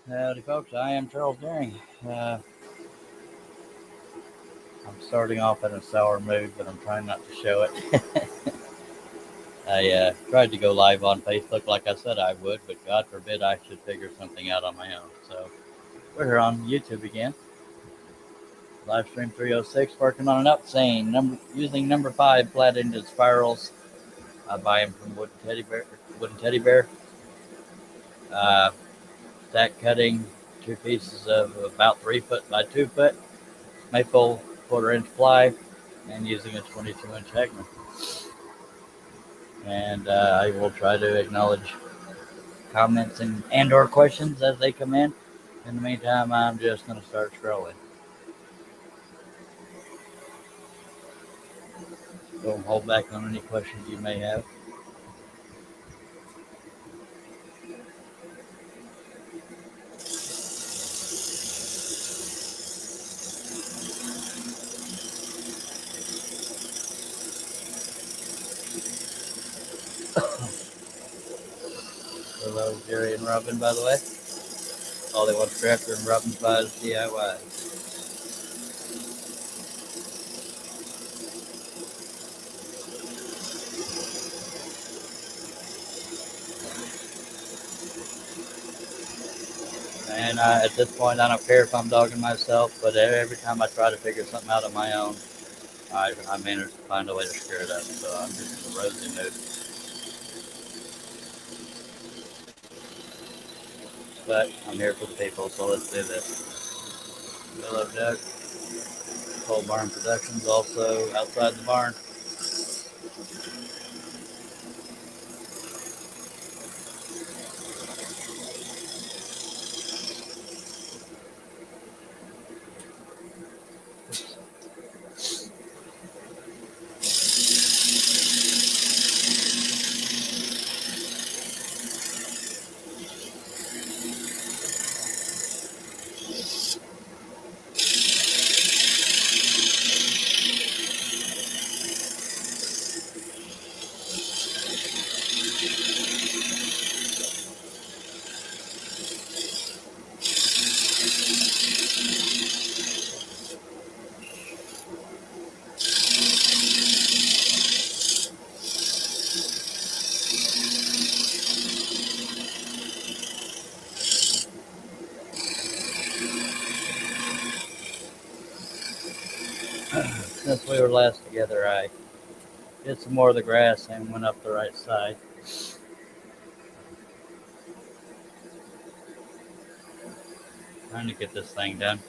Howdy, folks. I am Charles Daring. Uh, I'm starting off in a sour mood, but I'm trying not to show it. I tried to go live on Facebook like I said I would, but God forbid I should figure something out on my own. So we're here on YouTube again. Live stream 306, working on an upsane, using number 5 flat-ended spirals. I buy them from Wooden Teddy Bear. Wooden Teddy Bear. Uh, Stack cutting 2 pieces of about 3 foot by 2 foot maple quarter-inch ply, and using a 22-inch Heckman. And I will try to acknowledge comments and or questions as they come in. In the meantime, I'm just going to start scrolling. Don't hold back on any questions you may have. Hello, Jerry and Robin, by the way. Hollywood Crafter and Robin Pies DIY. And at this point, I don't care if I'm dogging myself, but every time I try to figure something out on my own, I manage to find a way to screw it up. So I'm just in a rosy mood. But I'm here for the people, so let's do this. Hello, Doug. Pole Barn Productions, also outside the barn. Since we were last together, I did some more of the grass and went up the right side. Trying to get this thing done.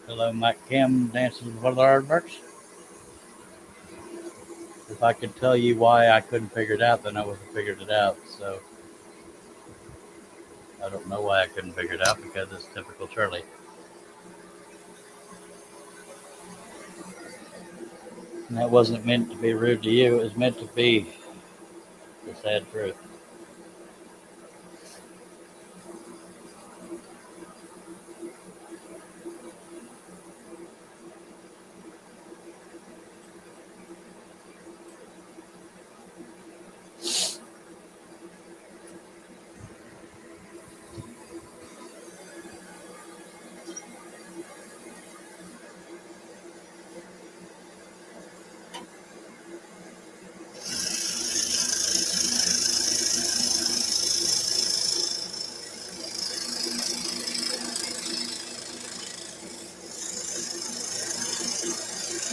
Hello, Mike Kim, Dances with the Aardvarks. If I could tell you why I couldn't figure it out, then I would have figured it out. So I don't know why I couldn't figure it out because it's typical Charlie. And that wasn't meant to be rude to you. It was meant to be the sad truth.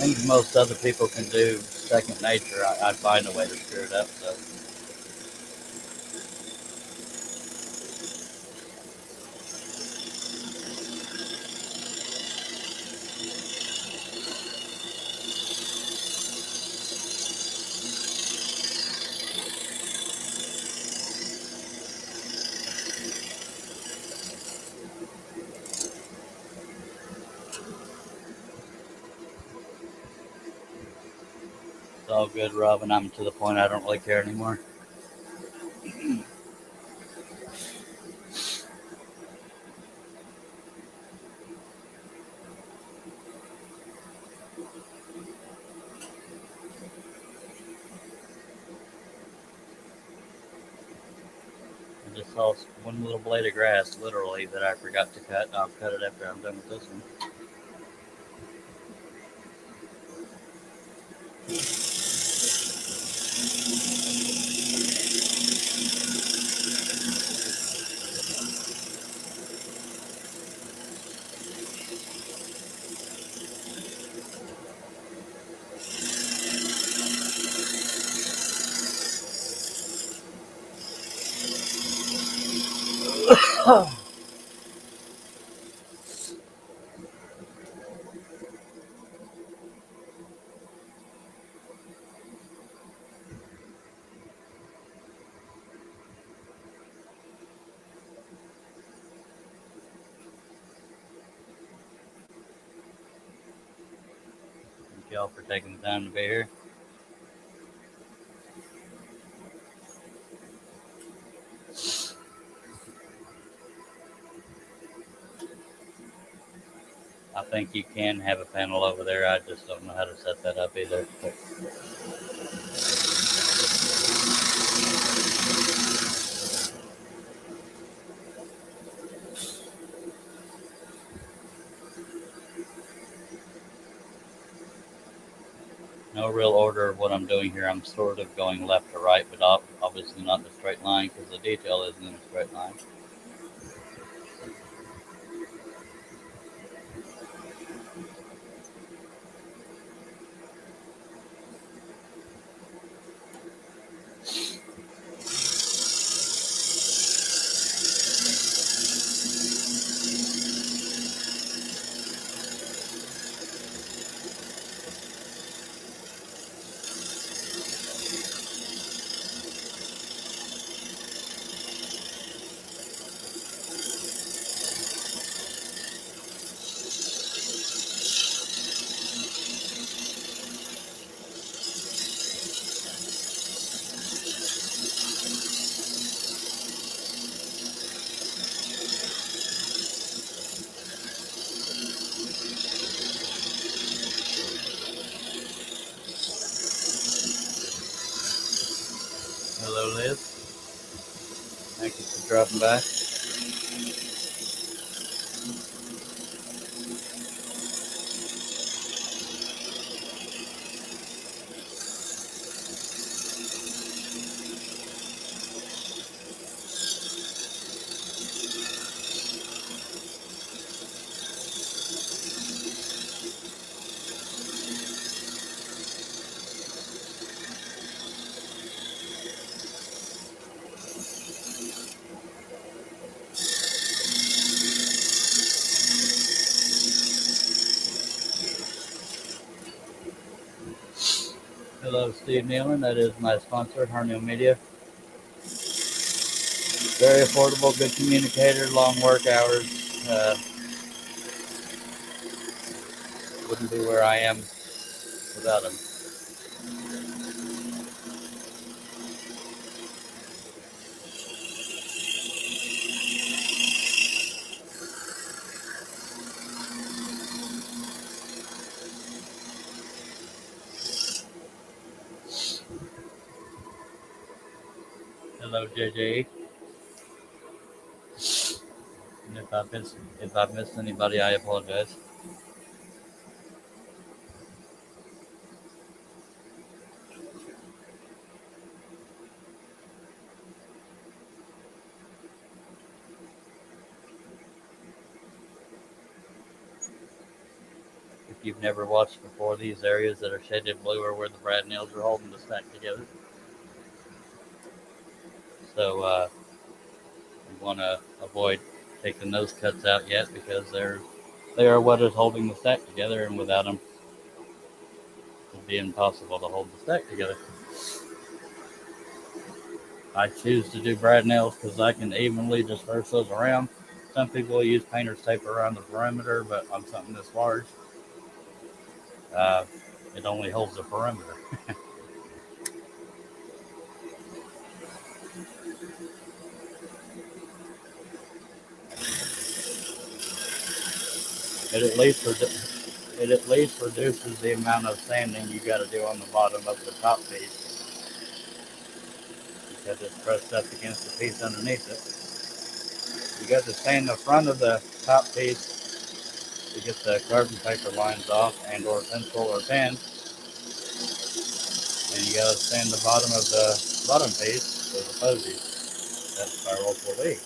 Things most other people can do second nature. I find a way to screw it up. So It's all good, Robin. I'm to the point I don't really care anymore. I just saw one little blade of grass, literally, that I forgot to cut. I'll cut it after I'm done with this one. Thank y'all for taking the time to be here. I think you can have a panel over there. I just don't know how to set that up either. But no real order of what I'm doing here. I'm sort of going left to right, but obviously not in a straight line because the detail isn't in a straight line. Hello, Liz. Thank you for dropping by. Hello, Steve Nealon. That is my sponsor, Harnell Media. Very affordable, good communicator, long work hours. Wouldn't be where I am without him. Hello, JJ. And if I've missed anybody, I apologize. If you've never watched before, these areas that are shaded blue are where the brad nails are holding the stack together. So we want to avoid taking those cuts out yet because they are what is holding the stack together, and without them, it would be impossible to hold the stack together. I choose to do brad nails because I can evenly disperse those around. Some people use painter's tape around the perimeter, but on something this large, uh, it only holds the perimeter. It at least reduces the amount of sanding you got to do on the bottom of the top piece because it's pressed up against the piece underneath it. You got to sand the front of the top piece to get the carbon paper lines off and or pencil or pen, and you got to sand the bottom of the bottom piece with a posy. That spirals will leak.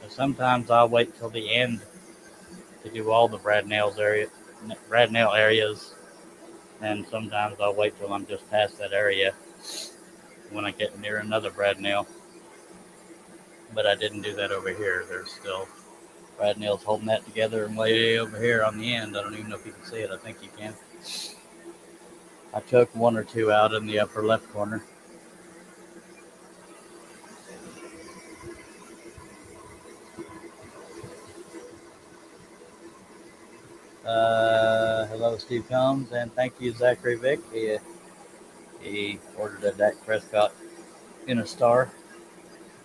Sometimes I'll wait till the end to do all the brad nail areas, and sometimes I'll wait till I'm just past that area when I get near another brad nail. But I didn't do that over here. There's still brad nails holding that together, and way over here on the end, I don't even know if you can see it. I think you can. I took one or two out in the upper left corner. Hello, Steve Combs, and thank you, Zachary Vick. He ordered a Dak Prescott in a star,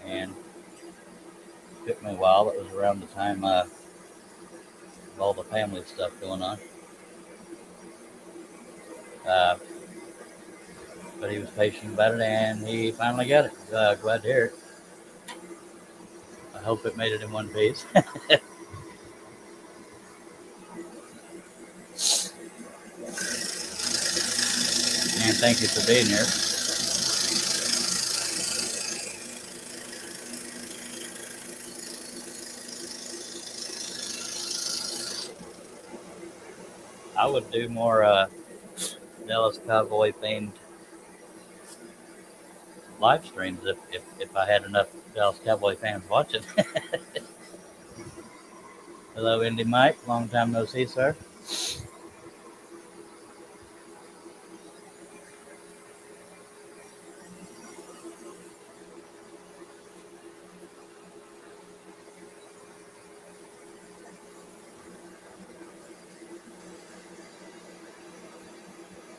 and it took me a while. It was around the time of all the family stuff going on. But he was patient about it, and he finally got it. Glad to hear it. I hope it made it in one piece. And thank you for being here. I would do more Dallas Cowboy themed live streams if I had enough Dallas Cowboy fans watching. Hello, Indy Mike. Long time no see, sir.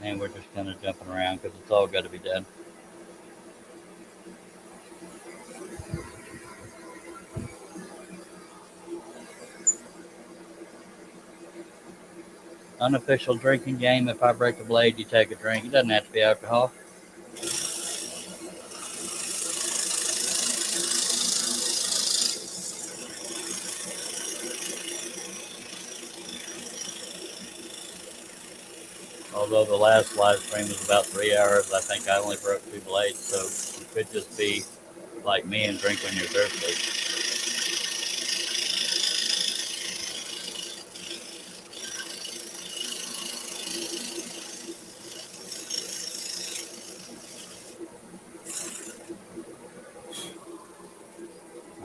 And we're just kind of jumping around because it's all got to be done. Unofficial drinking game. If I break a blade, you take a drink. It doesn't have to be alcohol. Although the last live stream was about 3 hours, I think I only broke 2 blades, so you could just be like me and drink when you're thirsty.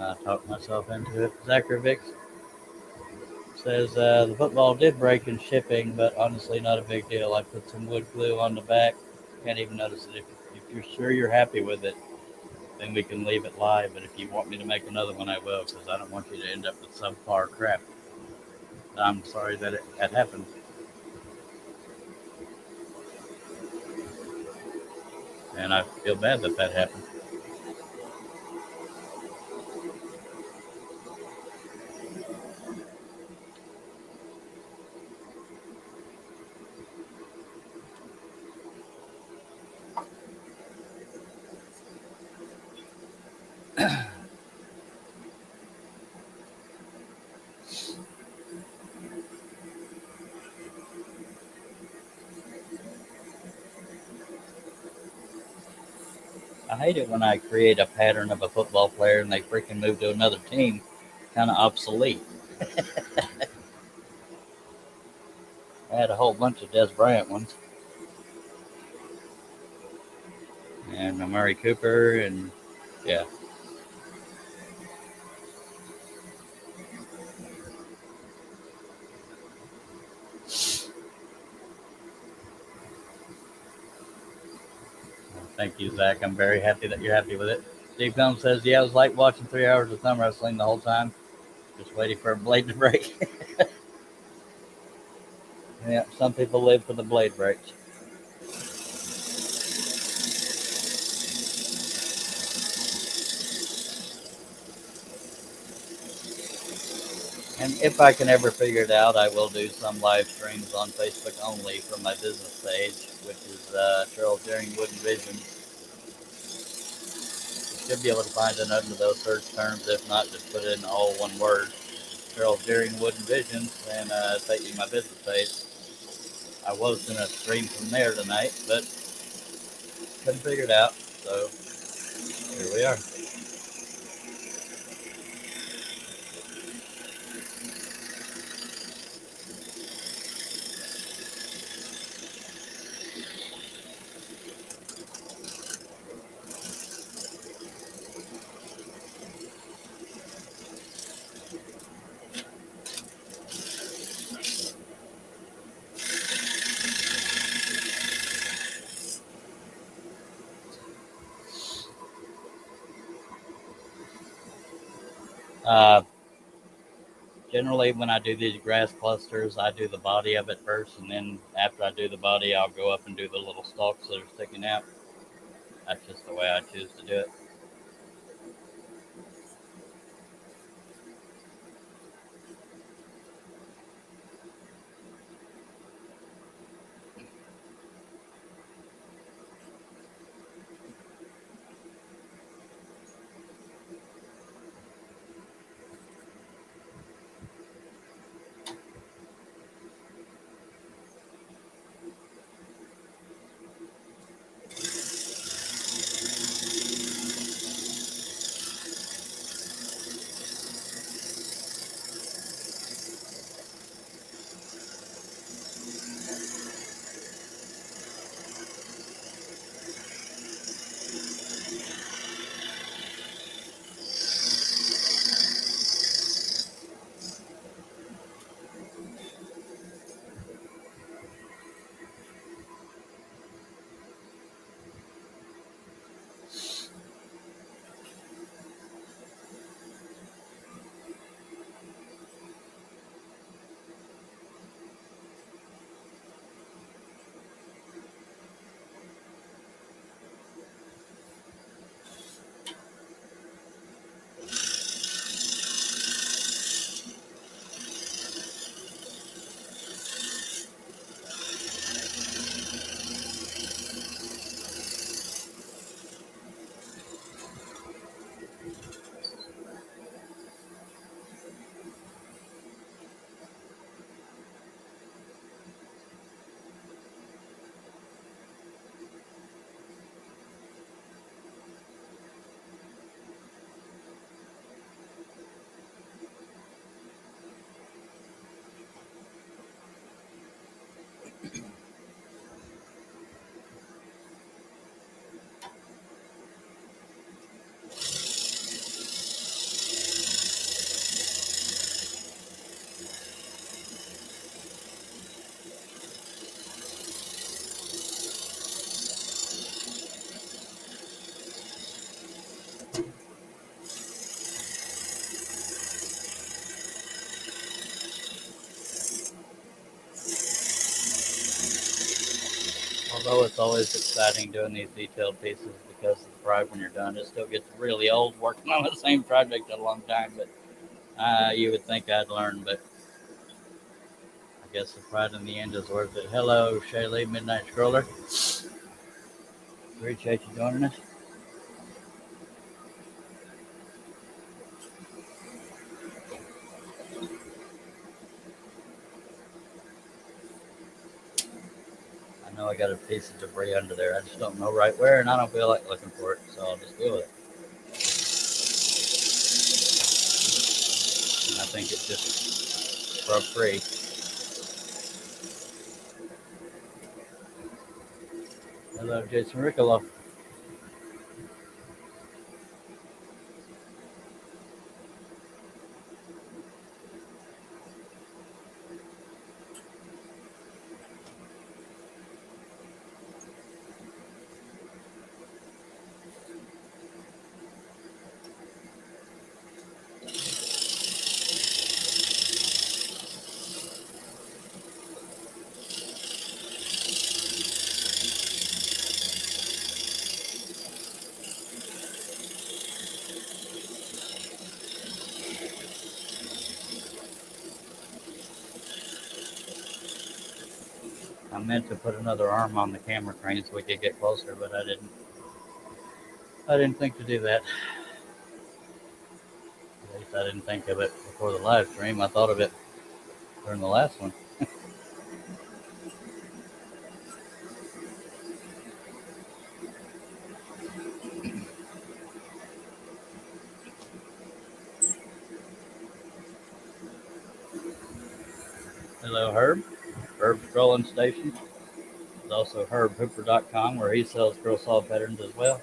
I talked myself into it. Zachary Vick says the football did break in shipping, but honestly, not a big deal. I put some wood glue on the back. Can't even notice it. If you're sure you're happy with it, then we can leave it live. But if you want me to make another one, I will, because I don't want you to end up with subpar crap. I'm sorry that it had happened. And I feel bad that that happened. I hate it when I create a pattern of a football player and they freaking move to another team kind of obsolete. I had a whole bunch of Des Bryant ones, and Murray Cooper, and yeah. Thank you, Zach. I'm very happy that you're happy with it. Steve Combs says, yeah, it was like watching 3 hours of thumb wrestling the whole time, just waiting for a blade to break. Yeah, some people live for the blade breaks. And if I can ever figure it out, I will do some live streams on Facebook only from my business page, which is Charles Deering Wooden Vision. You should be able to find it under those search terms. If not, just put it in all one word. Charles Deering Wooden Visions, and take you to my business page. I was going to stream from there tonight, but couldn't figure it out. So here we are. Uh, Generally, when I do these grass clusters, I do the body of it first, and then after I do the body, I'll go up and do the little stalks that are sticking out. That's just the way I choose to do it. Although it's always exciting doing these detailed pieces because of the pride when you're done, it still gets really old working on the same project a long time. But you would think I'd learn, but I guess the pride in the end is worth it. Hello, Shaylee, Midnight Scroller. Appreciate you joining us. I know I got a piece of debris under there. I just don't know right where, and I don't feel like looking for it, so I'll just deal with it. think it just broke free. Hello, Jason Riccolo. I meant to put another arm on the camera crane so we could get closer, but I didn't. I didn't think to do that. At least I didn't think of it before the live stream. I thought of it during the last one. Hello, Herb. Herb's Trolling Station. There's also HerbHooper.com where he sells girl saw patterns as well.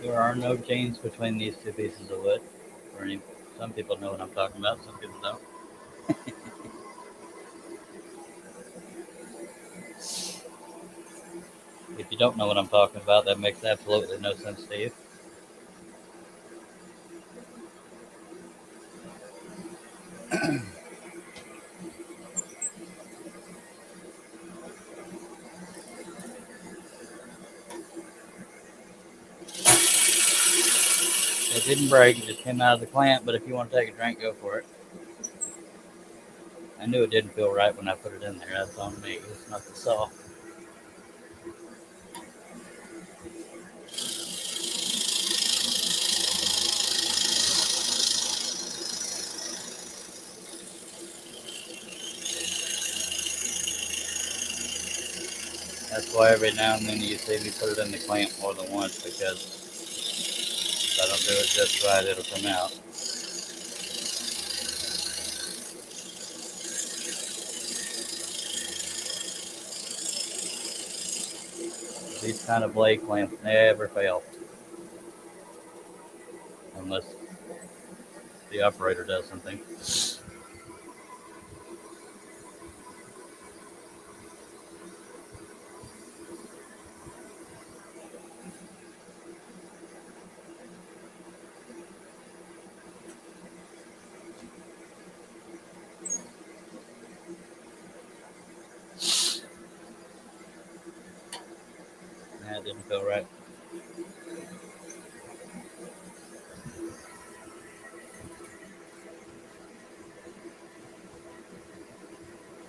There are no chains between these two pieces of wood. Some people know what I'm talking about, some people don't. If you don't know what I'm talking about, that makes absolutely no sense to you. It didn't break, it just came out of the clamp, but if you want to take a drink, go for it. I knew it didn't feel right when I put it in there. That's on me. It's not the saw. That's why every now and then you see me put it in the clamp more than once, because if I don't do it just right, it'll come out. These kind of blade clamps never fail. Unless the operator does something. That didn't feel right.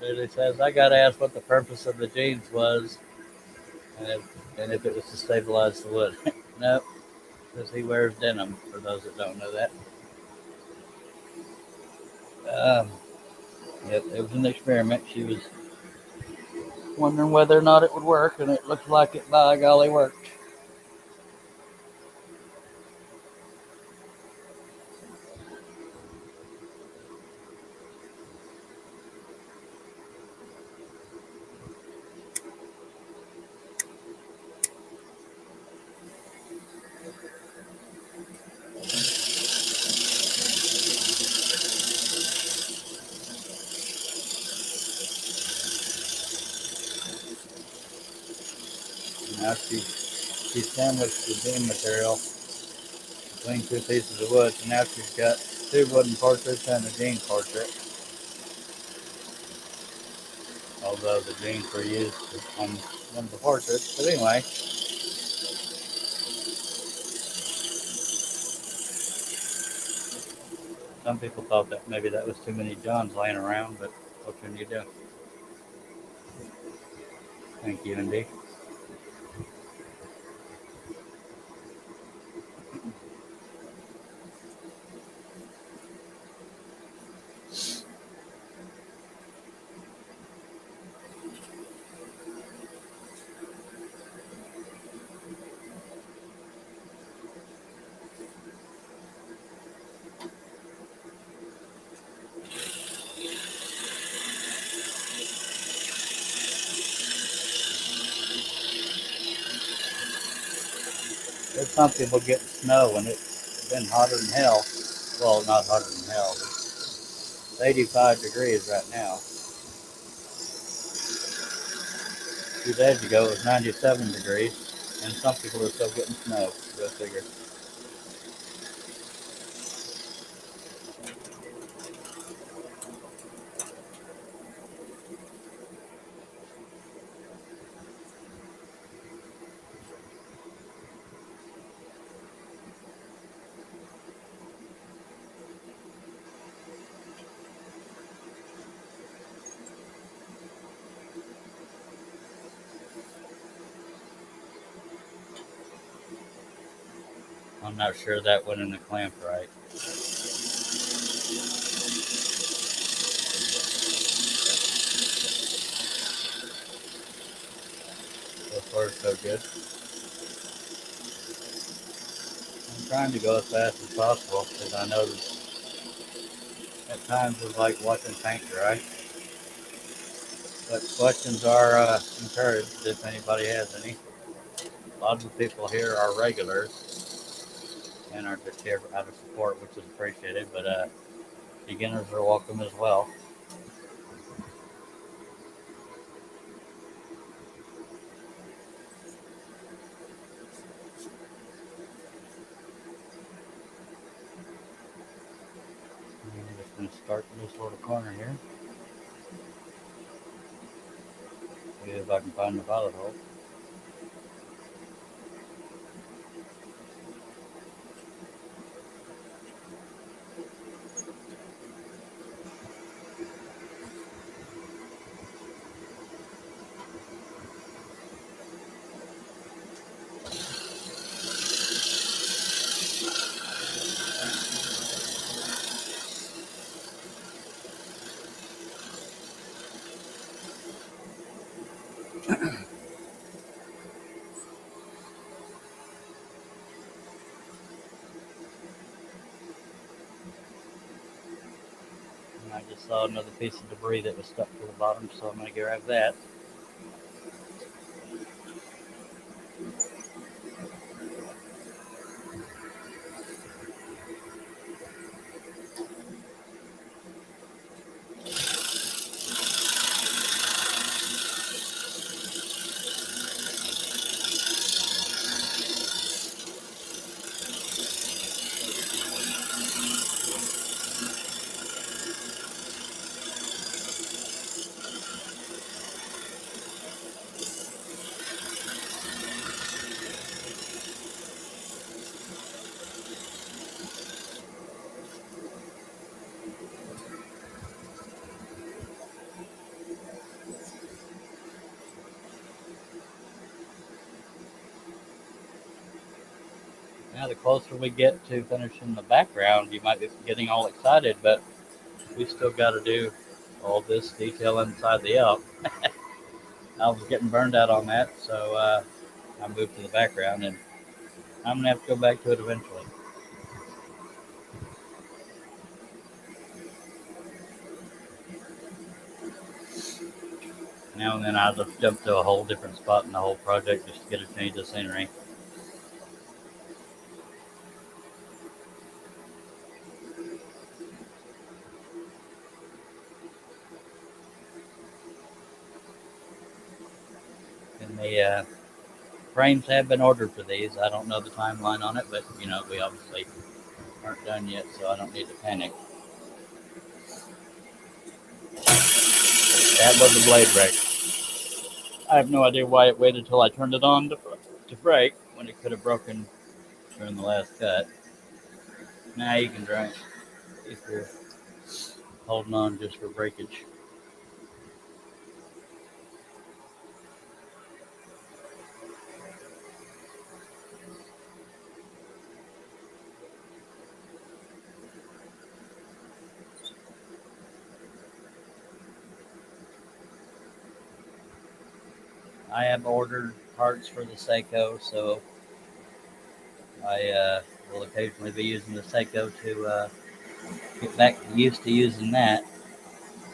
It says, I got asked what the purpose of the jeans was, and if it was to stabilize the wood. Nope, because he wears denim, for those that don't know that. Yep, it was an experiment. She was wondering whether or not it would work, and it looked like it, by golly, worked. Now she sandwiched the beam material between two pieces of wood, so now she's got two wooden portraits and a jean portrait. although the jeans were used on one of the portraits. But anyway, some people thought that maybe that was too many Johns laying around, but what can you do? Thank you, Indy. There's some people getting snow when it's been hotter than hell. Well, not hotter than hell, but it's 85 degrees right now. 2 days ago it was 97 degrees, and some people are still getting snow. Go figure. I'm not sure that went in the clamp right. So far, so good. I'm trying to go as fast as possible because I know that at times it's like watching paint dry. But questions are encouraged if anybody has any. A lot of the people here are regulars and are just here out of support, which is appreciated. But beginners are welcome as well. I'm just going to start in this little corner here. See if I can find the pilot hole. And I just saw another piece of debris that was stuck to the bottom, so I'm going to grab that. Now, the closer we get to finishing the background, you might be getting all excited, but we still got to do all this detail inside the elk. I was getting burned out on that, so I moved to the background, and I'm going to have to go back to it eventually. Now and then I'll just jump to a whole different spot in the whole project just to get a change of scenery. And the frames have been ordered for these. I don't know the timeline on it, but we obviously aren't done yet, so I don't need to panic. That was a blade brake. I have no idea why it waited till I turned it on to brake when it could have broken during the last cut. Now you can drink if you're holding on just for breakage. I have ordered parts for the Seiko, so I will occasionally be using the Seiko to get back used to using that,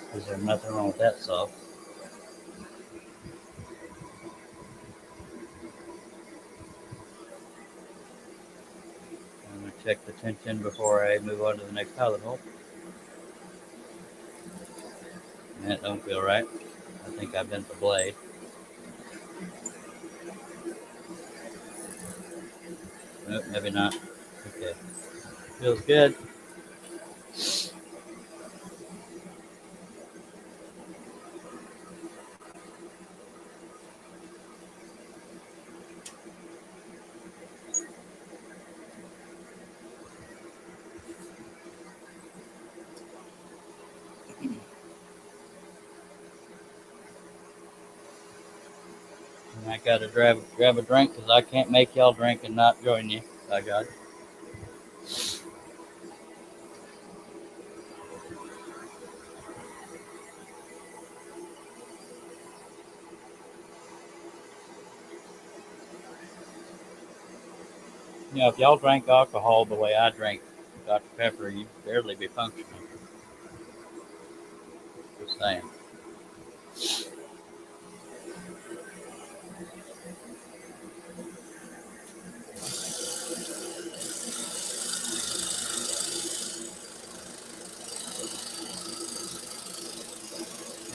because there's nothing wrong with that saw. I'm going to check the tension before I move on to the next pilot hole. That don't feel right. I think I bent the blade. Nope, maybe not. Okay. Feels good. And I got to grab a drink because I can't make y'all drink and not join you. By God. You know, if y'all drank alcohol the way I drink Dr. Pepper, you'd barely be functioning. Just saying.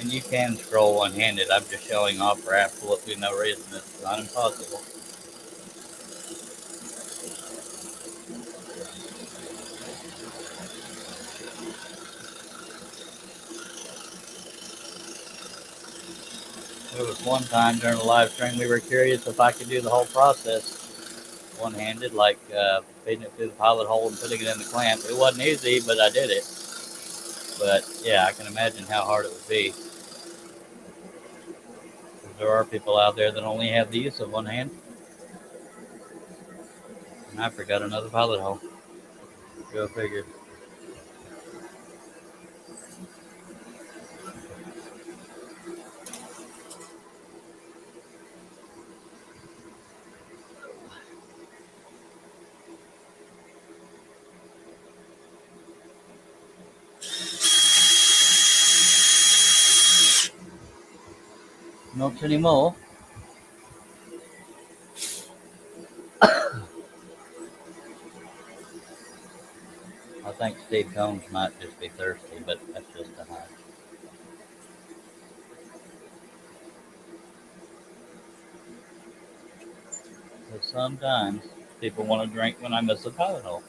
And you can scroll one-handed. I'm just showing off for absolutely no reason. It's not impossible. There was one time during a live stream we were curious if I could do the whole process one-handed, like feeding it through the pilot hole and putting it in the clamp. It wasn't easy, but I did it. But yeah, I can imagine how hard it would be. There are people out there that only have the use of one hand. And I forgot another pilot hole. Go figure. Not anymore. I think Steve Combs might just be thirsty, but that's just a hunch. But sometimes people want to drink when I miss a pilot hole.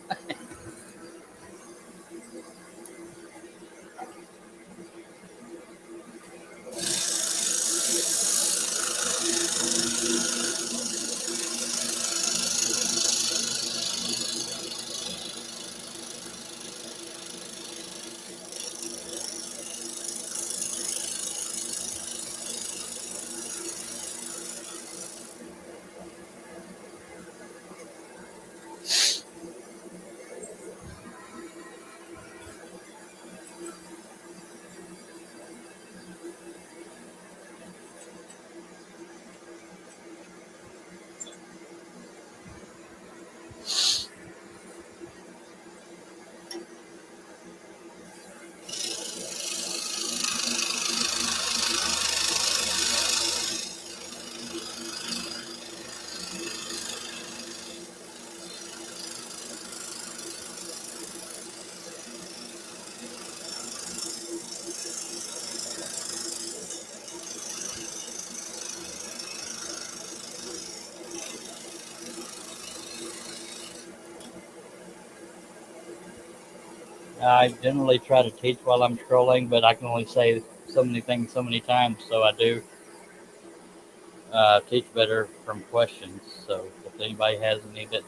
I generally try to teach while I'm scrolling, but I can only say so many things so many times, so I do teach better from questions. So if anybody has any that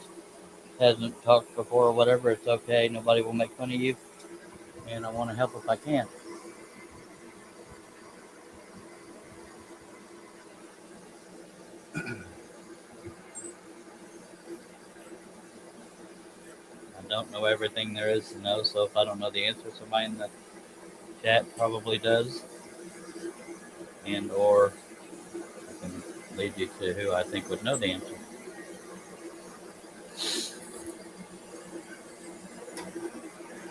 hasn't talked before or whatever, it's okay. Nobody will make fun of you, and I want to help if I can. I don't know everything there is to know, so if I don't know the answer, somebody in the chat probably does, and or I can lead you to who I think would know the answer.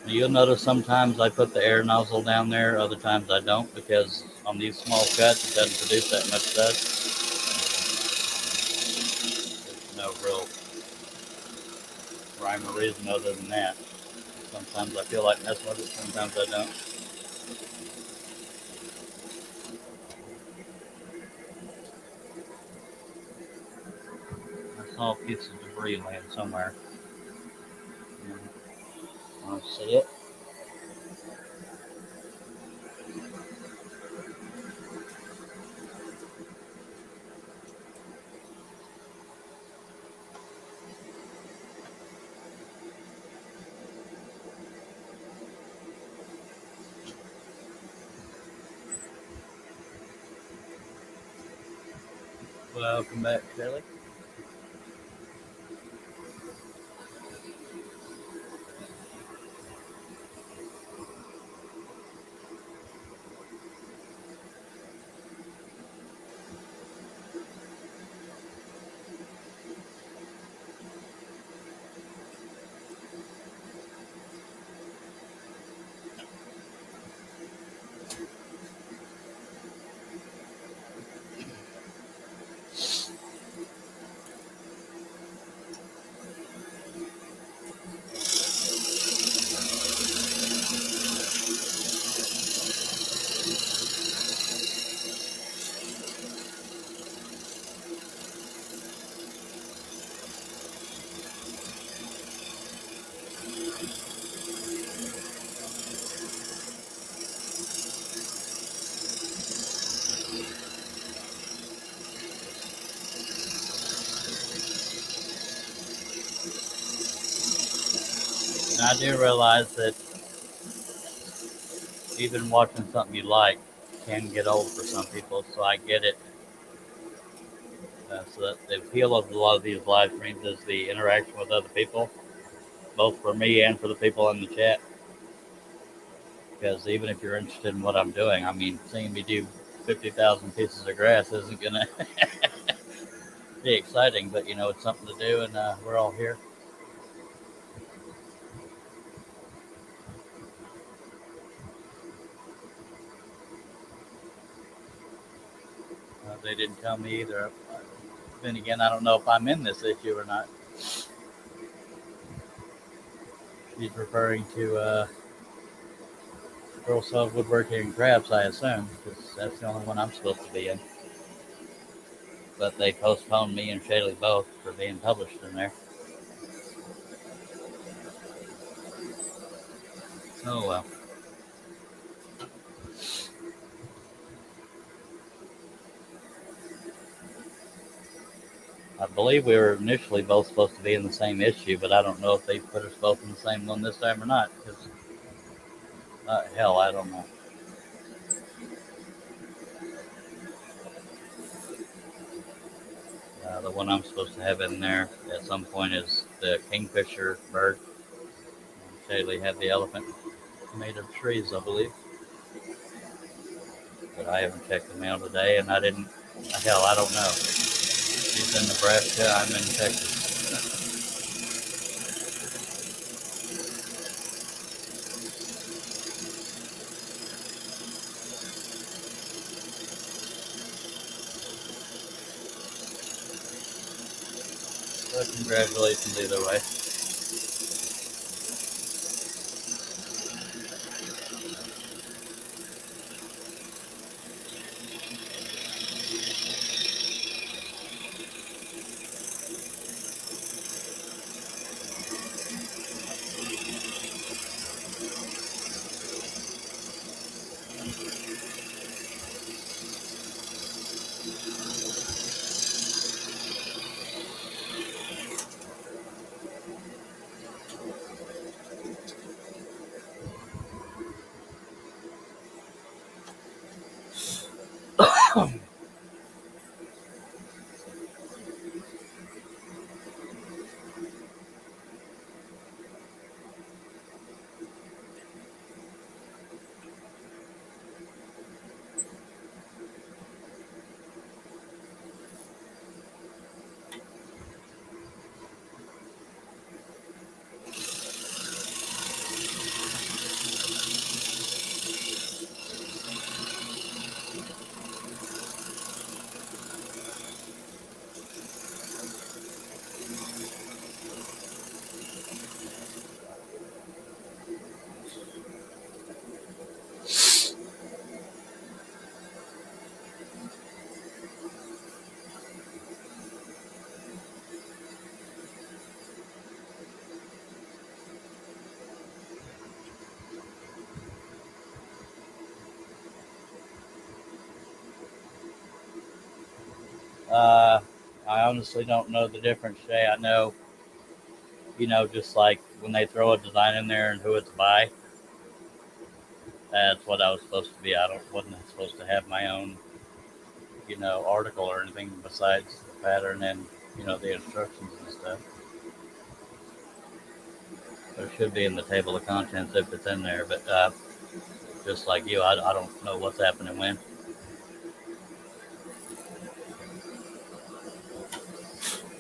You'll notice sometimes I put the air nozzle down there, other times I don't, because on these small cuts it doesn't produce that much dust. There's no real rhyme or reason other than that. Sometimes I feel like messing with it, sometimes I don't. I saw a piece of debris laying somewhere. Want to see it? Welcome back, Kelly. Now, I do realize that even watching something you like can get old for some people, so I get it. So that the appeal of a lot of these live streams is the interaction with other people, both for me and for the people in the chat. Because even if you're interested in what I'm doing, I mean, seeing me do 50,000 pieces of grass isn't going to be exciting, but you know, it's something to do, and we're all here. They didn't tell me either. Then again, I don't know if I'm in this issue or not. She's referring to Girl Sells Woodworking and Crafts, I assume, because that's the only one I'm supposed to be in. But they postponed me and Shaylee both for being published in there. Oh well. I believe we were initially both supposed to be in the same issue, but I don't know if they put us both in the same one this time or not. Because hell, I don't know. The one I'm supposed to have in there at some point is the kingfisher bird. Shaylee had the elephant made of trees, I believe. But I haven't checked the mail today, and I didn't. Hell, I don't know. She's in Nebraska. I'm in Texas. But congratulations either way. Uh, I honestly don't know the difference, Shay. I know, just like when they throw a design in there and who it's by, that's what I was supposed to be. Wasn't supposed to have my own, article or anything besides the pattern and, the instructions and stuff. There should be in the table of contents if it's in there, but just like you, I don't know what's happening when.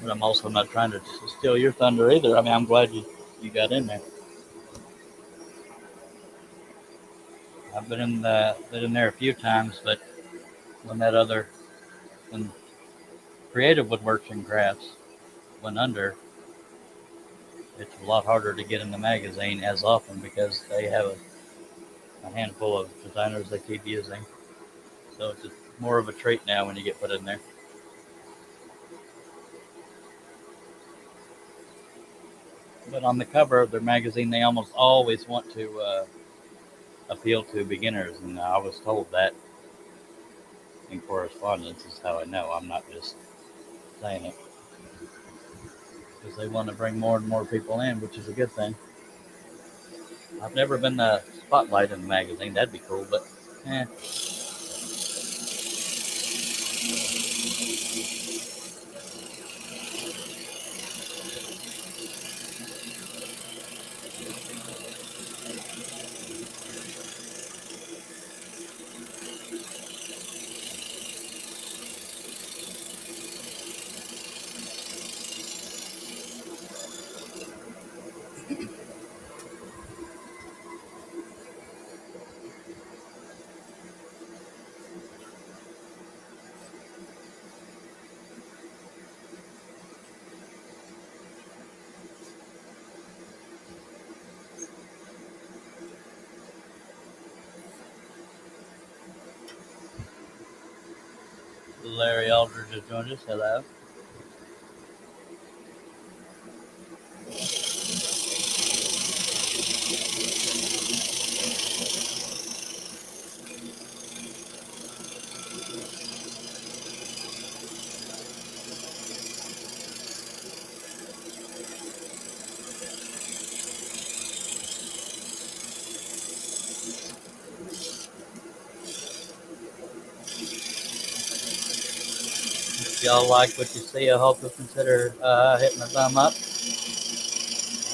But I'm also not trying to steal your thunder either. I mean, I'm glad you got in there. I've been in there a few times, but when when Creative Woodworks and Crafts went under, it's a lot harder to get in the magazine as often because they have a handful of designers they keep using. So it's just more of a treat now when you get put in there. But on the cover of their magazine, they almost always want to appeal to beginners, and I was told that in correspondence is how I know. I'm not just saying it because they want to bring more and more people in, which is a good thing. I've never been the spotlight in the magazine. That'd be cool, but eh. Larry Aldridge has joined us. Hello. If y'all like what you see, I hope you'll consider hitting the thumb up.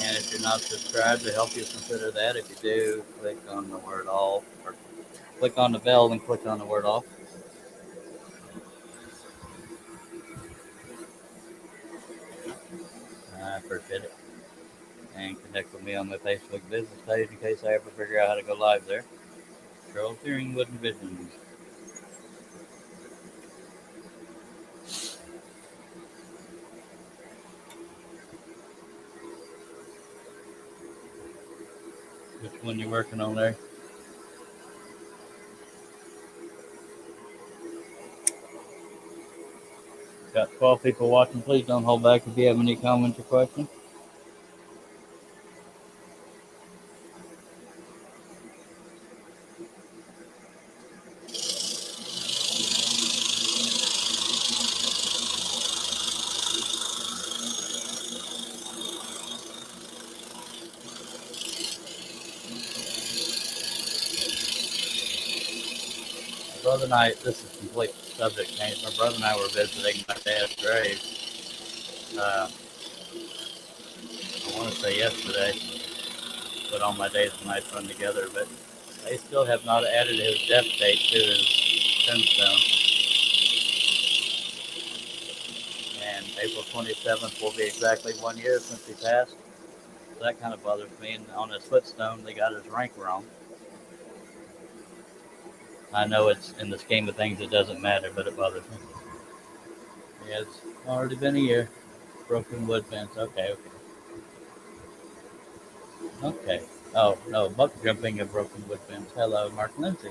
And if you're not subscribed, I hope you consider that. If you do, click on the word all, or click on the bell and click on the word all. I appreciate it. And connect with me on my Facebook business page in case I ever figure out how to go live there. Charles Fearing Wooden Visions. Which one you working on there? Got 12 people watching. Please don't hold back if you have any comments or questions. My brother and I, this is complete subject change. My brother and I were visiting my dad's grave. I want to say yesterday, but all my days and nights run together. But they still have not added his death date to his tombstone. And April 27th will be exactly 1 year since he passed. So that kind of bothers me. And on his footstone, they got his rank wrong. I know it's in the scheme of things, it doesn't matter, but it bothers me. Yeah, it's already been a year. Broken wood fence. Okay, okay. Okay. Oh, no, buck jumping a broken wood fence. Hello, Mark Lindsay.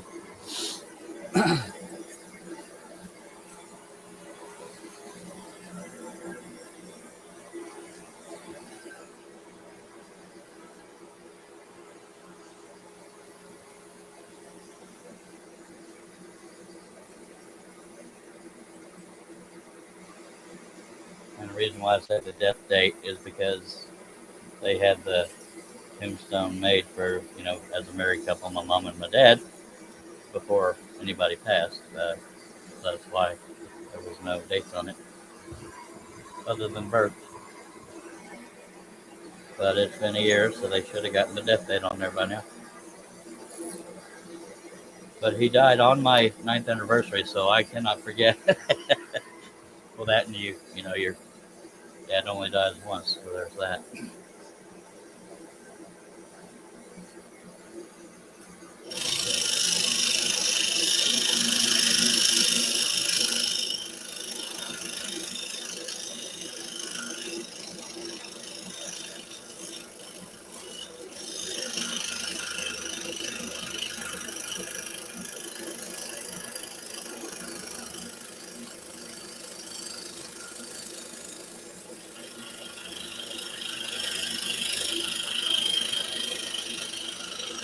the reason why I said the death date is because they had the tombstone made for, as a married couple, my mom and my dad, before anybody passed. That's why there was no dates on it other than birth. But it's been a year, so they should have gotten the death date on there by now. But he died on my 9th anniversary, so I cannot forget. Well, that and your dad only dies once, so there's that.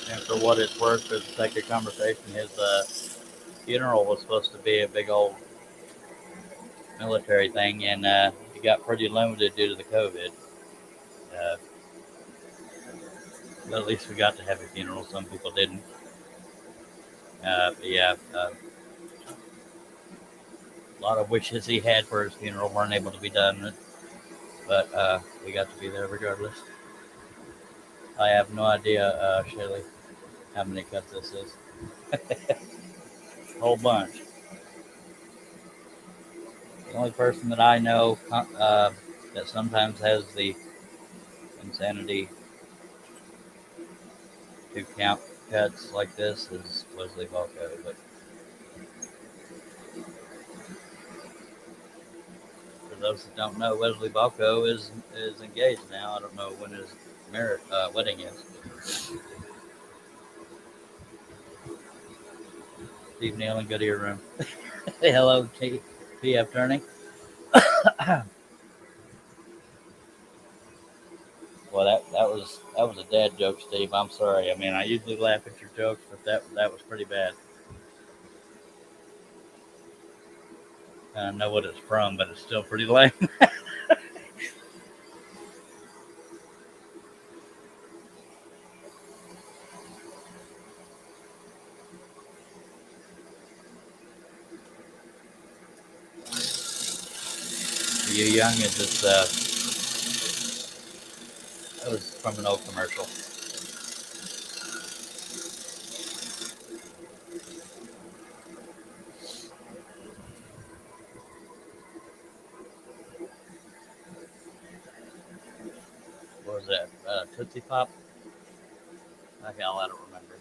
And for what it's worth, for the sake of conversation, his funeral was supposed to be a big old military thing, and it got pretty limited due to the COVID. Uh, but at least we got to have a funeral. Some people didn't. But yeah, a lot of wishes he had for his funeral weren't able to be done, but we got to be there regardless. I have no idea, Shelley, how many cups this is. A whole bunch. The only person that I know that sometimes has the insanity to count cuts like this is Wesley Balco. But for those that don't know, Wesley Balco is engaged now. I don't know when his wedding is. Steve Neal in Goodyear Room. Hello, TF Turning. Well, that was a dad joke, Steve. I'm sorry. I mean, I usually laugh at your jokes, but that was pretty bad. I know what it's from, but it's still pretty lame. You young is just that was from an old commercial. What was that? Tootsie Pop? Hell, I don't remember.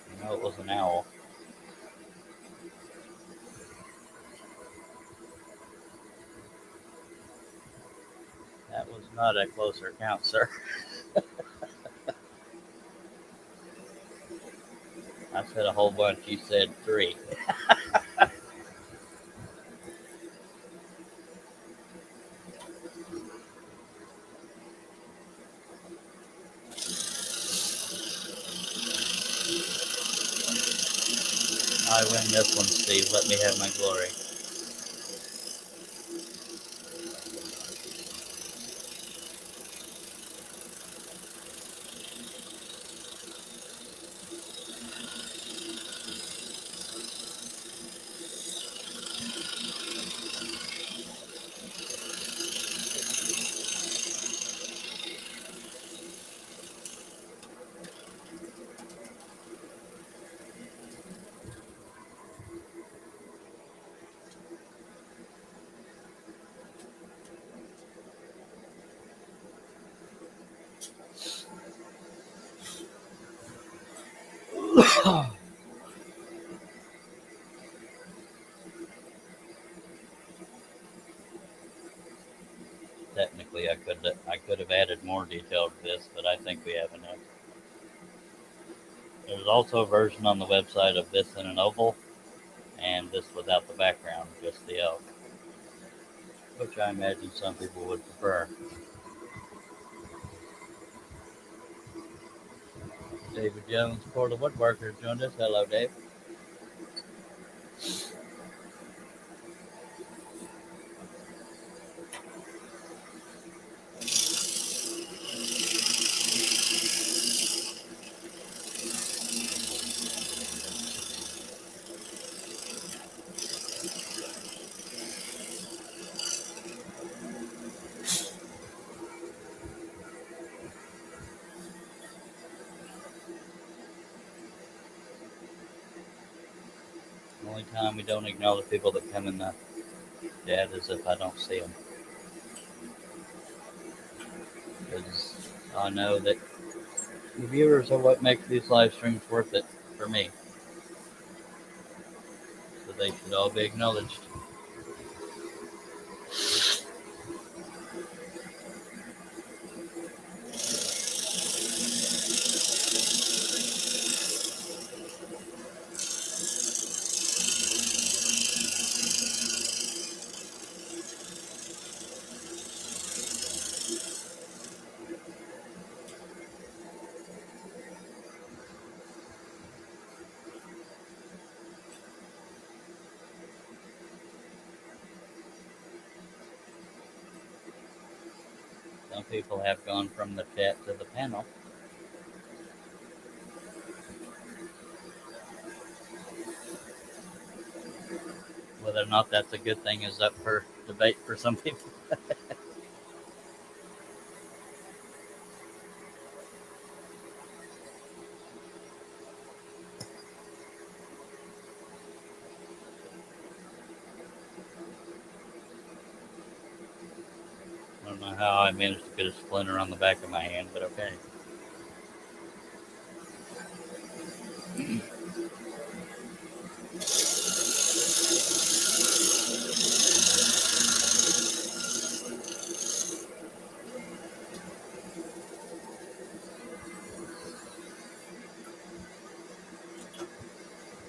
I know it was an owl. That was not a closer count, sir. I said a whole bunch. You said three. I win this one, Steve. Let me have my glory. Technically, I could have added more detail to this, but I think we have enough. There's also a version on the website of this in an oval, and this without the background, just the elk, which I imagine some people would prefer. David Jones, Portal Woodworker, joined us. Hello, Dave. only time we don't ignore the people that come in the chat is if I don't see them. Because I know that the viewers are what makes these live streams worth it for me. So they should all be acknowledged. Some people have gone from the chat to the panel. Whether or not that's a good thing is up for debate for some people. I don't know how I managed to get a splinter on the back of my hand, but okay.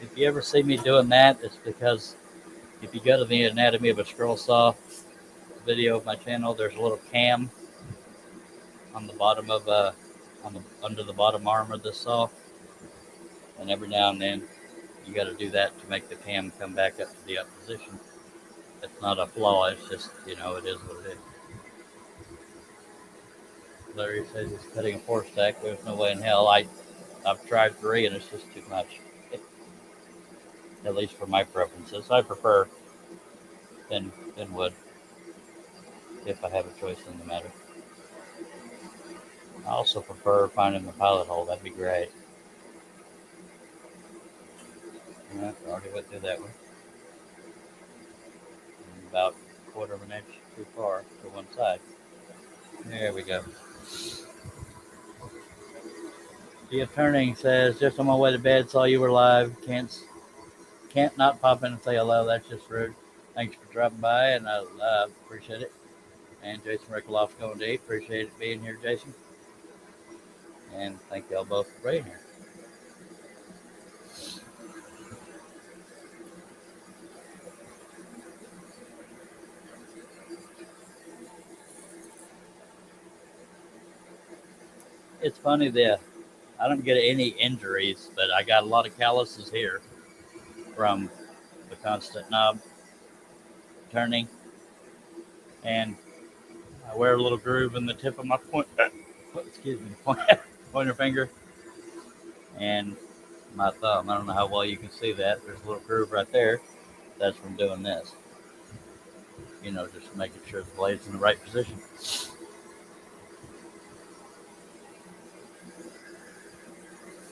If you ever see me doing that, it's because if you go to the Anatomy of a Scroll Saw video of my channel, there's a little cam on the bottom of under the bottom arm of the saw, and every now and then you got to do that to make the cam come back up to the up position. It's not a flaw. It's just it is what it is. Larry says he's cutting a 4-stack. There's no way in hell. I've tried 3 and it's just too much. At least for my preferences, I prefer thin wood if I have a choice in the matter. I also prefer finding the pilot hole. That'd be great. I already went through that one. About a quarter of an inch too far to one side. There we go. The Turning says, just on my way to bed, saw you were live. Can't not pop in and say hello. That's just rude. Thanks for dropping by, and I appreciate it. And Jason Ricklof's going deep. Appreciate it being here, Jason. And thank y'all both for being here. It's funny that I don't get any injuries, but I got a lot of calluses here from the constant knob turning, and I wear a little groove in the tip of my pointer finger and my thumb. I don't know how well you can see that. There's a little groove right there. That's from doing this. Just making sure the blade's in the right position.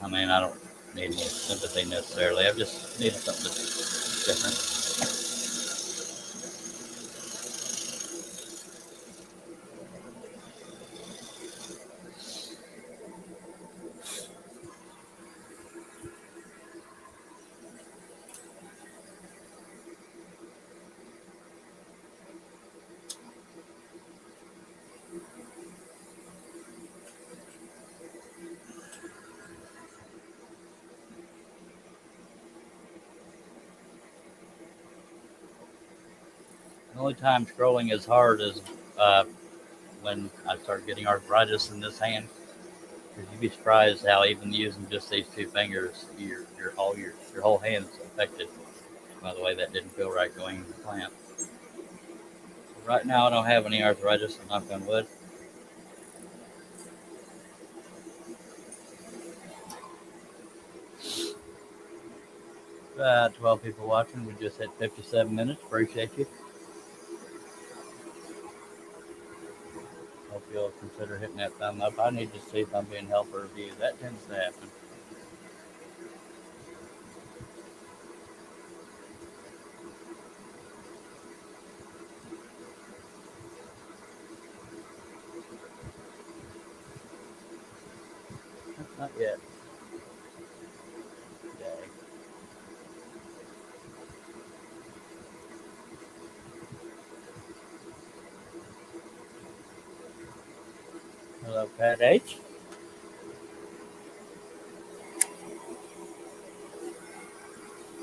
I mean, I don't need any sympathy necessarily. I just need something different. The only time scrolling is hard is when I start getting arthritis in this hand. Because you'd be surprised how even using just these 2 fingers, your whole hand is affected. By the way, that didn't feel right going into the plant. So right now, I don't have any arthritis. Knock on wood. 12 people watching. We just hit 57 minutes. Appreciate you. Hope you'll consider hitting that thumb up. I need to see if I'm being helped or reviewed. That tends to happen. Not yet. Yay. Hello, Pat H.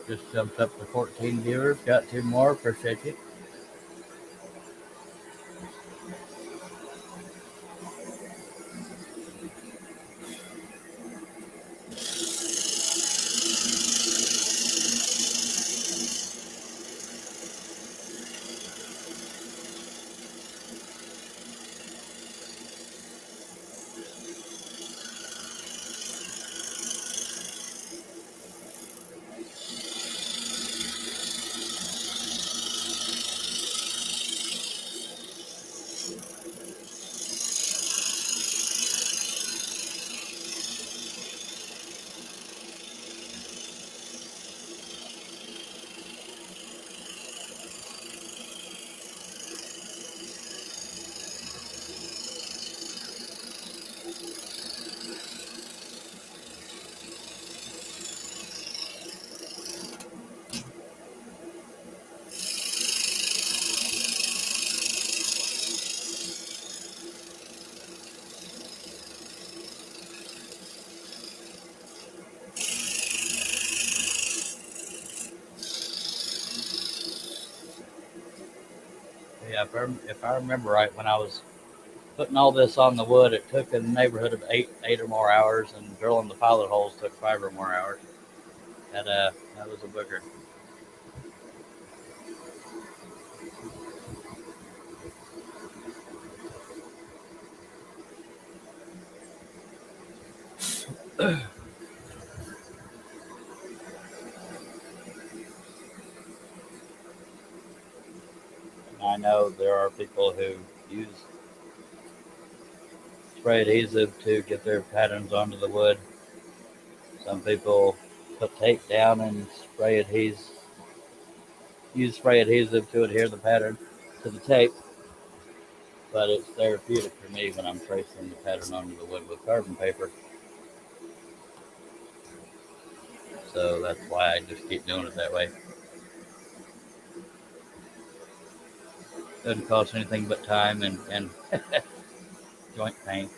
Just jumped up to 14 viewers. Got two more. Appreciate you. Yeah, if I remember right, when I was putting all this on the wood, it took in the neighborhood of eight or more hours, and drilling the pilot holes took 5 or more hours. That was a booger. I know there are people who use spray adhesive to get their patterns onto the wood. Some people put tape down and use spray adhesive to adhere the pattern to the tape. But it's therapeutic for me when I'm tracing the pattern onto the wood with carbon paper. So that's why I just keep doing it that way. Doesn't cost anything but time and joint pain.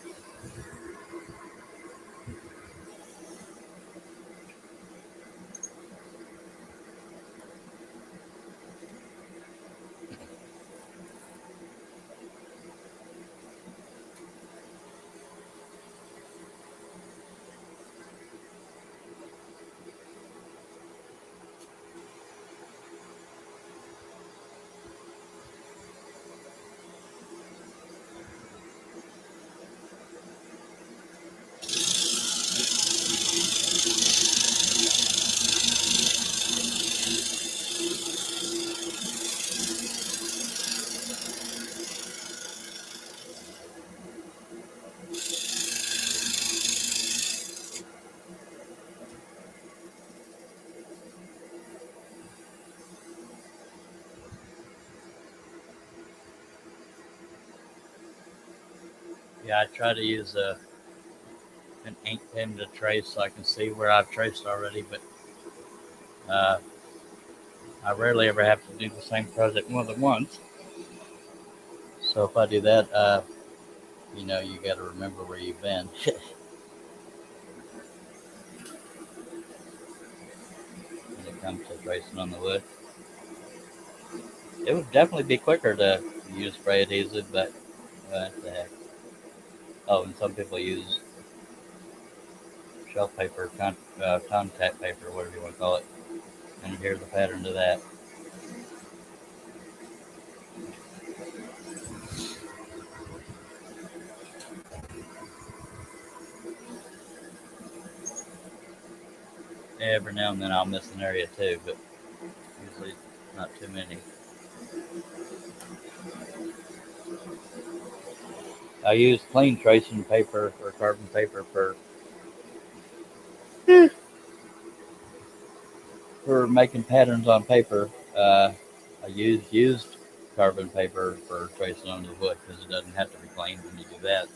Yeah, I try to use an ink pen to trace so I can see where I've traced already, but uh, I rarely ever have to do the same project more than once. So if I do that, you got to remember where you've been when it comes to tracing on the wood. It would definitely be quicker to use spray adhesive, but what the heck? Oh, and some people use shelf paper, contact paper, whatever you want to call it, and adhere the pattern to that. Every now and then I'll miss an area too, but usually not too many. I use clean tracing paper or carbon paper for making patterns on paper. I use used carbon paper for tracing on the wood because it doesn't have to be cleaned when you do that.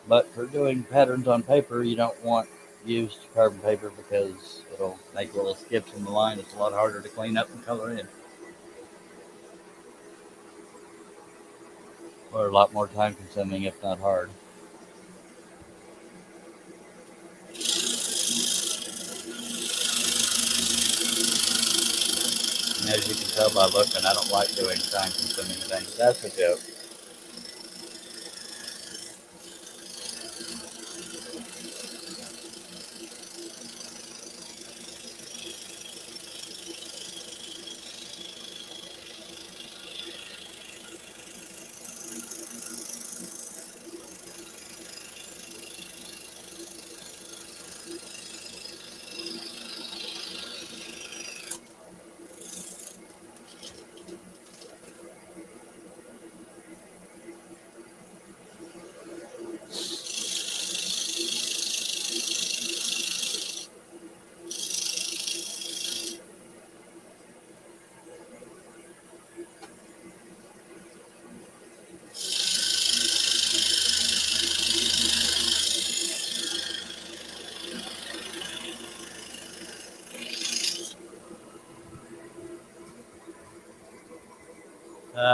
But for doing patterns on paper, you don't want used carbon paper because it'll make little skips in the line. It's a lot harder to clean up and color in, or a lot more time consuming, if not hard. And as you can tell by looking, I don't like doing time consuming things. That's a joke.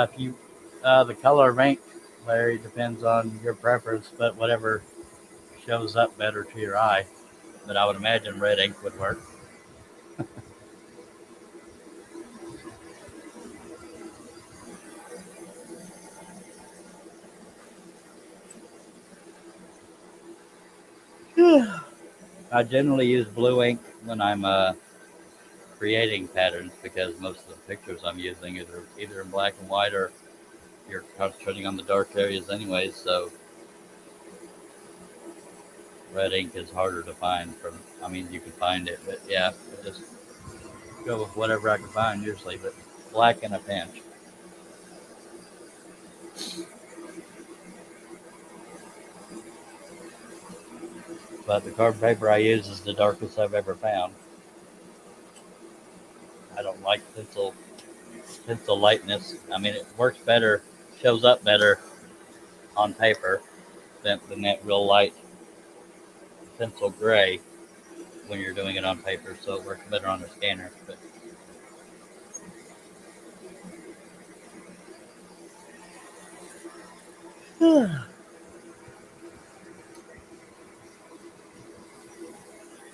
If you The color of ink, Larry, depends on your preference, but whatever shows up better to your eye. But I would imagine red ink would work. I generally use blue ink when I'm creating patterns because most of the pictures I'm using are either in black and white or you're concentrating on the dark areas anyways. So red ink is harder to find from. I mean, you can find it, but yeah, I just go with whatever I can find usually. But black in a pinch. But the carbon paper I use is the darkest I've ever found. I don't like pencil lightness. I mean, it works better, shows up better on paper than that real light pencil gray when you're doing it on paper. So it works better on the scanner. But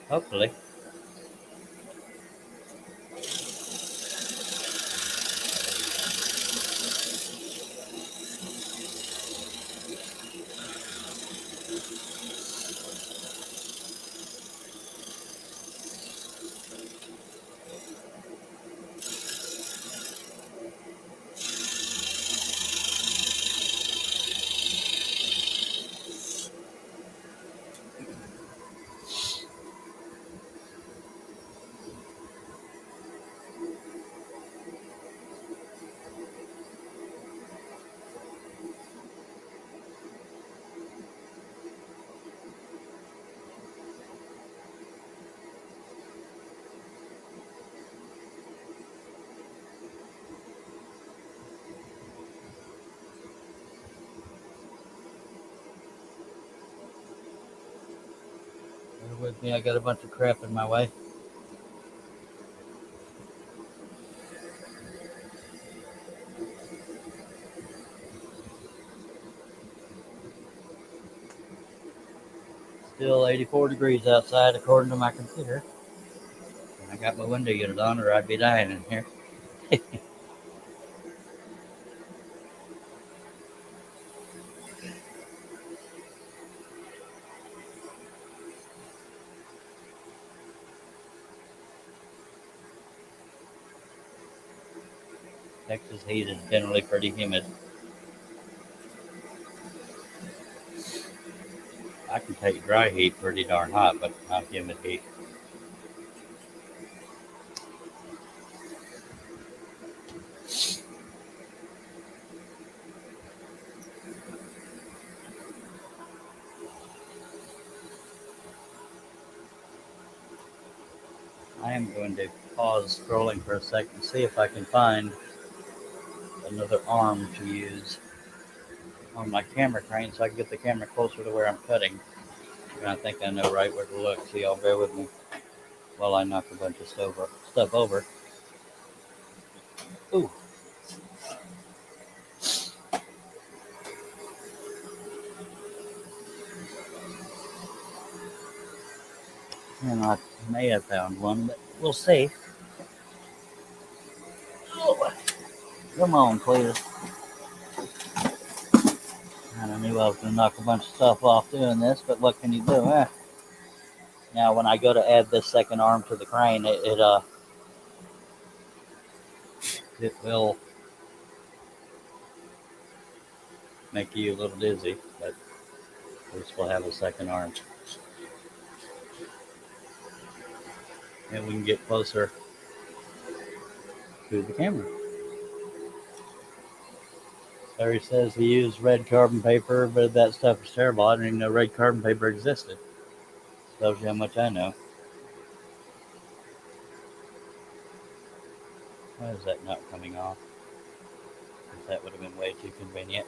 hopefully, bear with me. I got a bunch of crap in my way. Still 84 degrees outside according to my computer. I got my window unit on, or I'd be dying in here. Texas heat is generally pretty humid. I can take dry heat pretty darn hot, but not humid heat. I am going to pause scrolling for a second, see if I can find another arm to use on my camera crane so I can get the camera closer to where I'm cutting. And I think I know right where to look, so y'all bear with me while I knock a bunch of stuff over. Ooh. And I may have found one, but we'll see. Oh, come on, please. And I knew I was going to knock a bunch of stuff off doing this, but what can you do? Now, when I go to add this second arm to the crane, it will make you a little dizzy, but at least we'll have a second arm. And we can get closer to the camera. Larry says he used red carbon paper, but that stuff is terrible. I didn't even know red carbon paper existed. Tells you how much I know. Why is that not coming off? That would have been way too convenient.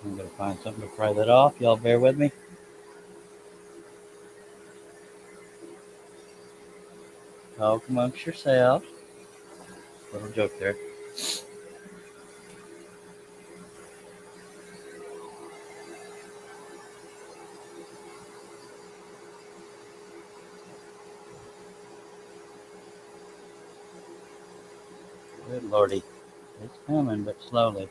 I'm going to find something to pry that off. Y'all bear with me. Talk amongst yourselves. Little joke there. Good lordy. It's coming, but slowly.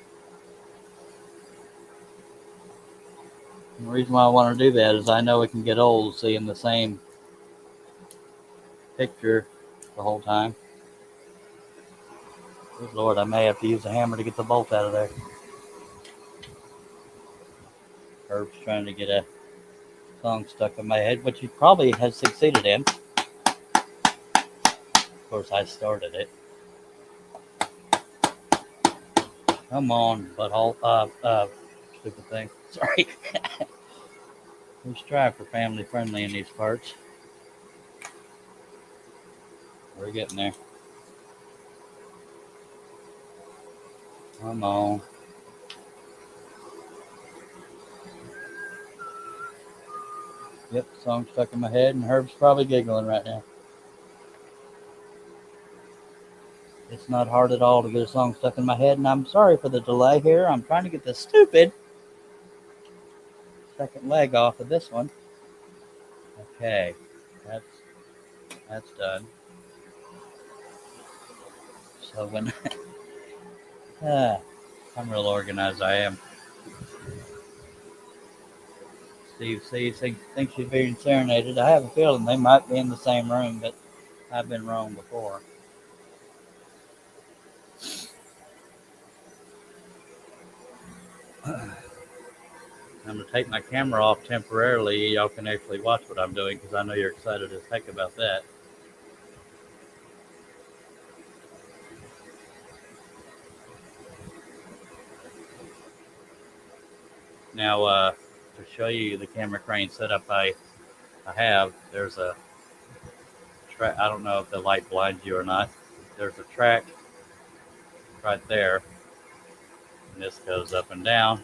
And the reason why I want to do that is I know it can get old seeing the same picture the whole time. Good Lord, I may have to use a hammer to get the bolt out of there. Herb's trying to get a song stuck in my head, which he probably has succeeded in. Of course, I started it. Come on, butthole. Stupid thing. Sorry. We strive for family friendly in these parts. We're getting there. Come on. Yep, song stuck in my head, and Herb's probably giggling right now. It's not hard at all to get a song stuck in my head, and I'm sorry for the delay here. I'm trying to get this stupid second leg off of this one. Okay, that's done. So when I'm real organized, I am. Steve C thinks she's being serenaded. I have a feeling they might be in the same room, but I've been wrong before. I'm going to take my camera off temporarily. Y'all can actually watch what I'm doing because I know you're excited as heck about that. Now, to show you the camera crane setup I have, there's a track. I don't know if the light blinds you or not. There's a track right there, and this goes up and down.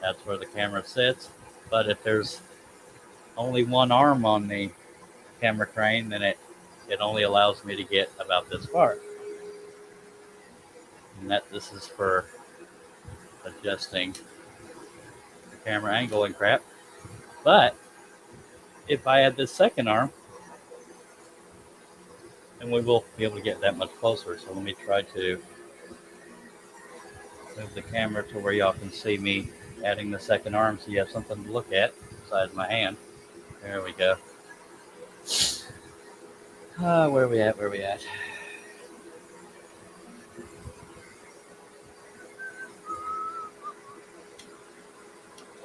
That's where the camera sits. But if there's only one arm on the camera crane, then it only allows me to get about this far. And this is for adjusting the camera angle and crap. But if I add this second arm, then we will be able to get that much closer. So let me try to move the camera to where y'all can see me adding the second arm so you have something to look at besides my hand. There we go. Where are we at?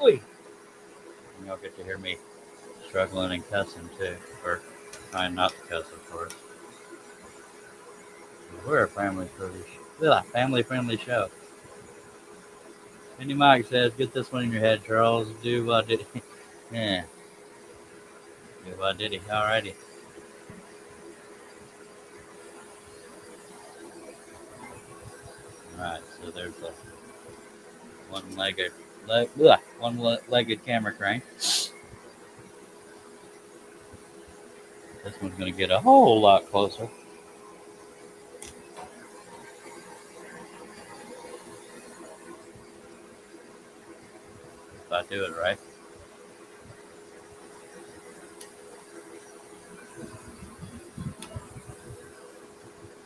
Oi! And y'all get to hear me struggling and cussing too, or trying not to cuss, of course. We're a family-friendly show. Minnie Mike says, "Get this one in your head, Charles. Do what did he?" Yeah. Do what did he? Alrighty. Alright, so there's a one-legged, one-legged camera crane. This one's going to get a whole lot closer. If I do it right.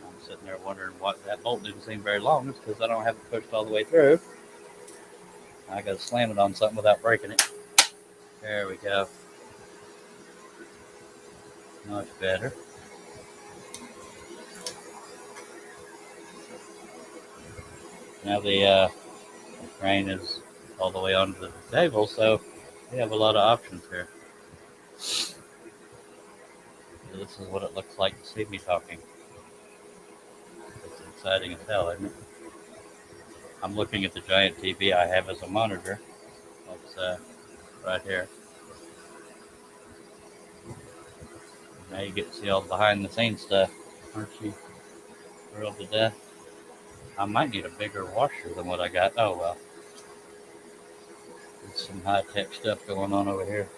I'm sitting there wondering what that bolt didn't seem very long. It's because I don't have it pushed all the way through. I got to slam it on something without breaking it. There we go. Much better. Now the crane is all the way onto the table, so we have a lot of options here. So this is what it looks like to see me talking. It's exciting as hell, isn't it? I'm looking at the giant TV I have as a monitor. That's right here. Now you get to see all the behind the scenes stuff. Aren't you thrilled to death? I might need a bigger washer than what I got. Oh well. There's some high-tech stuff going on over here.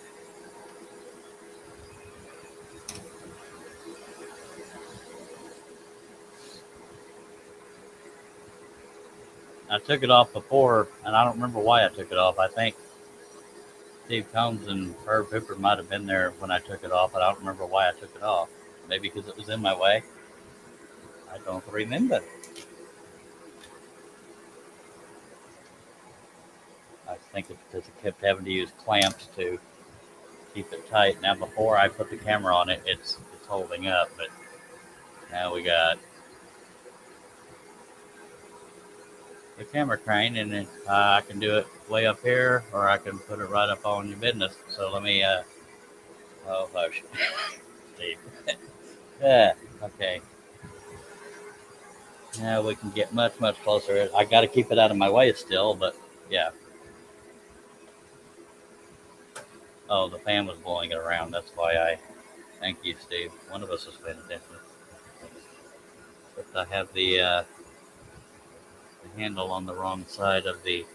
I took it off before, and I don't remember why I took it off. I think Steve Combs and Herb Hooper might have been there when I took it off, but I don't remember why I took it off. Maybe because it was in my way. I don't remember. I think it's because I kept having to use clamps to keep it tight. Now, before I put the camera on it, it's holding up, but now we got the camera crane, and I can do it way up here, or I can put it right up on your business. So let me, oh, hush, Steve. Yeah, okay. Now we can get much, much closer. I got to keep it out of my way still, but yeah. Oh, the fan was blowing it around. That's why I, thank you, Steve. One of us was paying attention. But I have the handle on the wrong side of the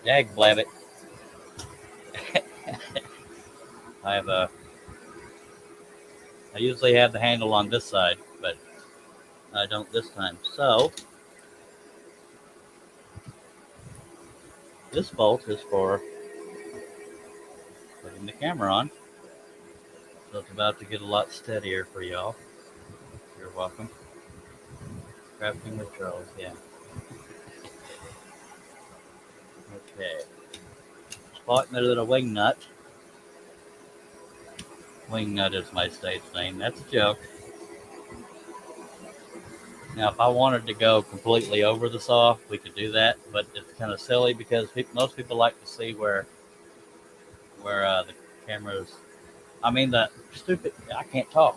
dag blabbit. I usually have the handle on this side, but I don't this time. So this bolt is for putting the camera on. So it's about to get a lot steadier for y'all. You're welcome. Crafting with Charles, yeah. Okay. Spotting the little wing nut. Wing nut is my stage name. That's a joke. Now, if I wanted to go completely over the saw, we could do that, but it's kind of silly because most people like to see where the camera's. I mean, the stupid. I can't talk.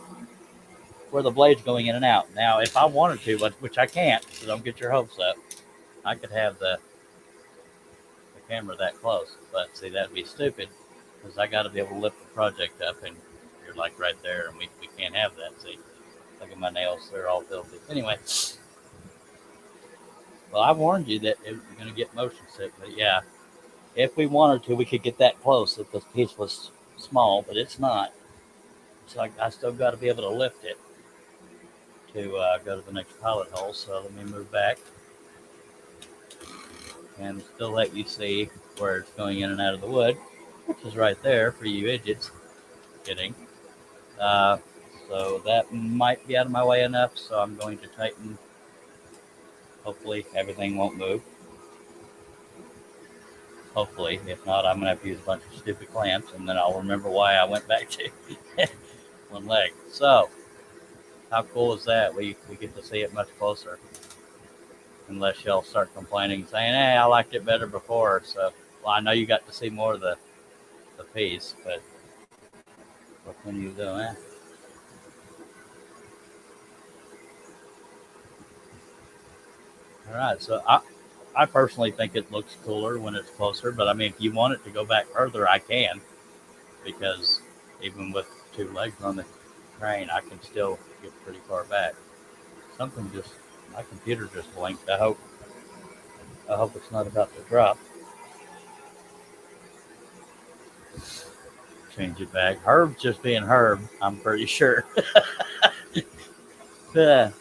Where the blade's going in and out. Now, if I wanted to, which I can't, so don't get your hopes up, I could have the camera that close. But see, that'd be stupid because I got to be able to lift the project up, and you're like right there, and we can't have that. See, look at my nails; they're all filthy. Anyway. Well, I warned you that you're going to get motion sick, but yeah, if we wanted to, we could get that close if this piece was small, but it's not. It's like I still got to be able to lift it to go to the next pilot hole. So let me move back and still let you see where it's going in and out of the wood, which is right there for you idiots. Kidding. Uh, so that might be out of my way enough, so I'm going to tighten. Hopefully everything won't move. Hopefully. If not, I'm going to have to use a bunch of stupid clamps, and then I'll remember why I went back to one leg. So, how cool is that? We get to see it much closer. Unless y'all start complaining, saying, hey, I liked it better before. So, well, I know you got to see more of the piece, but what can you do, eh? All right, so I personally think it looks cooler when it's closer, but I mean, if you want it to go back further, I can, because even with two legs on the crane, I can still get pretty far back. My computer just blinked. I hope it's not about to drop. Change it back. Herb's just being Herb, I'm pretty sure. Yeah,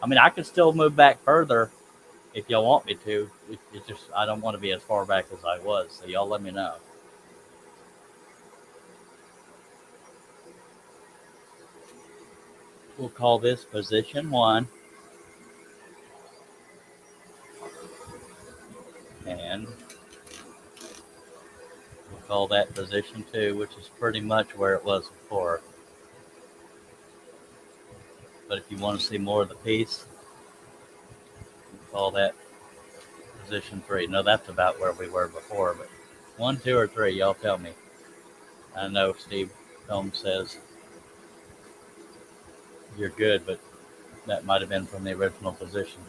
I mean, I could still move back further if y'all want me to. It's just I don't want to be as far back as I was, so y'all let me know. We'll call this position 1, and we'll call that position 2, which is pretty much where it was before. But if you want to see more of the piece, we'll call that position 3. No, that's about where we were before, but 1, 2, or 3, y'all tell me. I know Steve Combs says you're good, but that might have been from the original position.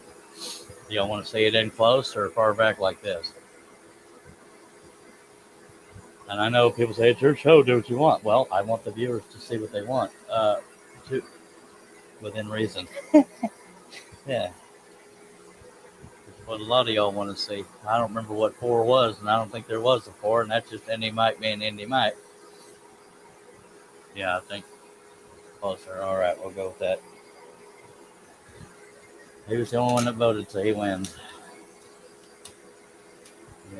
Do y'all want to see it in close or far back like this? And I know people say, it's your show, do what you want. Well, I want the viewers to see what they want, to, within reason. Yeah. What a lot of y'all want to see. I don't remember what 4 was, and I don't think there was a 4, and that's just Indy Mike being Indy Mike. Yeah, I think closer. All right, we'll go with that. He was the only one that voted, so he wins.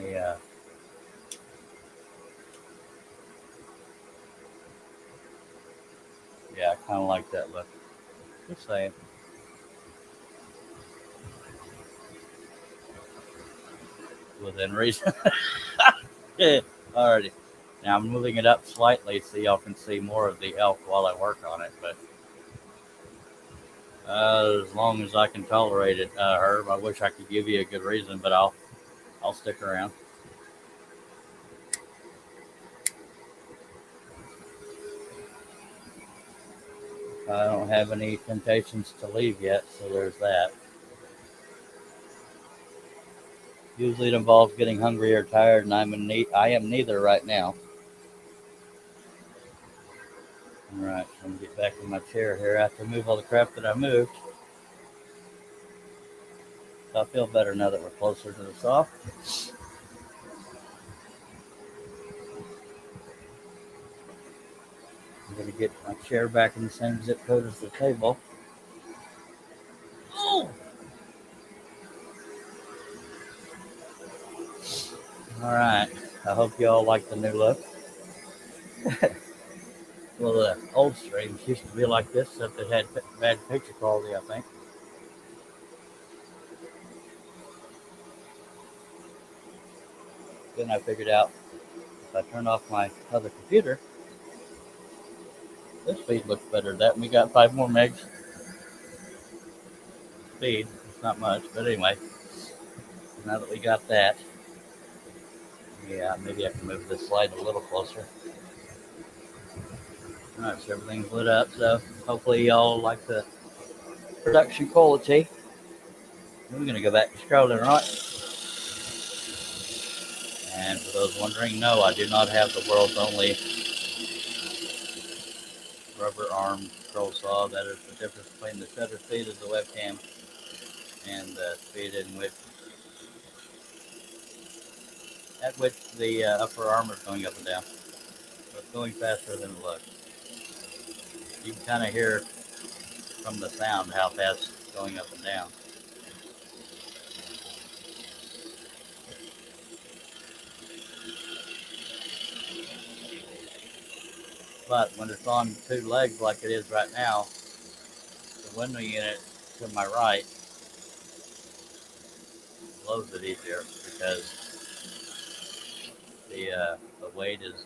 Yeah. Yeah, I kind of like that look. Just saying. Within reason. Yeah. Alrighty. Now I'm moving it up slightly so y'all can see more of the elk while I work on it, but as long as I can tolerate it, Herb. I wish I could give you a good reason, but I'll stick around. I don't have any temptations to leave yet, so there's that. Usually it involves getting hungry or tired, and I am neither right now. All right, so I'm gonna get back in my chair here after I move all the crap that I moved. So I feel better now that we're closer to the saw. I'm gonna get my chair back in the same zip code as the table. Oh! All right. I hope you all like the new look. Well, the old streams used to be like this, except it had bad picture quality, I think. Then I figured out if I turn off my other computer, this speed looks better. That we got 5 more megs speed. It's not much, but anyway, now that we got that, yeah, maybe I can move this slide a little closer. All right, so everything's lit up. So hopefully y'all like the production quality. We're gonna go back to scrolling, right? And for those wondering, no, I do not have the world's only rubber arm scroll saw. That is the difference between the shutter speed of the webcam and the speed at which the upper arm is going up and down. So it's going faster than it looks. You can kind of hear from the sound how fast it's going up and down. But when it's on 2 legs like it is right now, the window unit to my right blows it easier because the weight is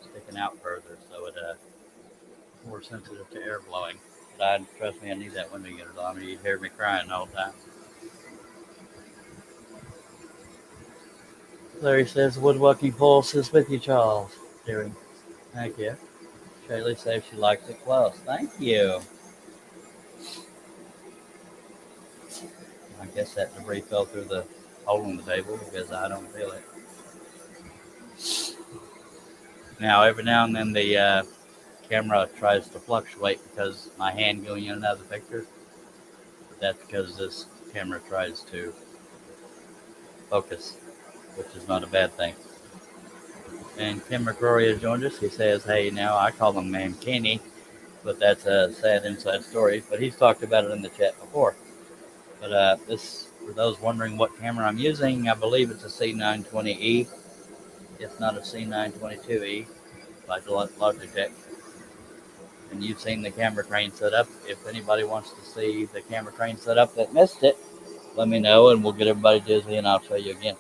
sticking out further, so it more sensitive to air blowing. But trust me, I need that window unit on. You hear me crying all the time. Larry says, Woodworking Pulse is with you, Charles. Doing. Thank you. Shaylee says she likes it close. Thank you. I guess that debris fell through the hole in the table because I don't feel it. Now, every now and then the camera tries to fluctuate because my hand going in and out of the picture. But that's because this camera tries to focus, which is not a bad thing. And Kim McCrory has joined us. He says, hey, now I call him Mankini, but that's a sad inside story. But he's talked about it in the chat before. But this, for those wondering what camera I'm using, I believe it's a C920E. It's not a C922E by Logitech. And you've seen the camera crane setup. If anybody wants to see the camera crane setup that missed it, let me know and we'll get everybody dizzy and I'll show you again.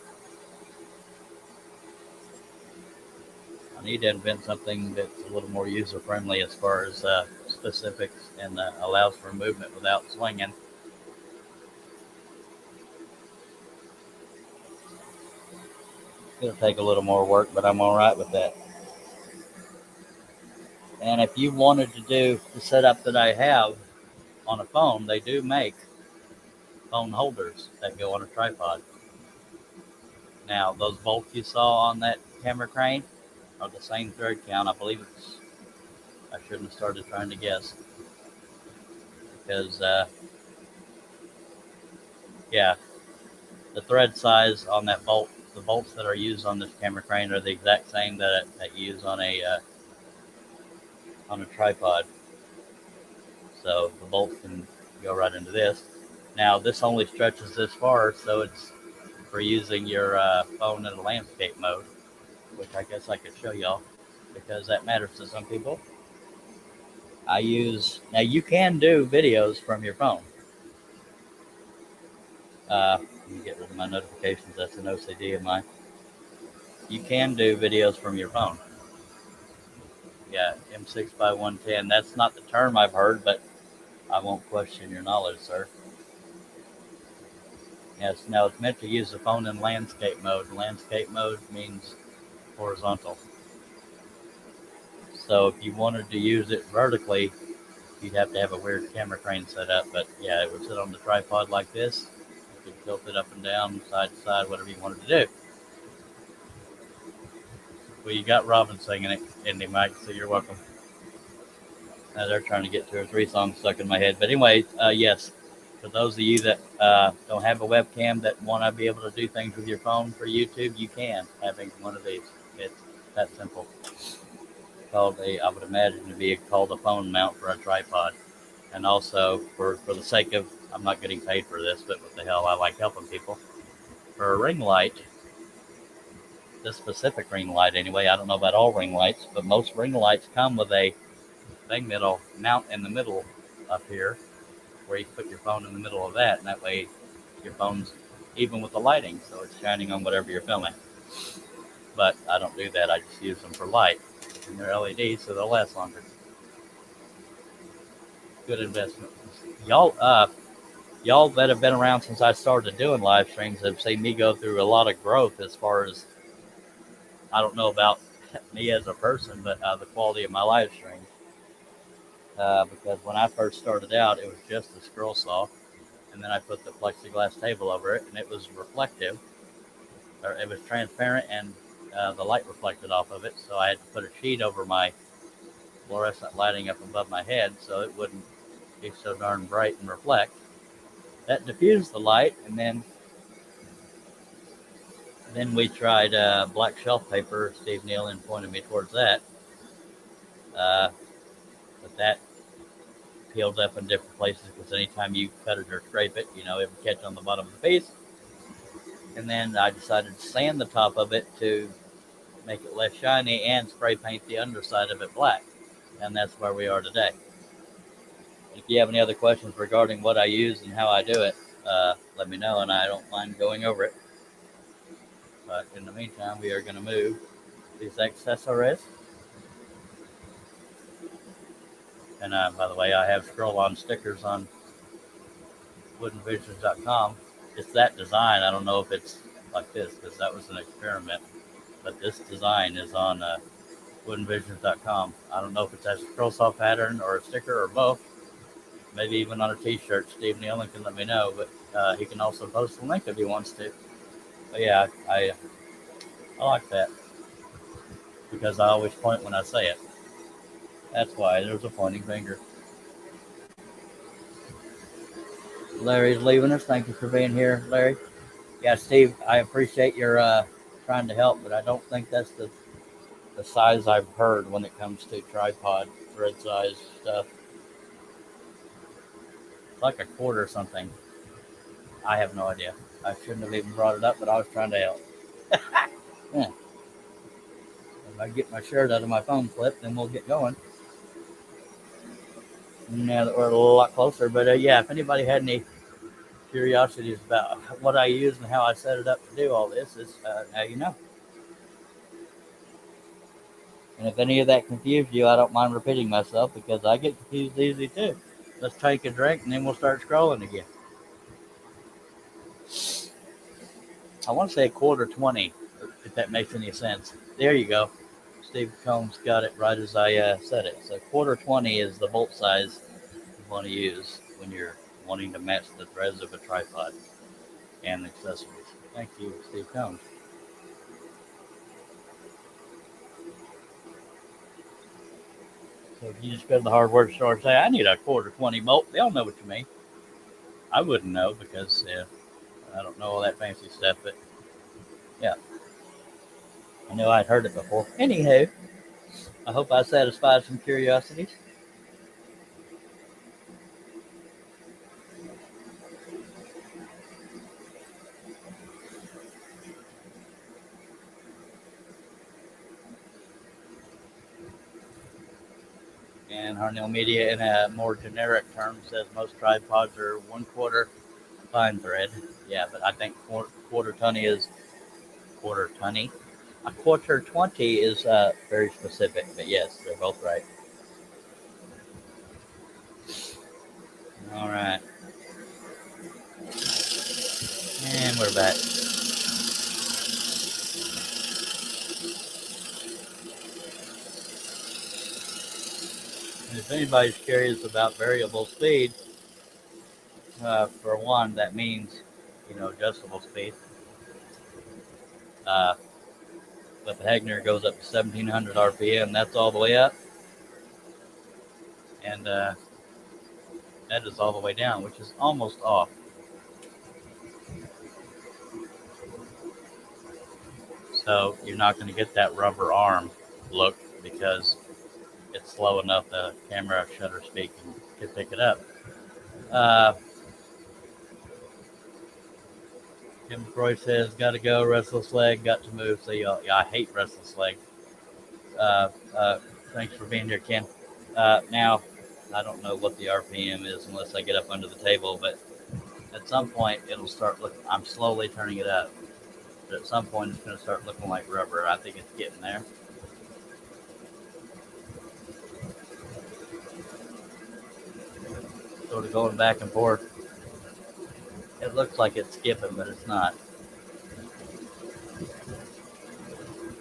I need to invent something that's a little more user friendly as far as specifics and allows for movement without swinging. It'll take a little more work, but I'm all right with that. And if you wanted to do the setup that I have on a phone, they do make phone holders that go on a tripod. Now, those bolts you saw on that camera crane are the same thread count. I believe it's, I shouldn't have started trying to guess because, yeah, the thread size on that bolt, the bolts that are used on this camera crane are the exact same that you use on a tripod. So the bolts can go right into this. Now, this only stretches this far, so it's for using your phone in a landscape mode, which I guess I could show y'all because that matters to some people. Now you can do videos from your phone. Let me get rid of my notifications. That's an OCD of mine. You can do videos from your phone. Yeah, M6 by 110. That's not the term I've heard, but I won't question your knowledge, sir. Yes, now it's meant to use the phone in landscape mode. Landscape mode means horizontal. So if you wanted to use it vertically, you'd have to have a weird camera crane set up. But yeah, it would sit on the tripod like this. You could tilt it up and down, side to side, whatever you wanted to do. Well, you got Robin singing it, Indy Mike, so you're welcome. They're trying to get 2 or 3 songs stuck in my head. But anyway, yes, for those of you that don't have a webcam that want to be able to do things with your phone for YouTube, you can, having one of these. It's that simple. Called I would imagine to be called a phone mount for a tripod. And also, for the sake of, I'm not getting paid for this, but what the hell, I like helping people. For a ring light, this specific ring light anyway, I don't know about all ring lights, but most ring lights come with a thing that'll mount in the middle up here, where you put your phone in the middle of that, and that way your phone's even with the lighting, so it's shining on whatever you're filming. But I don't do that, I just use them for light. And they're LEDs, so they'll last longer. Good investment. Y'all that have been around since I started doing live streams have seen me go through a lot of growth as far as, I don't know about me as a person, but the quality of my live streams. Because when I first started out, it was just a scroll saw, and then I put the plexiglass table over it, and it was reflective, or it was transparent, and the light reflected off of it, so I had to put a sheet over my fluorescent lighting up above my head so it wouldn't be so darn bright and reflect. That diffused the light, and then we tried black shelf paper. Steve Nealon pointed me towards that, but that peeled up in different places because anytime you cut it or scrape it, it would catch on the bottom of the piece. And then I decided to sand the top of it to make it less shiny and spray paint the underside of it black. And that's where we are today. If you have any other questions regarding what I use and how I do it, let me know, and I don't mind going over it. But in the meantime, we are going to move these accessories. And by the way, I have scroll-on stickers on woodenvisions.com. It's that design. I don't know if it's like this because that was an experiment. But this design is on woodenvisions.com. I don't know if it's a scroll saw pattern or a sticker or both. Maybe even on a t-shirt. Steve Nealon can let me know, but he can also post a link if he wants to. But yeah, I like that because I always point when I say it. That's why there's a pointing finger. Larry's leaving us. Thank you for being here, Larry. Yeah, Steve, I appreciate your trying to help, but I don't think that's the the size I've heard when it comes to tripod thread size stuff. It's like a quarter or something. I have no idea. I shouldn't have even brought it up, but I was trying to help. Yeah. If I get my shirt out of my phone clip, then we'll get going. Now that we're a lot closer. But yeah, if anybody had any curiosities about what I use and how I set it up to do all this, is now you know. And if any of that confused you, I don't mind repeating myself because I get confused easy too. Let's take a drink and then we'll start scrolling again. I want to say a quarter 20, if that makes any sense. There you go. Steve Combs got it right as I said it. So quarter 20 is the bolt size you want to use when you're wanting to match the threads of a tripod and accessories. Thank you, Steve Combs. So if you just go to the hardware store and say, I need a quarter 20 bolt, they'll know what you mean. I wouldn't know because I don't know all that fancy stuff, but yeah, I know I'd heard it before. Anywho, I hope I satisfied some curiosities. And Harnell Media, in a more generic term, says most tripods are 1/4 fine thread. Yeah, but I think quarter 20 is quarter 20. A quarter 20 is very specific, but yes, they're both right. All right. And we're back. And if anybody's curious about variable speed, for one, that means, adjustable speed. Uh, if the Hegner goes up to 1700 RPM, that's all the way up. And that is all the way down, which is almost off. So you're not going to get that rubber arm look because it's slow enough the camera shutter speed can pick it up. Kim Croy says, got to go, restless leg, got to move. So yeah, I hate restless leg. Uh, uh, thanks for being here, Ken. Now, I don't know what the RPM is unless I get up under the table, but at some point it'll start looking, I'm slowly turning it up, but at some point it's going to start looking like rubber. I think it's getting there. Sort of going back and forth. It looks like it's skipping, but it's not.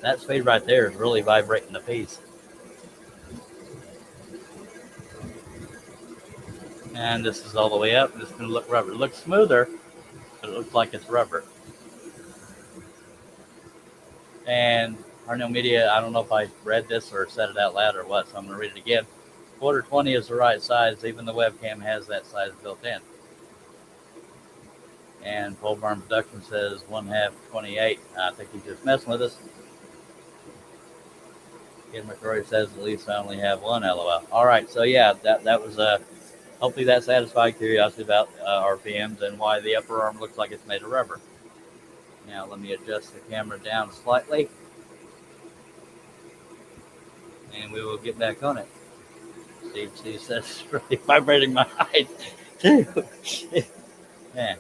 That speed right there is really vibrating the piece. And this is all the way up, and it's going to look rubber. It looks smoother, but it looks like it's rubber. And Harnell Media, I don't know if I read this or said it out loud or what, so I'm going to read it again. Quarter 20 is the right size. Even the webcam has that size built in. And Pole Barn Production says 1/2 28. I think he's just messing with us. Ken McCrory says at least I only have one LOL. All right, so yeah, that was hopefully that satisfied curiosity about RPMs and why the upper arm looks like it's made of rubber. Now let me adjust the camera down slightly, and we will get back on it. Steve says it's really vibrating my eyes too. Yeah.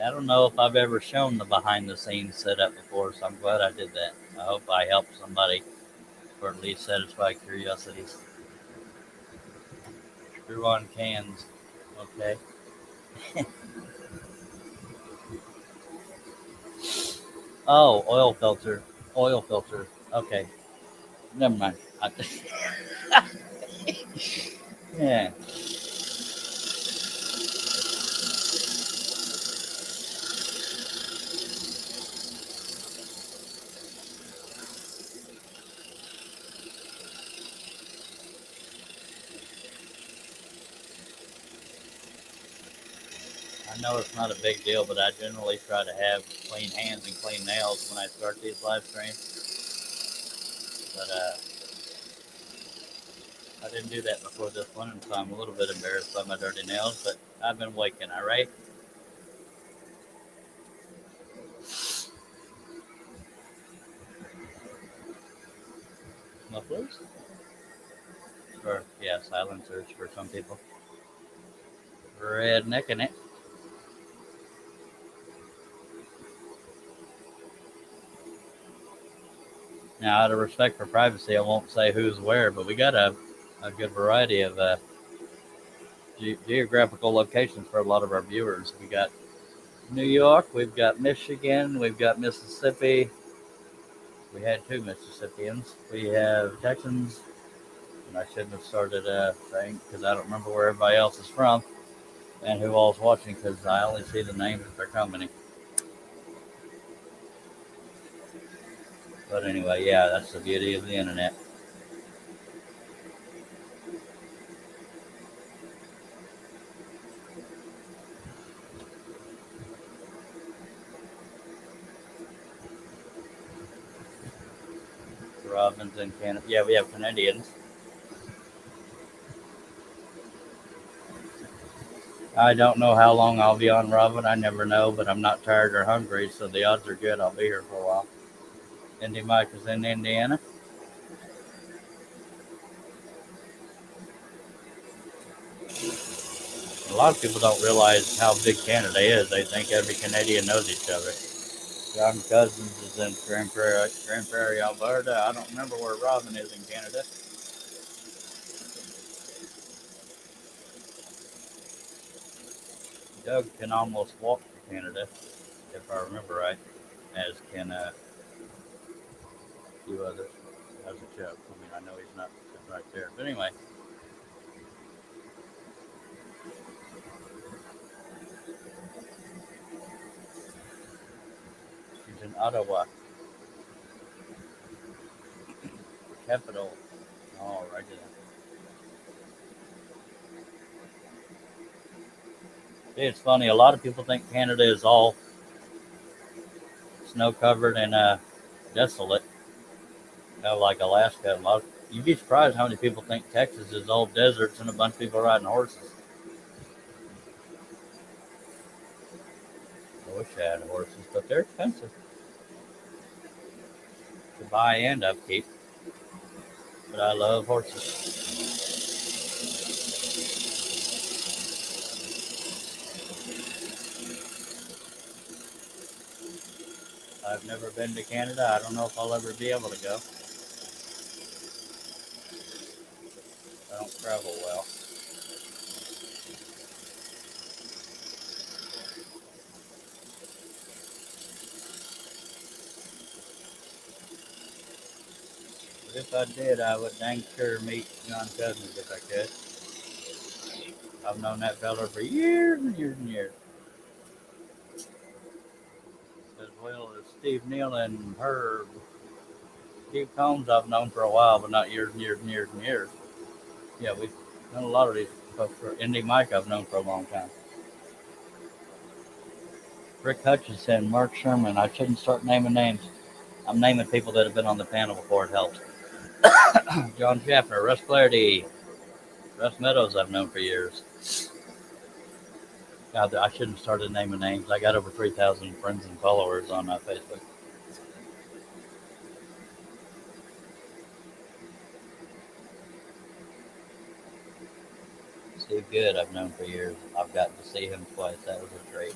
I don't know if I've ever shown the behind the scenes setup before, so I'm glad I did that. I hope I helped somebody or at least satisfy curiosities. Screw on cans. Okay. Oh, oil filter. Oil filter. Okay. Never mind. Yeah. I know it's not a big deal, but I generally try to have clean hands and clean nails when I start these live streams. But I didn't do that before this one, and so I'm a little bit embarrassed by my dirty nails, but I've been waking, all right? Mufflers? Or, yeah, silencers for some people. Rednecking it. Now, out of respect for privacy, I won't say who's where, but we got a good variety of geographical locations for a lot of our viewers. We got New York, we've got Michigan, we've got Mississippi. We had two Mississippians. We have Texans, and I shouldn't have started a thing because I don't remember where everybody else is from and who all's watching because I only see the names of their company. But anyway, yeah, that's the beauty of the internet. Robins in Canada. Yeah, we have Canadians. I don't know how long I'll be on Robin. I never know, but I'm not tired or hungry, so the odds are good I'll be here for a while. Indy Mike is in Indiana. A lot of people don't realize how big Canada is. They think every Canadian knows each other. John Cousins is in Grand Prairie, Alberta. I don't remember where Robin is in Canada. Doug can almost walk to Canada, if I remember right, as can a few others. As a joke. I mean, I know he's not right there. But anyway, he's in Ottawa, capital. Oh, right there. It's funny. A lot of people think Canada is all snow covered and desolate, like Alaska. You'd be surprised how many people think Texas is all deserts and a bunch of people riding horses. I wish I had horses, but they're expensive to buy and upkeep. But I love horses. I've never been to Canada. I don't know if I'll ever be able to go. I don't travel well. But if I did, I would dang sure meet John Cousins if I could. I've known that fella for years and years and years. As well as Steve Neal and Herb. Steve Combs I've known for a while, but not years and years and years and years. Yeah, we've known a lot of these folks. Indy Mike I've known for a long time. Rick Hutchinson, Mark Sherman. I shouldn't start naming names. I'm naming people that have been on the panel before. It helps. John Schaffner, Russ Flaherty, Russ Meadows I've known for years. God, I shouldn't have started naming names. I got over 3,000 friends and followers on Facebook. Steve Good I've known for years. I've gotten to see him twice. That was a treat.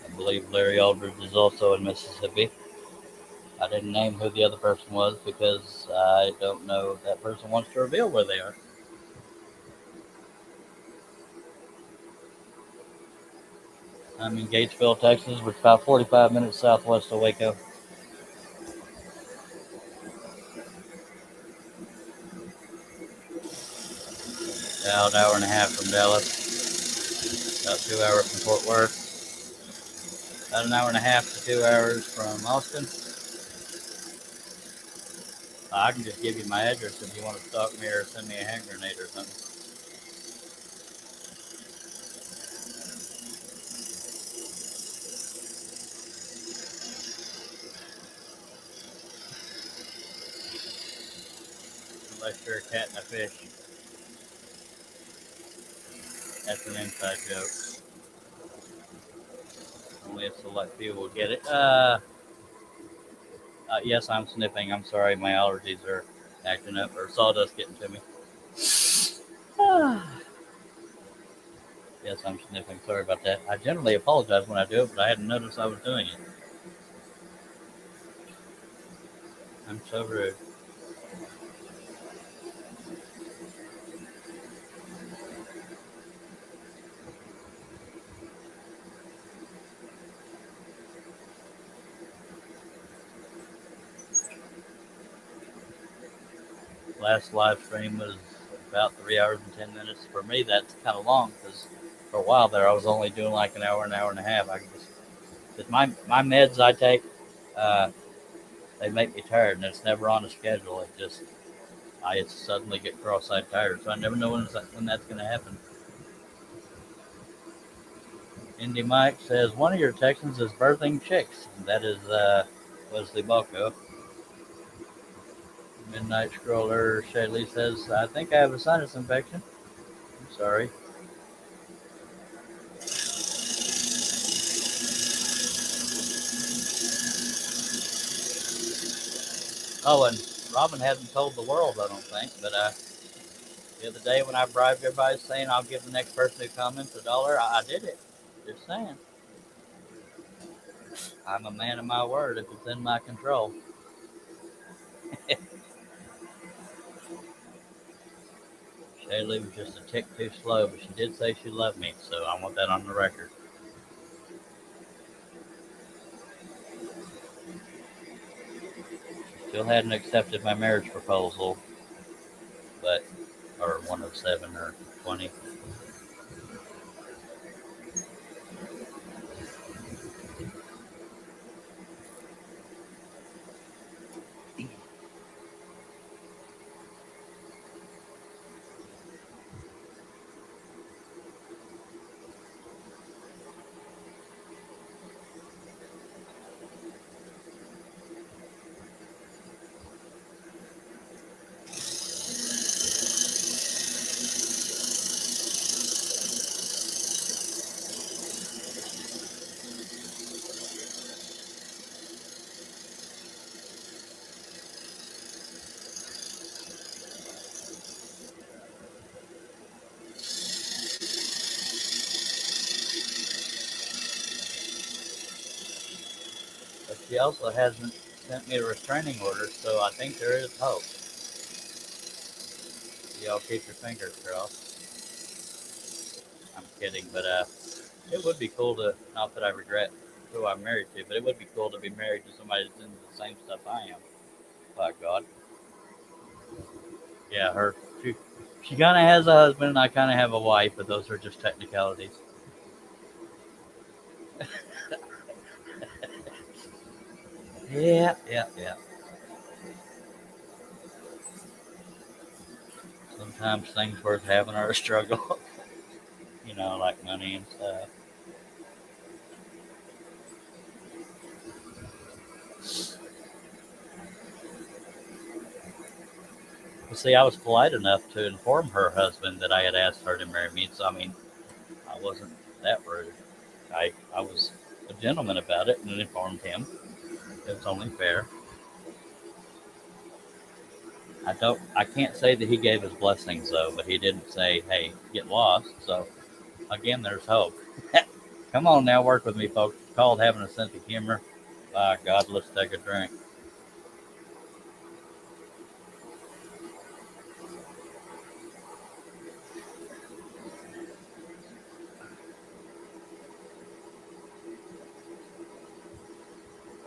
I believe Larry Aldridge is also in Mississippi. I didn't name who the other person was because I don't know if that person wants to reveal where they are. I'm in Gatesville, Texas, which is about 45 minutes southwest of Waco. About an hour and a half from Dallas. About 2 hours from Fort Worth. About an hour and a half to 2 hours from Austin. I can just give you my address if you want to stalk me or send me a hand grenade or something. Unless you're a cat and a fish. That's an inside joke. Only a select few will get it. Yes, I'm sniffing. I'm sorry, my allergies are acting up, or sawdust getting to me. Yes, I'm sniffing. Sorry about that. I generally apologize when I do it, but I hadn't noticed I was doing it. I'm so rude. Last live stream was about 3 hours and 10 minutes. For me, that's kind of long because for a while there, I was only doing like an hour and a half. I could just, cause my meds I take, uh, they make me tired, and it's never on a schedule. It just I suddenly get cross-eyed tired, so I never know when that's going to happen. Indy Mike says one of your Texans is birthing chicks. That is Wesley Balco. Midnight Scroller Shaylee says, I think I have a sinus infection. I'm sorry. Oh, and Robin hasn't told the world, I don't think, but the other day when I bribed everybody saying I'll give the next person who comments $1, I did it. Just saying. I'm a man of my word if it's in my control. Shaylee was just a tick too slow, but she did say she loved me, so I want that on the record. Still hadn't accepted my marriage proposal, but or 107 or 20. But she also hasn't sent me a restraining order, so I think there is hope. Y'all keep your fingers crossed. I'm kidding, but it would be cool to, not that I regret who I'm married to, but it would be cool to be married to somebody that's into the same stuff I am. By God. Yeah, she kind of has a husband, and I kind of have a wife, but those are just technicalities. Yeah. Sometimes things worth having are a struggle, like money and stuff. Well, see, I was polite enough to inform her husband that I had asked her to marry me, so I mean, I wasn't that rude. I was a gentleman about it and informed him. It's only fair. I can't say that he gave his blessings though, but he didn't say, "Hey, get lost." So again, there's hope. Come on now, work with me, folks. It's called having a sense of humor. By God, let's take a drink.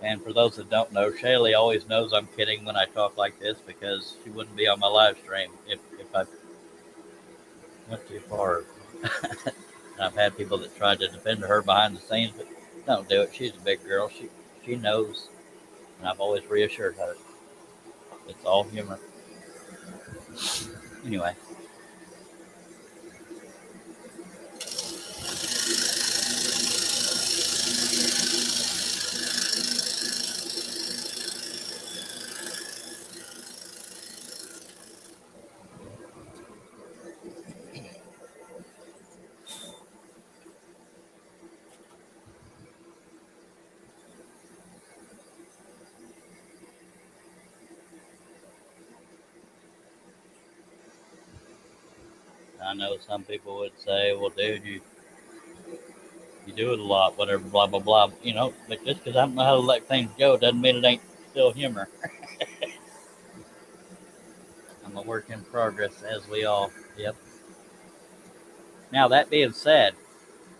And for those that don't know, Shaylee always knows I'm kidding when I talk like this because she wouldn't be on my live stream if I went too far. I've had people that tried to defend her behind the scenes, but don't do it. She's a big girl. She knows, and I've always reassured her. It's all humor. Anyway, I know some people would say, "Well, dude, you do it a lot, whatever, blah blah blah." You know, but just because I don't know how to let things go doesn't mean it ain't still humor. I'm a work in progress, as we all. Yep. Now that being said,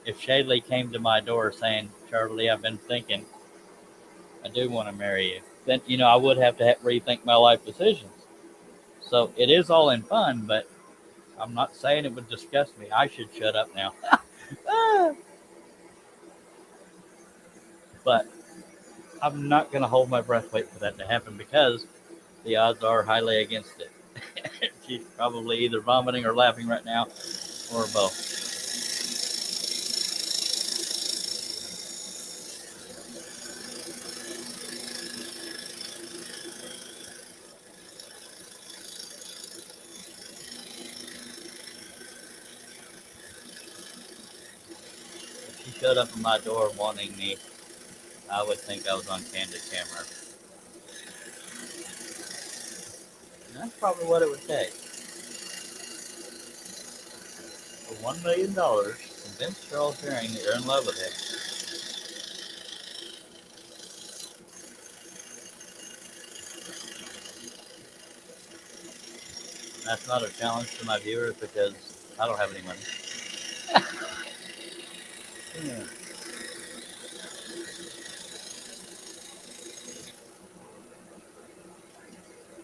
if Shaylee came to my door saying, "Charlie, I've been thinking, I do want to marry you," then I would have to rethink my life decisions. So it is all in fun, but I'm not saying it would disgust me. I should shut up now. But I'm not going to hold my breath, wait for that to happen because the odds are highly against it. She's probably either vomiting or laughing right now, or both. If she showed up at my door wanting me, I would think I was on candid camera. And that's probably what it would take. For $1 million, convince Charles Herring that you're in love with him. That's not a challenge to my viewers because I don't have any money. Yeah.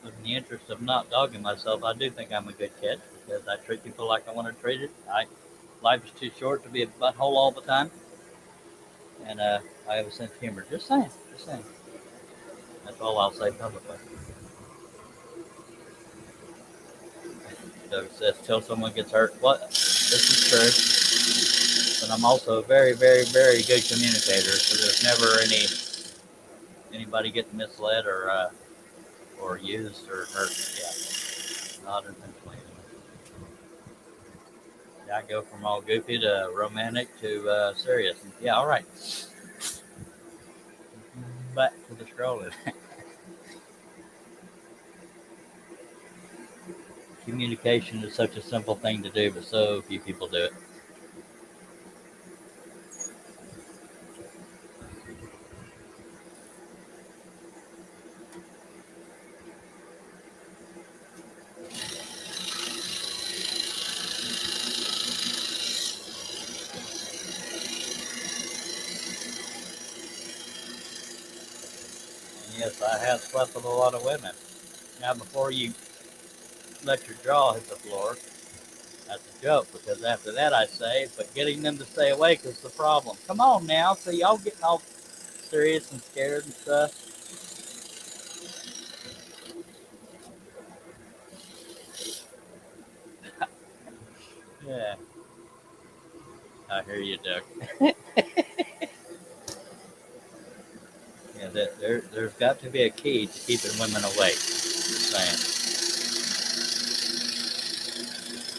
In the interest of not dogging myself, I do think I'm a good kid because I treat people like I want to treat it. Life is too short to be a butthole all the time, and I have a sense of humor. Just saying, just saying. That's all I'll say publicly. Doug says, "Till someone gets hurt." What? This is true, but I'm also a very, very, very good communicator. So there's never anybody getting misled or used or hurt. Yeah, not intentionally. Yeah, I go from all goofy to romantic to serious. Yeah, all right. Back to the scrolling. Communication is such a simple thing to do, but so few people do it. And yes, I have slept with a lot of women. Now, before you let your jaw hit the floor, that's a joke because after that I say, but getting them to stay awake is the problem. Come on now, so y'all getting all serious and scared and stuff. Yeah, I hear you, Duck. Yeah, there's got to be a key to keeping women awake. Just saying.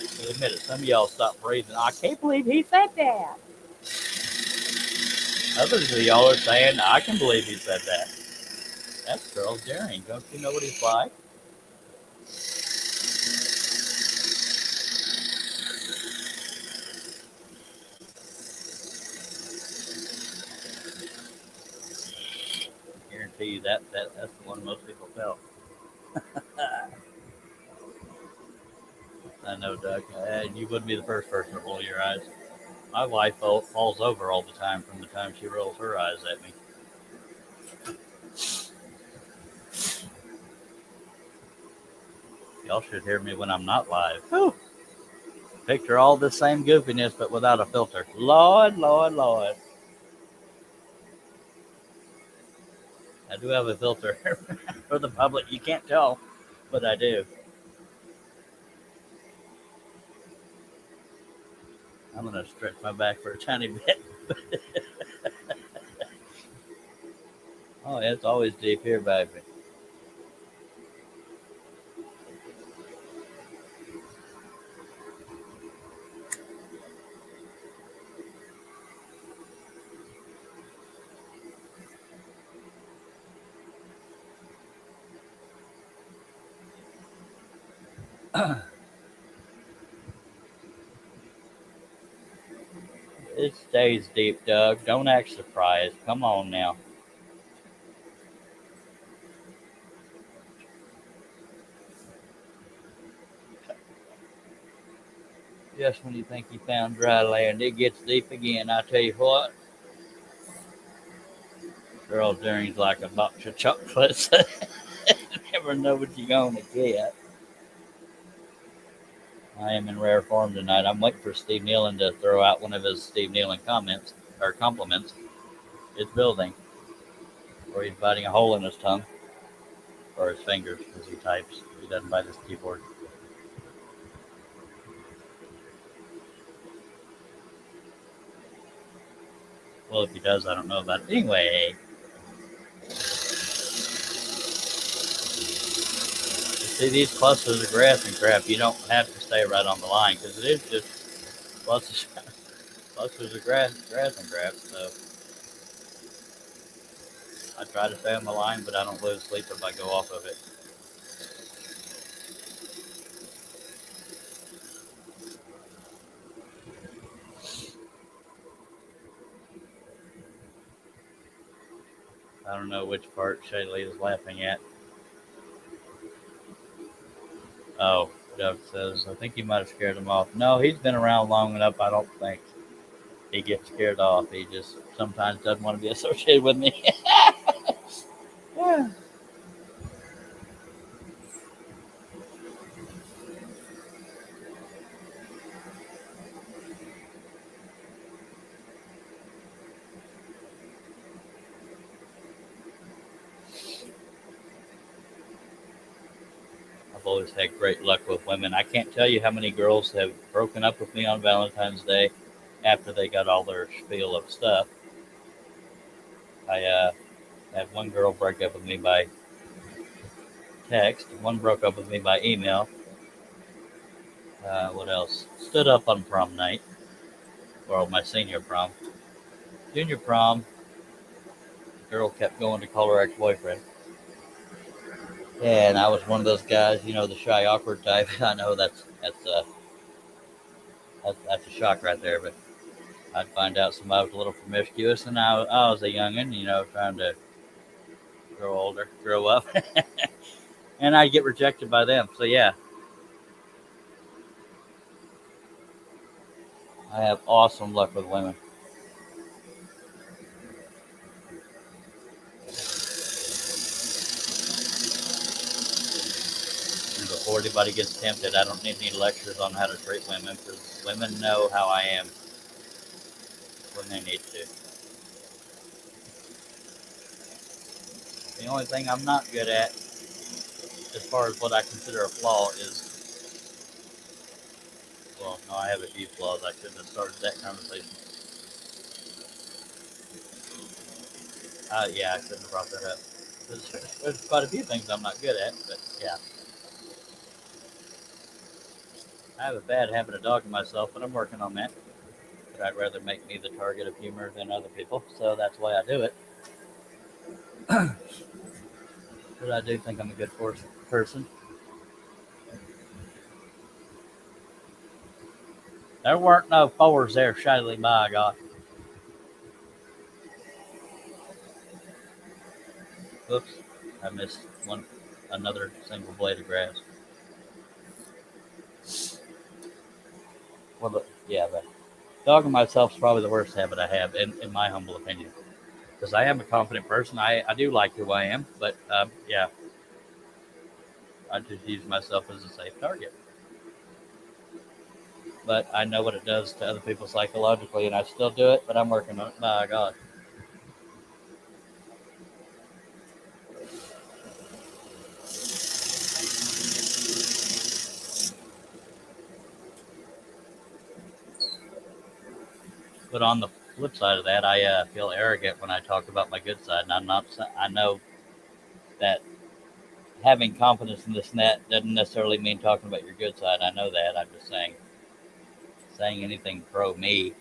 So admit it, some of y'all stop breathing. I can't believe he said that. Others of y'all are saying, I can believe he said that. That's Charles Daring. Don't you know what he's like? I guarantee you that's the one most people felt. I know, Doug. You wouldn't be the first person to roll your eyes. My wife falls over all the time from the time she rolls her eyes at me. Y'all should hear me when I'm not live. Whew. Picture all this same goofiness, but without a filter. Lord, Lord, Lord. I do have a filter for the public. You can't tell. but I do. I'm gonna stretch my back for a tiny bit. Oh, it's always deep here, baby. It stays deep, Doug. Don't act surprised. Come on now. Just when you think you found dry land, it gets deep again. I tell you what, Earl Deering's like a box of chocolates. Never know what you're gonna get. I am in rare form tonight. I'm waiting for Steve Nealon to throw out one of his Steve Nealon comments or compliments. It's building, or he's biting a hole in his tongue or his fingers as he types. He doesn't bite his keyboard. Well, if he does, I don't know about it. Anyway, see these clusters of grass and crap. You don't have to stay right on the line because it is just clusters, clusters of grass and crap. So I try to stay on the line, but I don't lose sleep if I go off of it. I don't know which part Shaylee is laughing at. Oh, Doug says, I think you might have scared him off. No, he's been around long enough. I don't think he gets scared off. He just sometimes doesn't want to be associated with me. Yeah. I've always had great luck with women. I can't tell you how many girls have broken up with me on Valentine's Day after they got all their spiel of stuff. I had one girl break up with me by text. One broke up with me by email. What else? Stood up on prom night, or my senior prom. Junior prom, the girl kept going to call her ex-boyfriend. And I was one of those guys, the shy, awkward type. I know that's a shock right there, but I'd find out somebody was a little promiscuous, and I was a youngin, trying to grow up, and I'd get rejected by them. So yeah, I have awesome luck with women. And before anybody gets tempted, I don't need any lectures on how to treat women because women know how I am when they need to. The only thing I'm not good at, as far as what I consider a flaw, is well, no, I have a few flaws. I shouldn't have started that conversation. Yeah, I shouldn't have brought that up. There's quite a few things I'm not good at, but yeah, I have a bad habit of dogging myself, but I'm working on that. But I'd rather make me the target of humor than other people, so that's why I do it. But I do think I'm a good person. There weren't no fours there, Shiley, by God. Oops, I missed another single blade of grass. Well, yeah, but dogging myself is probably the worst habit I have, in my humble opinion. Because I am a confident person. I do like who I am, but yeah, I just use myself as a safe target. But I know what it does to other people psychologically, and I still do it, but I'm working on it. My God. But on the flip side of that, I feel arrogant when I talk about my good side, and I'm not. I know that having confidence in this net doesn't necessarily mean talking about your good side. I know that. I'm just saying anything pro me,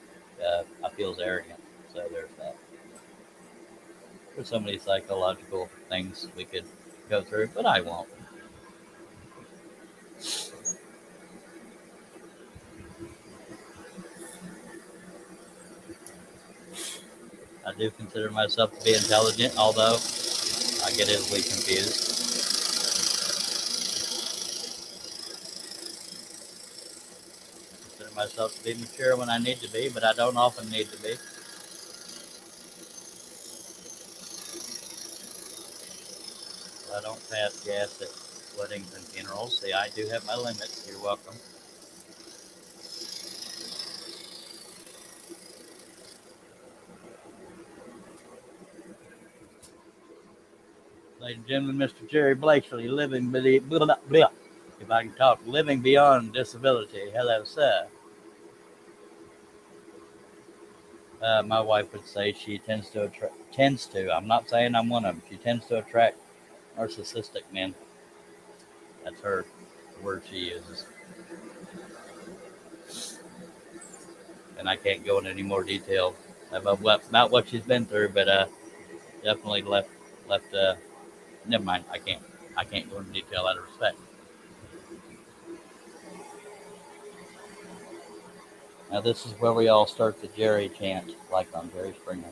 I feels arrogant. So there's that. There's so many psychological things we could go through, but I won't. I do consider myself to be intelligent, although I get easily confused. I consider myself to be mature when I need to be, but I don't often need to be. I don't pass gas at weddings and funerals. See, I do have my limits. You're welcome. Ladies and gentlemen, Mr. Jerry Blakeslee, blah, blah, blah. If I can talk, living beyond disability. Hello, sir. My wife would say she tends to attract. Tends to. I'm not saying I'm one of them. She tends to attract narcissistic men. That's her word she uses, and I can't go into any more detail about what she's been through. But definitely left. Never mind. I can't go into detail out of respect. Now this is where we all start the Jerry chant, like on Jerry Springer.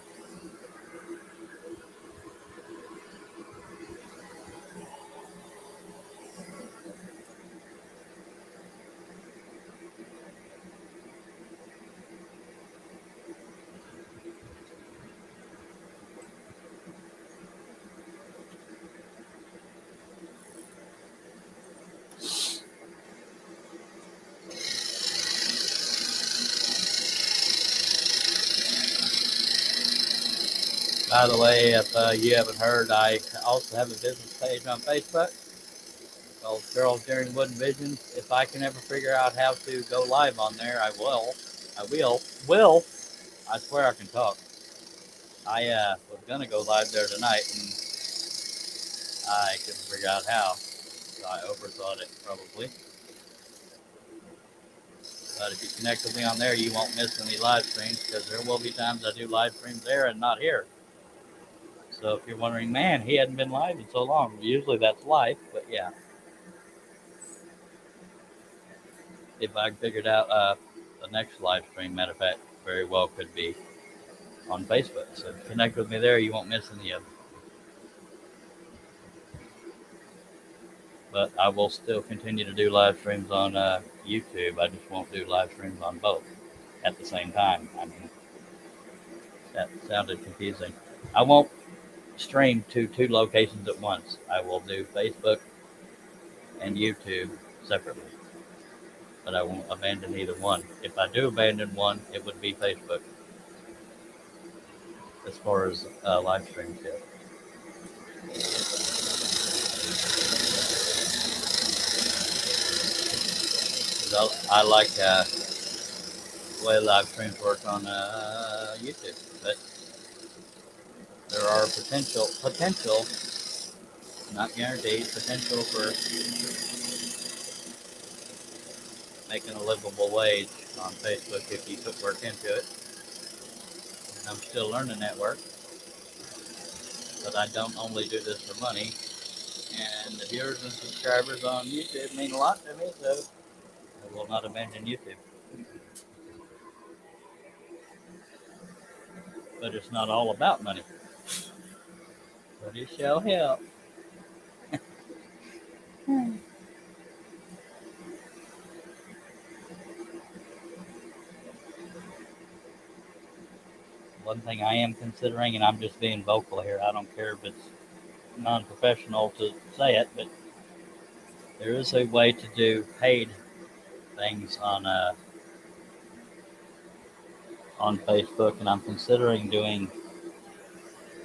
By the way, if you haven't heard, I also have a business page on Facebook called Charles Jerry Wooden Visions. If I can ever figure out how to go live on there, I will. I will. I swear I can talk. I was gonna go live there tonight, and I couldn't figure out how. So I overthought it probably. But if you connect with me on there, you won't miss any live streams because there will be times I do live streams there and not here. So if you're wondering, man, he hadn't been live in so long. Usually that's life, but yeah. If I figured out the next live stream, matter of fact, very well could be on Facebook. So connect with me there. You won't miss any of them. But I will still continue to do live streams on YouTube. I just won't do live streams on both at the same time. I mean, that sounded confusing. I won't stream to two locations at once. I will do Facebook and YouTube separately, but I won't abandon either one. If I do abandon one, it would be Facebook as far as live streams go. 'Cause I like the way live streams work on YouTube, but there are potential, not guaranteed, potential for making a livable wage on Facebook if you put work into it. And I'm still learning that work, but I don't only do this for money. And the viewers and subscribers on YouTube mean a lot to me, so I will not abandon YouTube. But it's not all about money. But it shall help. One thing I am considering, and I'm just being vocal here, I don't care if it's non professional to say it, but there is a way to do paid things on Facebook, and I'm considering doing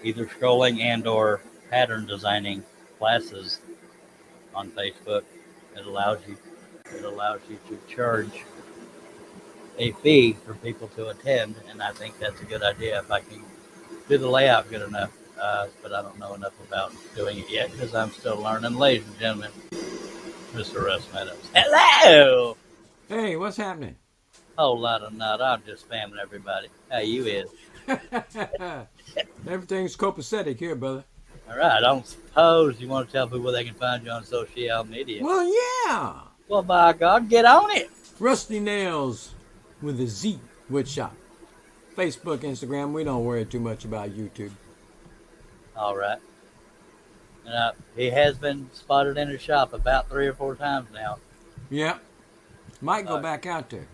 either scrolling and or pattern designing classes on Facebook. It allows you to charge a fee for people to attend, and I think that's a good idea if I can do the layout good enough. But I don't know enough about doing it yet because I'm still learning. Ladies and gentlemen, Mr. Russ Meadows. Hello! Hey, what's happening? Whole lot of nut. I'm just spamming everybody. How you is? Everything's copacetic here, brother. All right. I don't suppose you want to tell people where they can find you on social media. Well, yeah. Well, by God, get on it. Rusty Nails with a Z Woodshop. Facebook, Instagram. We don't worry too much about YouTube. All right. He has been spotted in his shop about 3 or 4 times now. Yeah. Might go back out there.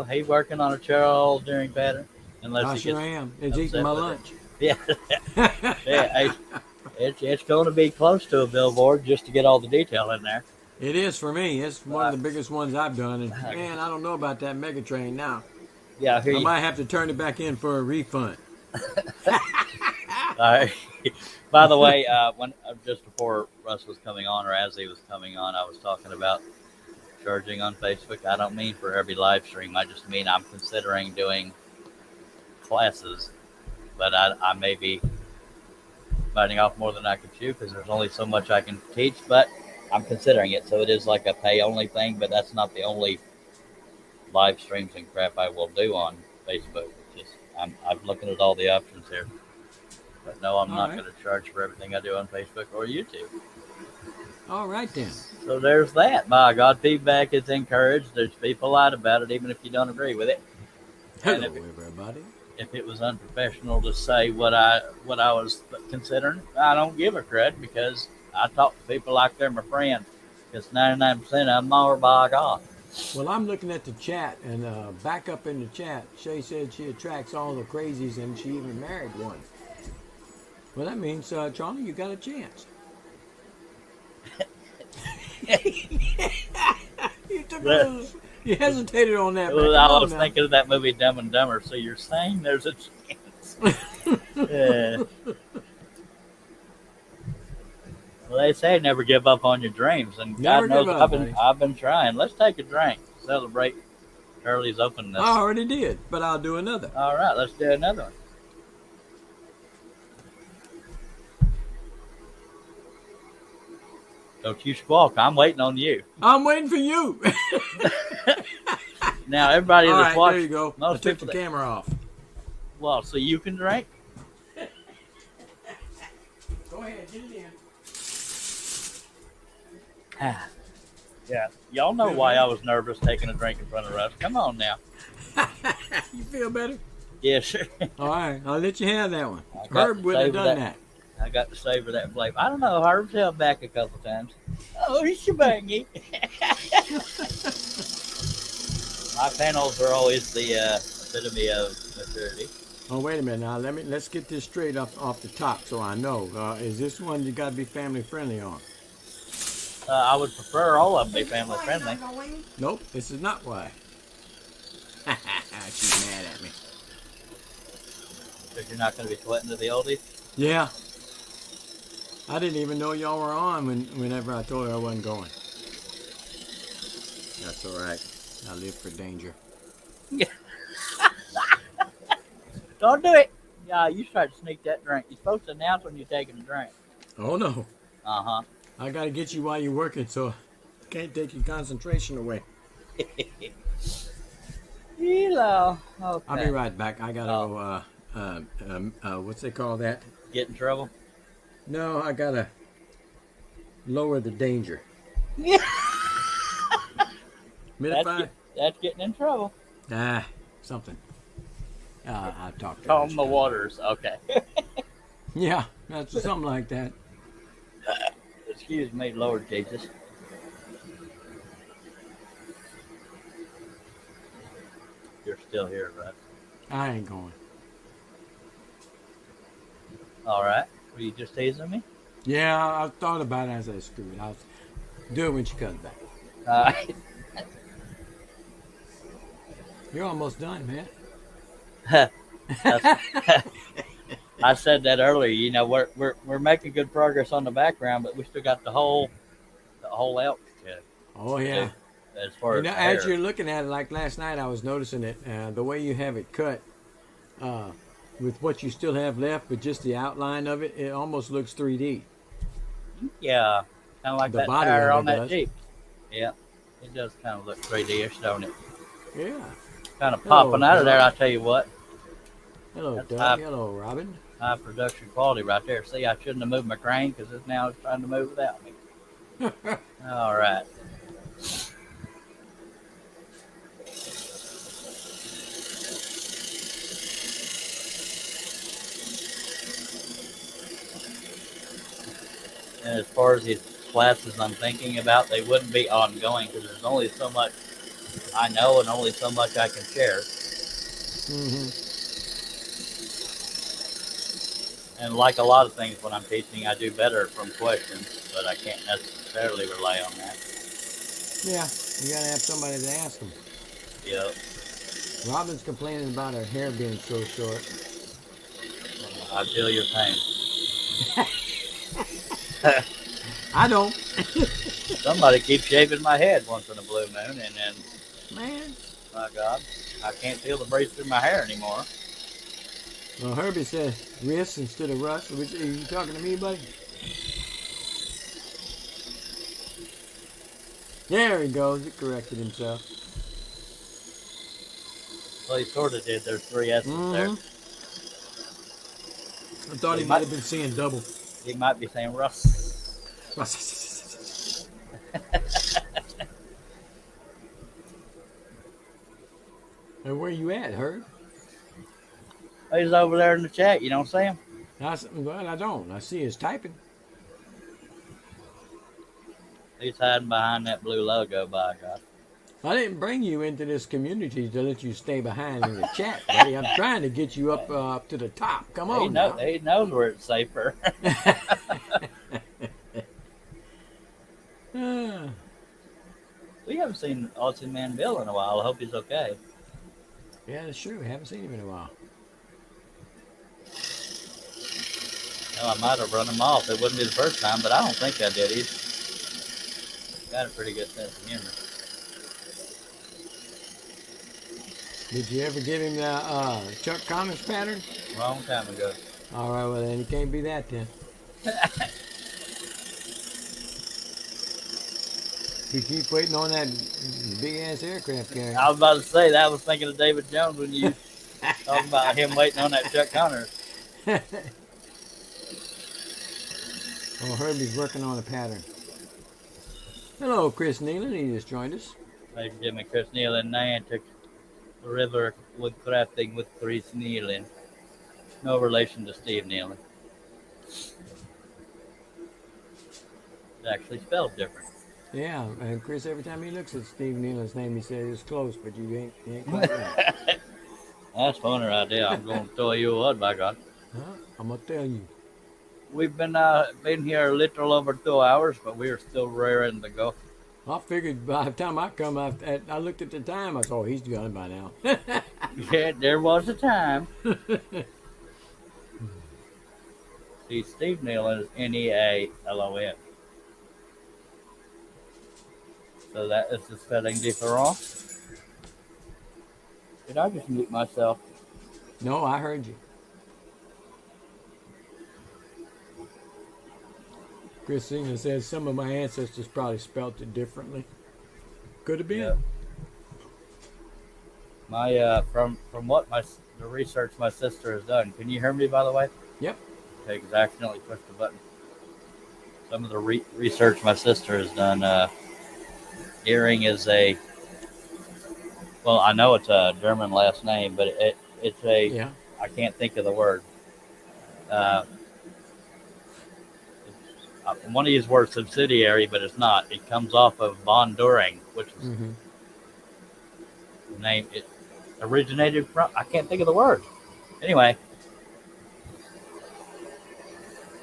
He's working on a Charles Deering pattern. I sure am. It's eating my lunch. Yeah. Yeah, it's going to be close to a billboard just to get all the detail in there. It is for me. It's one of the biggest ones I've done. And man, I don't know about that Megatrain now. Yeah, I might have to turn it back in for a refund. By the way, when just before Russ was coming on, or as he was coming on, I was talking about charging on Facebook. I don't mean for every live stream. I just mean I'm considering doing classes, but I may be biting off more than I can chew because there's only so much I can teach. But I'm considering it, so it is like a pay-only thing. But that's not the only live streams and crap I will do on Facebook. It's just I'm looking at all the options here. But no, I'm not going to charge for everything I do on Facebook or YouTube. All right, then. So there's that. By God, feedback is encouraged. There's be polite about it, even if you don't agree with it. Hello, everybody. If it was unprofessional to say what I was considering, I don't give a crud because I talk to people like they're my friend. Because 99% of them are, by God. Well, I'm looking at the chat, and back up in the chat, Shay said she attracts all the crazies, and she even married one. Well, that means, Charlie, you got a chance. You hesitated on that. Well, I was thinking of that movie Dumb and Dumber, so you're saying there's a chance. Yeah. Well, they say never give up on your dreams, and never God knows up, I've been trying. Let's take a drink, celebrate Shirley's openness. I already did, but I'll do another. All right, let's do another one. Don't you squawk. I'm waiting on you. I'm waiting for you. Now, everybody that's watching. There you go. I took the camera off. Well, so you can drink? Go ahead, get it in. Yeah. Y'all know why I was nervous taking a drink in front of Russ. Come on now. You feel better? Yeah, sure. All right, I'll let you have that one. Herb wouldn't have done that. I got to savor that flavor. I don't know. Herb's held back a couple times. Oh, shebangy. My panels are always the epitome of maturity. Oh, wait a minute now. Let's get this straight off the top so I know. Is this one you got to be family friendly on? I would prefer all of them be family friendly. Nope, this is not why. She's mad at me. Because you're not going to be sweating to the oldies? Yeah. I didn't even know y'all were on whenever I told her I wasn't going. That's all right. I live for danger. Don't do it. Yeah, you try to sneak that drink. You're supposed to announce when you're taking a drink. Oh, no. Uh-huh. I got to get you while you're working, so I can't take your concentration away. Hello. Okay. I'll be right back. I got to go, what's they call that? Get in trouble? No, I got to lower the danger. Yeah. That's getting in trouble. Something. I'll talk to you. Calm the waters. Okay. Yeah, that's something like that. Excuse me, Lord Jesus. You're still here, right? I ain't going. All right. Were you just teasing me? Yeah, I thought about it. I said, screw it. I'll do it when she comes back. All right. You're almost done, man. I said that earlier. You know, we're making good progress on the background, but we still got the whole elk. Oh yeah. as far You as know, the as hair. you're looking at it, like last night, I was noticing it. The way you have it cut, with what you still have left, but just the outline of it, it almost looks 3D. Yeah, kind of like The that body tire of on it that does. Jeep. Yeah, it does kind of look 3D-ish, don't it? Yeah. Kind of Hello, popping out of there, Doug. I tell you what. Hello, That's Doug. Hello, Robin. high production quality right there. See, I shouldn't have moved my crane because it's now trying to move without me. All right. And as far as these classes I'm thinking about, they wouldn't be ongoing because there's only so much I know and only so much I can share. hmm And like a lot of things when I'm teaching, I do better from questions, but I can't necessarily rely on that. Yeah, you gotta have somebody to ask them. Yep. Robin's complaining about her hair being so short. I feel your pain. I don't. Somebody keeps shaving my head once in a blue moon, and then, Man. my God, I can't feel the breeze through my hair anymore. Well, Herbie said Riss instead of Russ. Are you talking to me, buddy? There he goes. He corrected himself. Well, he sort of did. There's three S's there. I thought he might have been seeing double. He might be saying Russ. And where you at, Herb? He's over there in the chat. You don't see him? Well, I don't. I see his typing. He's hiding behind that blue logo, by God. I didn't bring you into this community to let you stay behind in the chat, buddy. I'm trying to get you up to the top. Come on now. He knows where it's safer. We haven't seen Austin Man Bill in a while. I hope he's okay. Yeah, that's true. Haven't seen him in a while. Well, I might have run him off. It wouldn't be the first time, but I don't think I did. He's got a pretty good sense of humor. Did you ever give him the Chuck Connors pattern? Long time ago. All right, well, then it can't be that then. You keep waiting on that big-ass aircraft carrier. I was about to say that. I was thinking of David Jones when you talking about him waiting on that Chuck Connors. Oh, Herbie's working on a pattern. Hello, Chris Nealon. He just joined us. Hey, Jimmy, Chris Nealon, Niantic River Wood Crafting with Chris Nealon. No relation to Steve Nealon. It's actually spelled different. Yeah, and Chris, every time he looks at Steve Nealon's name, he says it's close, but you ain't quite right. That's a funny idea. I'm going to tell you what, by God. Huh? I'm going to tell you. We've been here a little over 2 hours, but we are still raring to go. I figured by the time I come, I looked at the time. I said, oh, he's gone by now. Yeah, there was a time. See, Steve Nealon is Nealon. So that is the spelling difference. Did I just mute myself? No, I heard you. Christina says some of my ancestors probably spelt it differently. Could have been. Yep. My from what the research my sister has done. Can you hear me, by the way? Yep. Okay, because I accidentally pushed the button. Some of the research my sister has done. Earring is I know it's a German last name, but it's a. Yeah. I can't think of the word. I want to use the word subsidiary, but it's not. It comes off of Von Doering, which is the name it originated from. I can't think of the word. Anyway,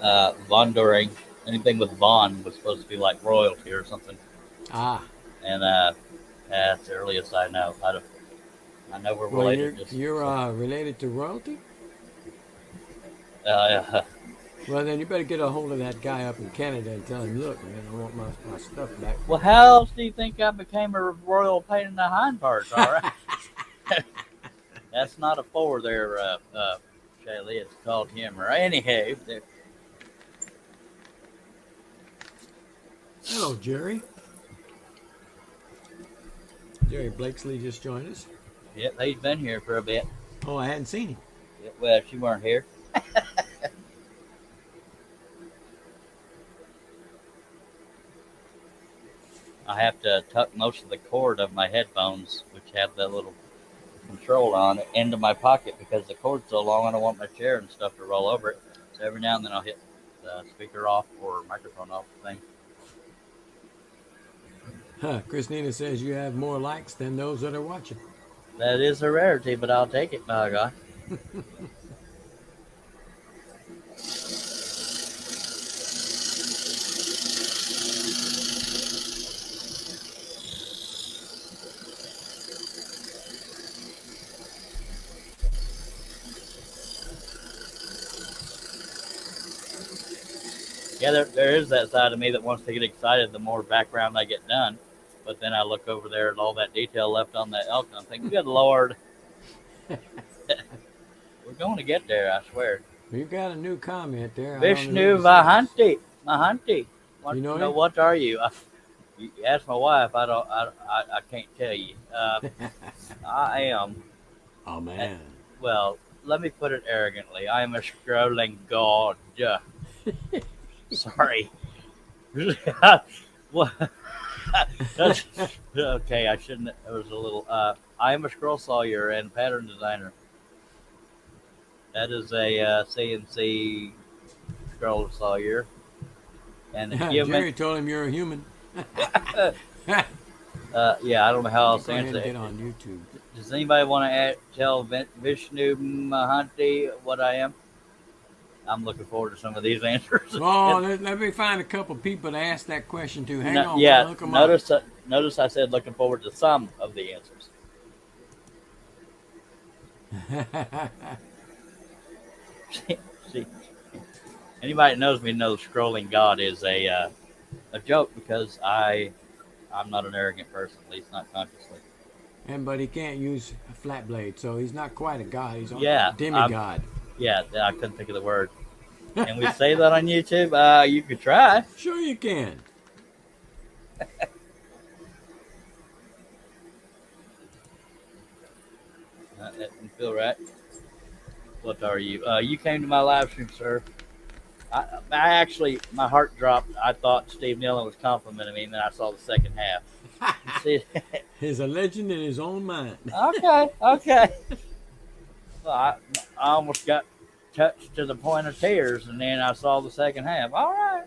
Von Doering, anything with Von was supposed to be like royalty or something. Ah. And that's the earliest I know. I know we're related. You're related to royalty? Well, then you better get a hold of that guy up in Canada and tell him, look, man, I want my stuff back. Well, how else do you think I became a royal pain in the hind parts? All right. That's not a four there, Shaylee. It's called humor. Anyhow, Hello, Jerry. Jerry Blakesley just joined us. yep, he's been here for a bit. Oh, I hadn't seen him. Yep, well, she weren't here. I have to tuck most of the cord of my headphones, which have that little control on it, into my pocket because the cord's so long. I don't want my chair and stuff to roll over it. So every now and then I'll hit the speaker off or microphone off thing. Huh, Christina says you have more likes than those that are watching. That is a rarity, but I'll take it, by God. Yeah, there is that side of me that wants to get excited the more background I get done. But then I look over there at all that detail left on that elk, and I'm thinking, good Lord. We're going to get there, I swear. You've got a new comment there. Vishnu Mahanti. Mahanti. You know him? What are you? You ask my wife. I can't tell you. I am. Oh, man. Well, let me put it arrogantly. I am a scrolling god. Sorry. What? That's, okay, I shouldn't. It was a little. I am a scroll sawyer and pattern designer. That is a CNC scroll sawyer. And a Jerry human. told him you're a human. Yeah, I don't know how else to Go ahead answer and get it. on YouTube. Does anybody want to tell Vishnu Mahanti what I am? I'm looking forward to some of these answers. Oh, let me find a couple people to ask that question to. Hang on. Yeah, Look 'em up. notice I said looking forward to some of the answers. See, anybody that knows me knows scrolling God is a joke because I'm not an arrogant person, at least not consciously. But he can't use a flat blade, so he's not quite a god. He's Yeah, a demigod. Yeah, I couldn't think of the word. Can we say that on YouTube? You could try. Sure you can. That didn't feel right. What are you? You came to my live stream, sir. I actually, my heart dropped. I thought Steve Nealon was complimenting me, and then I saw the second half. See? He's a legend in his own mind. Okay. Well, I almost got touched to the point of tears, and then I saw the second half. All right.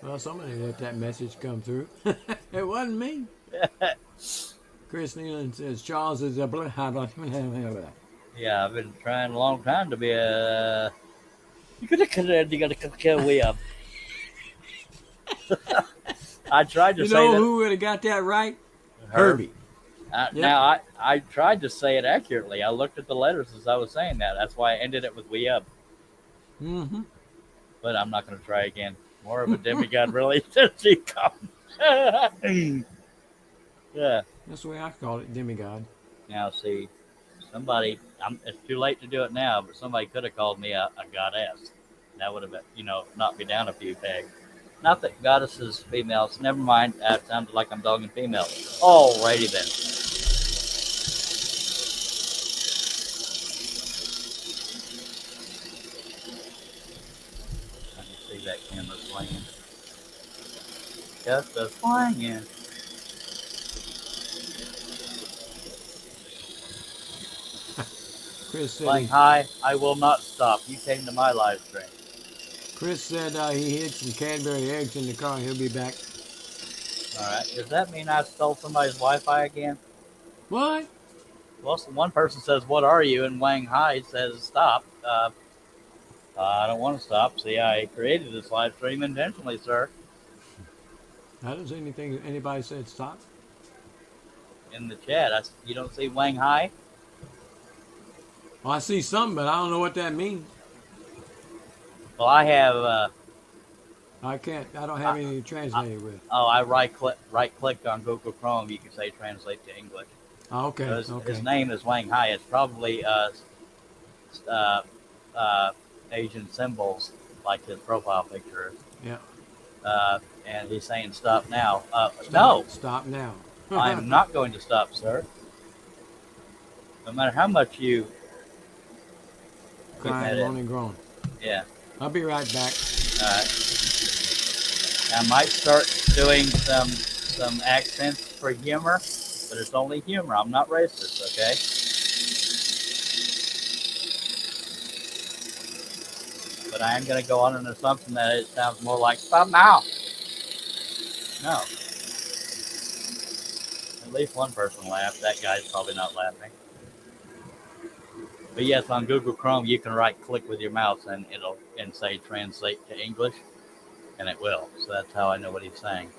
Well, somebody let that message come through. It wasn't me. Chris Nealon says Charles is a Yeah, I've been trying a long time to be a. You gotta kill William. I tried to You say know that. who would have got that right? Herbie. Yep. Now I tried to say it accurately. I looked at the letters as I was saying that. That's why I ended it with "we up." Mm-hmm. But I'm not going to try again. More of a demigod, really. Since he comes. Yeah. That's the way I call it, demigod. Now see, somebody. It's too late to do it now, but somebody could have called me a goddess. That would have been, knocked me down a few pegs. Not that goddess is females. Never mind. That sounded like I'm dogging female. Alrighty then. I can see that camera swinging. Just a swinging. Chris said Like, hi, I will not stop. You came to my live stream. Chris said he hid some Cadbury eggs in the car. He'll be back. All right. Does that mean I stole somebody's Wi-Fi again? What? Well, one person says, "What are you?" and Wang Hai says, "Stop." I don't want to stop. See, I created this live stream intentionally, sir. I don't see anything. Anybody said stop? In the chat, you don't see Wang Hai? Oh, I see something, but I don't know what that means. Well, I have. I can't. I don't have anything to translate it with. I right click on Google Chrome. You can say translate to English. Oh, okay. So his Okay. name is Wang Hai. It's probably uh, uh, Asian symbols like his profile picture. Yeah. And he's saying stop now. Stop. No, Stop now. I am not going to stop, sir. No matter how much you keep Crying, that moaning, in. groan. Yeah. I'll be right back. All right. I might start doing some accents for humor, but it's only humor. I'm not racist, okay? But I am going to go on an assumption that it sounds more like stop now. No. At least one person laughed. That guy's probably not laughing. But yes, on Google Chrome, you can right click with your mouse and it'll say translate to English, and it will. So that's how I know what he's saying.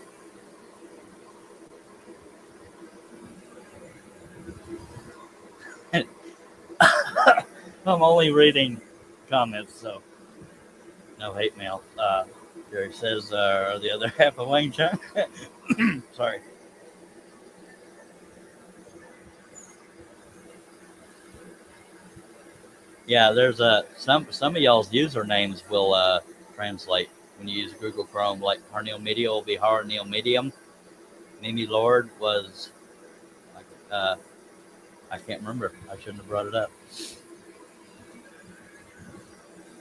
I'm only reading comments, so no hate mail. Jerry says the other half of Wang Chung. Sorry. Yeah, there's some of y'all's usernames will translate when you use Google Chrome. Like Harneil Media will be Harneil Medium. Mimi Lord was I can't remember. I shouldn't have brought it up.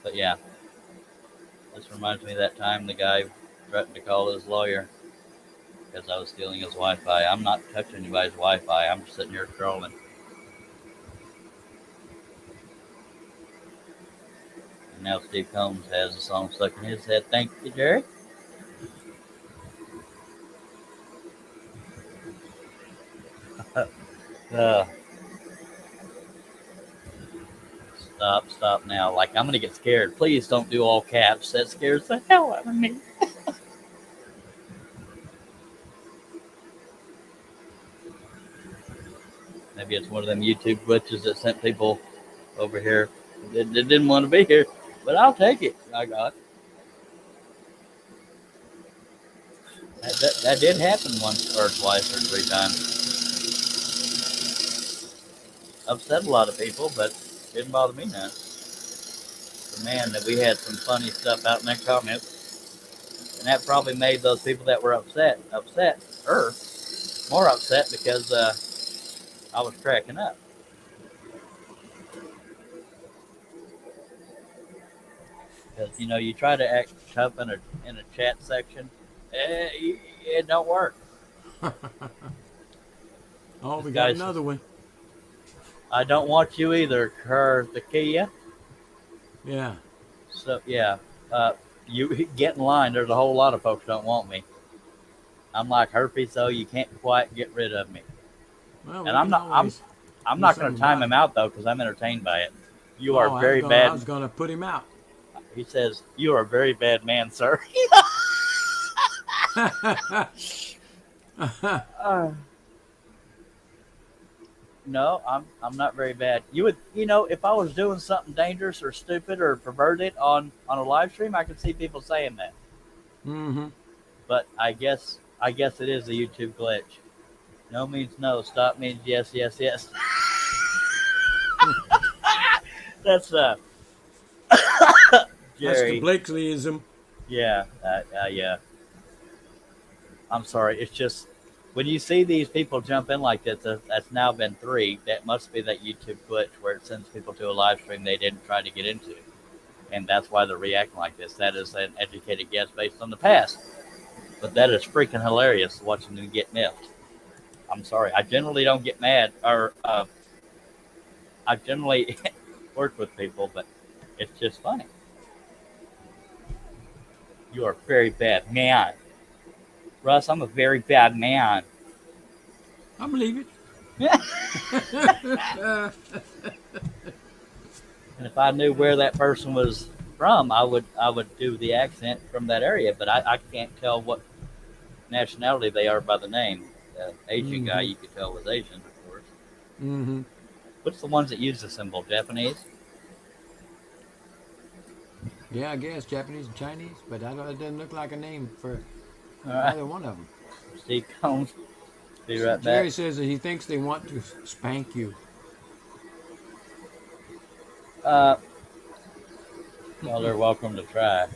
But yeah, this reminds me of that time the guy threatened to call his lawyer because I was stealing his Wi-Fi. I'm not touching anybody's Wi-Fi. I'm just sitting here trolling. And now Steve Combs has a song stuck in his head. Thank you, Jerry. uh, stop now. Like, I'm going to get scared. Please don't do all caps. That scares the hell out of me. Maybe it's one of them YouTube glitches that sent people over here that didn't want to be here. But I'll take it. I got it. That did happen once or twice or three times. Upset a lot of people, but didn't bother me none. So, man, that we had some funny stuff out in that comment. And that probably made those people that were upset, more upset because I was cracking up. Because, you try to act tough in a chat section, it don't work. Oh, This we got guy another one. I don't want you either, Kurtakia. Yeah. So, yeah, you get in line. There's a whole lot of folks don't want me. I'm like herpes, though. You can't quite get rid of me. Well, And I'm not going to time him out, though, because I'm entertained by it. You are very bad. I was going to put him out. He says, you are a very bad man, sir. No, I'm not very bad. You would, if I was doing something dangerous or stupid or perverted on a live stream, I could see people saying that. Mm-hmm. But I guess it is a YouTube glitch. No means no. Stop means yes, yes, yes. That's Jerry. That's the Blakelyism. Yeah, yeah. I'm sorry. It's just when you see these people jump in like this, that's now been 3. That must be that YouTube glitch where it sends people to a live stream they didn't try to get into, and that's why they're reacting like this. That is an educated guess based on the past, but that is freaking hilarious watching them get miffed. I'm sorry. I generally don't get mad, or I generally work with people, but it's just funny. You are a very bad man. Russ, I'm a very bad man. I believe it. And if I knew where that person was from, I would do the accent from that area, but I can't tell what nationality they are by the name. The Asian guy you could tell was Asian, of course. Mm-hmm. What's the ones that use the symbol? Japanese? Yeah, I guess Japanese and Chinese, but I don't, it doesn't look like a name for All right. either one of them. Steve Combs. Be right Jerry back. says that he thinks they want to spank you. Uh, well, they're welcome to try.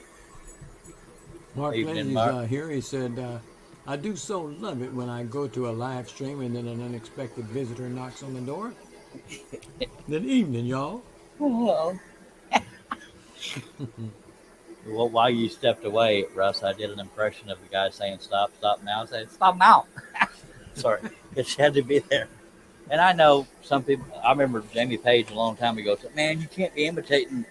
Mark Evening, Lindsay's Mark. here. He said, I do so love it when I go to a live stream and then an unexpected visitor knocks on the door. Good evening, y'all. Well, while you stepped away, Russ, I did an impression of the guy saying stop, stop now. I said, stop now. Sorry. It had to be there. And I know some people, I remember Jamie Page a long time ago said, man, you can't be imitating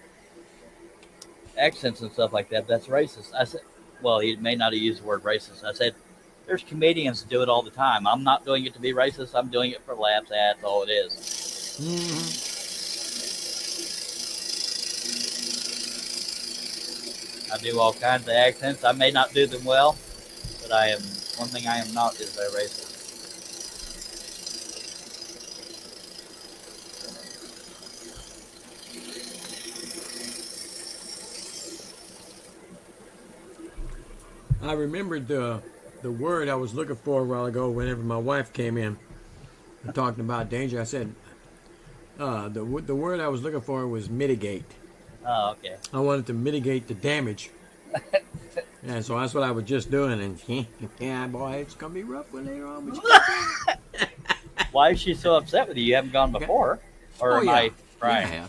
accents and stuff like that. That's racist. I said, well, he may not have used the word racist. I said, there's comedians that do it all the time. I'm not doing it to be racist. I'm doing it for laughs. That's all it is. Mm-hmm. I do all kinds of accents. I may not do them well, but I am, one thing I am not is a racist. I remembered the word I was looking for a while ago whenever my wife came in and talking about danger. I said, the word I was looking for was mitigate. Oh, okay. I wanted to mitigate the damage. And so that's what I was just doing. And yeah, boy, it's going to be rough when later on. Why is she so upset with you? You haven't gone before? Or Oh, am yeah. I right? Yeah,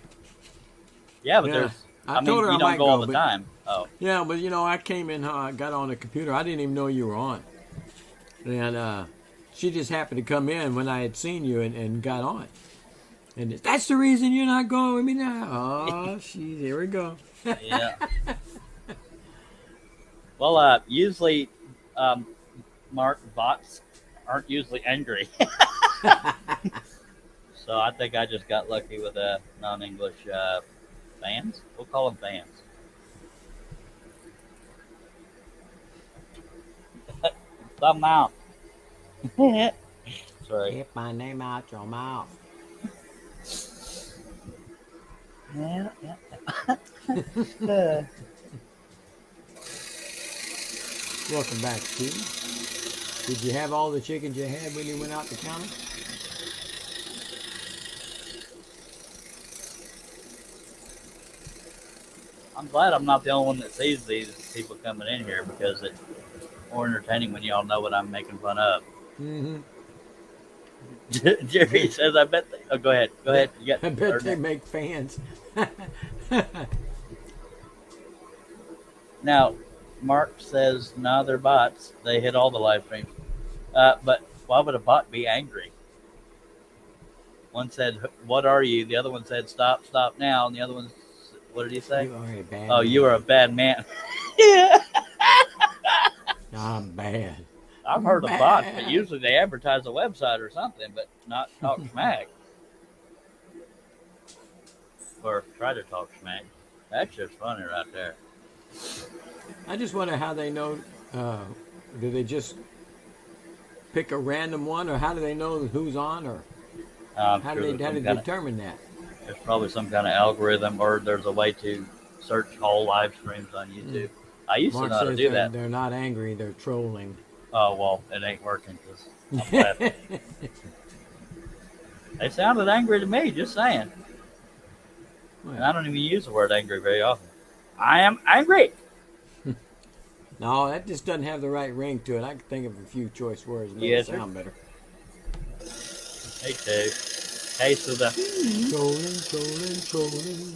Yeah, but Yeah. there's, I I mean, told her you I don't might go all go, the but- time. Oh, yeah, but I came in, I got on the computer. I didn't even know you were on. And she just happened to come in when I had seen you and got on. And that's the reason you're not going with me now. Oh, here we go. yeah. Well, usually, Mark, bots aren't usually angry. So I think I just got lucky with non-English fans. We'll call them fans. Thumb out. Sorry. Get my name out your mouth. Yeah. Welcome back, Steve. Did you have all the chickens you had when you went out to count them? I'm glad I'm not the only one that sees these people coming in here because it's more entertaining when y'all know what I'm making fun of. Mm-hmm. Jerry says, "I bet." Oh, go ahead. Go ahead. You got I bet they or- make fans. Now, Mark says, "No, they're bots. They hit all the live streams." But why would a bot be angry? One said, "What are you?" The other one said, "Stop, stop now." And the other one, what did he say? You are a bad Oh, man. you are a bad man. Yeah. I'm bad. I've heard of bots, but usually they advertise a website or something, but not talk smack. Or try to talk smack. That's just funny right there. I just wonder how they know. Do they just pick a random one, or how do they know who's on, or I'm how sure do they there's determine that? there's probably some kind of algorithm, or there's a way to search all live streams on YouTube. I used Mark to know how to says do that. they're not angry; they're trolling. Oh, well, it ain't working because I'm laughing. They sounded angry to me, just saying. And I don't even use the word angry very often. I am angry. No, that just doesn't have the right ring to it. I can think of a few choice words that make Yes, it sir. sound better. Me too. Case of the Trolling.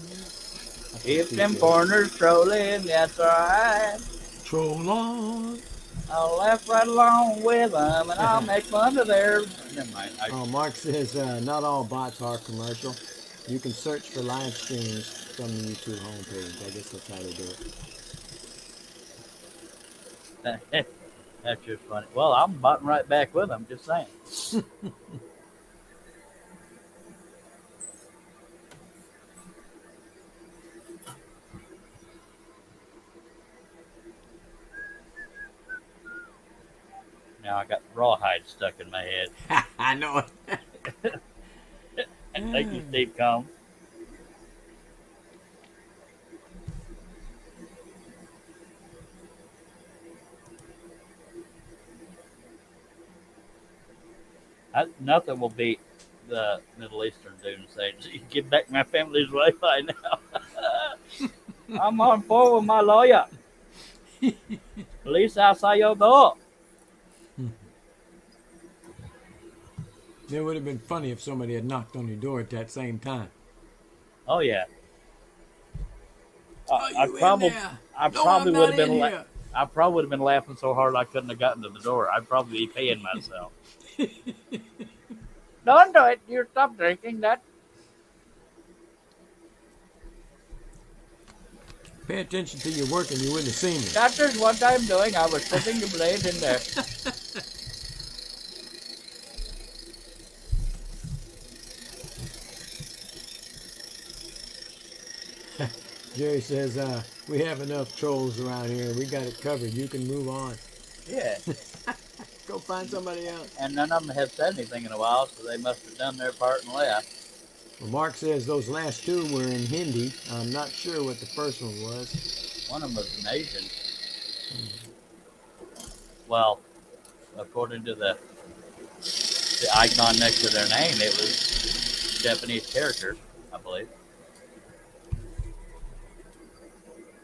if them foreigners trolling, that's alright. Troll on. I'll laugh right along with them and I'll make fun of their. Never mind. Oh, Mark says not all bots are commercial. You can search for live streams from the YouTube homepage. I guess that's how they do it. That's just funny. Well, I'm butting right back with them, just saying. Now I got rawhide stuck in my head. I know it. Thank you, Steve Combs. Nothing will beat the Middle Eastern dude and say, "Get back my family's Wi-Fi now." I'm on phone with my lawyer. Police outside your door. It would have been funny if somebody had knocked on your door at that same time. Oh yeah. Are I you probably, in there? I No, probably I'm would not have been, in here. I probably would have been laughing so hard I couldn't have gotten to the door. I'd probably be paying myself. Don't do it. You stop drinking that. Pay attention to your work and you wouldn't have seen me. That is what I'm doing. I was putting the blade in there. Jerry says, we have enough trolls around here. We got it covered. You can move on. Yeah. Go find somebody else. And none of them have said anything in a while, so they must have done their part and left. Well, Mark says those last two were in Hindi. I'm not sure what the first one was. One of them was an Asian. Well, according to the icon next to their name, it was Japanese characters, I believe.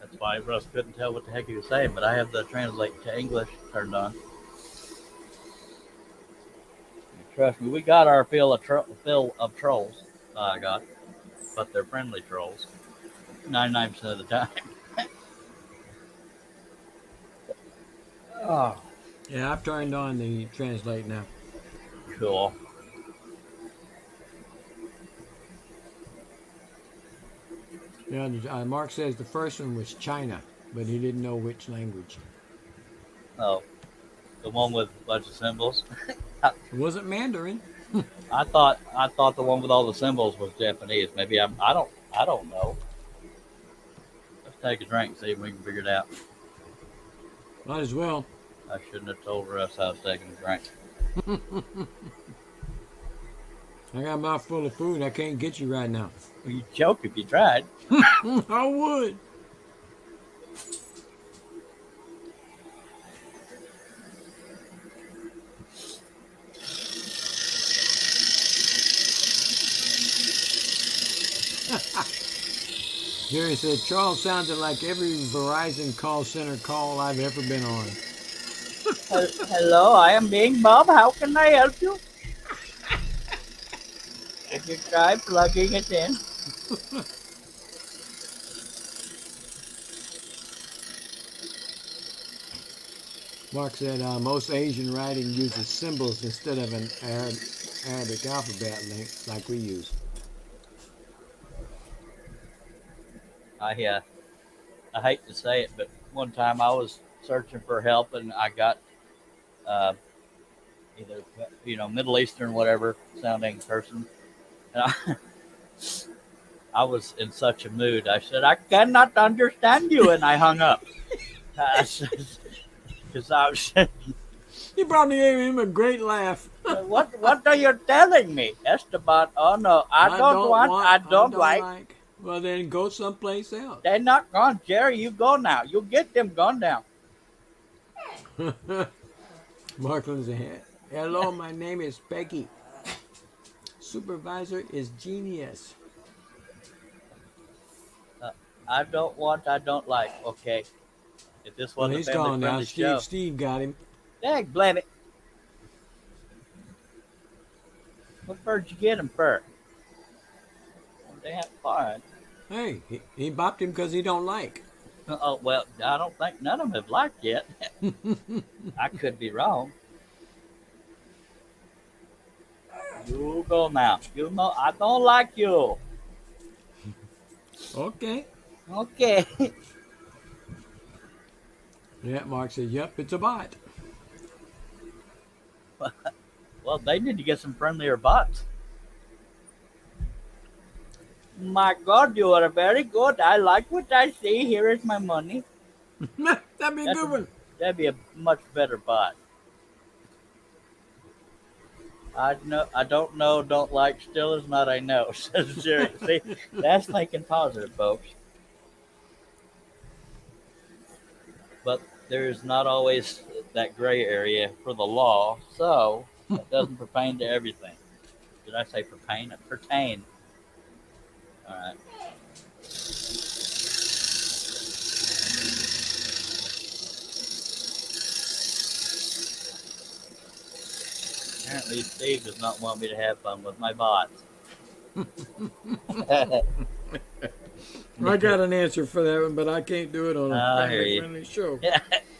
That's why Russ couldn't tell what the heck he was saying, but I have the translate to English turned on. Trust me, we got our fill of trolls. I got, but they're friendly trolls, 99% of the time. Oh, Yeah, I've turned on the translate now. cool. Yeah, Mark says the first one was China, but he didn't know which language. Oh, the one with a bunch of symbols. It wasn't Mandarin. I thought the one with all the symbols was Japanese. Maybe I don't know. Let's take a drink, see if we can figure it out. Might as well. I shouldn't have told Russ I was taking a drink. I got a mouth full of food. I can't get you right now. Well, you'd choke if you tried. I would. Jerry said, Charles sounded like every Verizon call center call I've ever been on. Hello, I am being Bob. How can I help you? If you try plugging it in. Mark said most Asian writing uses symbols instead of an Arabic alphabet like we use. I hate to say it, but one time I was searching for help and I got either Middle Eastern whatever sounding person, and I was in such a mood. I said, "I cannot understand you," and I hung up. Because I was. You probably gave him a great laugh. What are you telling me, Esteban? Oh no, I don't like. Well, then go someplace else. They're not gone, Jerry. You go now. You get them gone down. Markland's ahead. Hello, my name is Peggy. Supervisor is genius. I don't like. Okay. If this Well, wasn't he's a family gone now. friendly show. Steve got him. Dag, blame it. What bird you get him for? They have fun. Hey, he bopped him because he don't like. Oh, well, I don't think none of them have liked yet. I could be wrong. You go now. You know, I don't like you. Okay. Okay. Yeah, Mark said, yep, it's a bot. Well, they need to get some friendlier bots. My God, you are very good. I like what I see. Here is my money. That'd be a good one. That'd be a much better bot. I don't know, don't like, still is not I know, says Jerry. See, that's thinking positive, folks. But there's not always that gray area for the law, so it doesn't pertain to everything. Did I say pertain? Pertain. All right. Apparently, Steve does not want me to have fun with my bots. I got an answer for that one, but I can't do it on I a hear you. family-friendly show.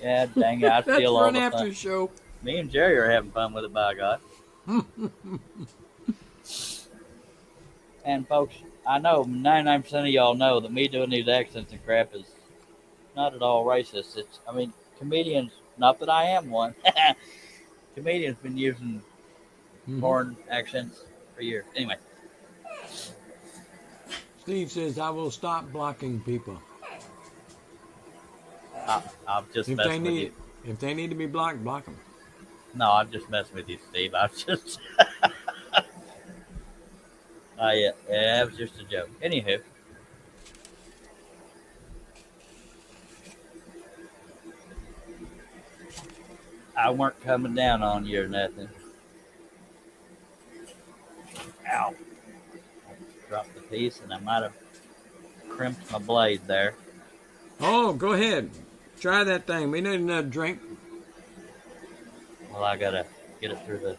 Yeah, dang it, I That's steal for all an the after fun. show. Me and Jerry are having fun with it, by God. And folks, I know 99% of y'all know that me doing these accents and crap is not at all racist. I mean, comedians, not that I am one, comedians been using foreign accents for years. Anyway, Steve says, I will stop blocking people. I'm just If they messing with you. need, if they need to be blocked, block them. No, I'm just messing with you, Steve. I was just. Yeah, it was just a joke. Anywho, I weren't coming down on you or nothing. Ow. Dropped the piece and I might have crimped my blade there. Oh, go ahead. Try that thing. We need another drink. Well, I gotta get it through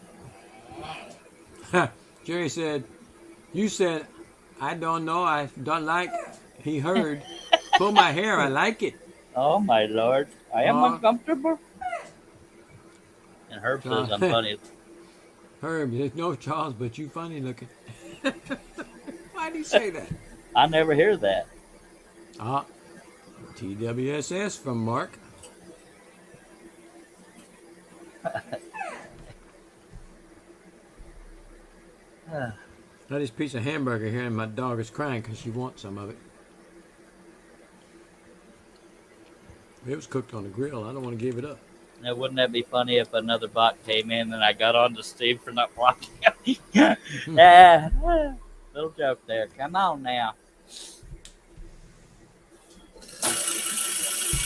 the. Jerry said, you said, I don't know. I don't like. He heard. Pull my hair. I like it. Oh my lord, I am Oh. uncomfortable. And Herb says I'm funny. Herb, there's no Charles, but you funny looking. Why'd he say that? I never hear that. TWSS from Mark. Got this piece of hamburger here, and my dog is crying because she wants some of it. It was cooked on the grill. I don't want to give it up. Now, wouldn't that be funny if another bot came in and I got on to Steve for not blocking him? Yeah, little joke there. Come on now.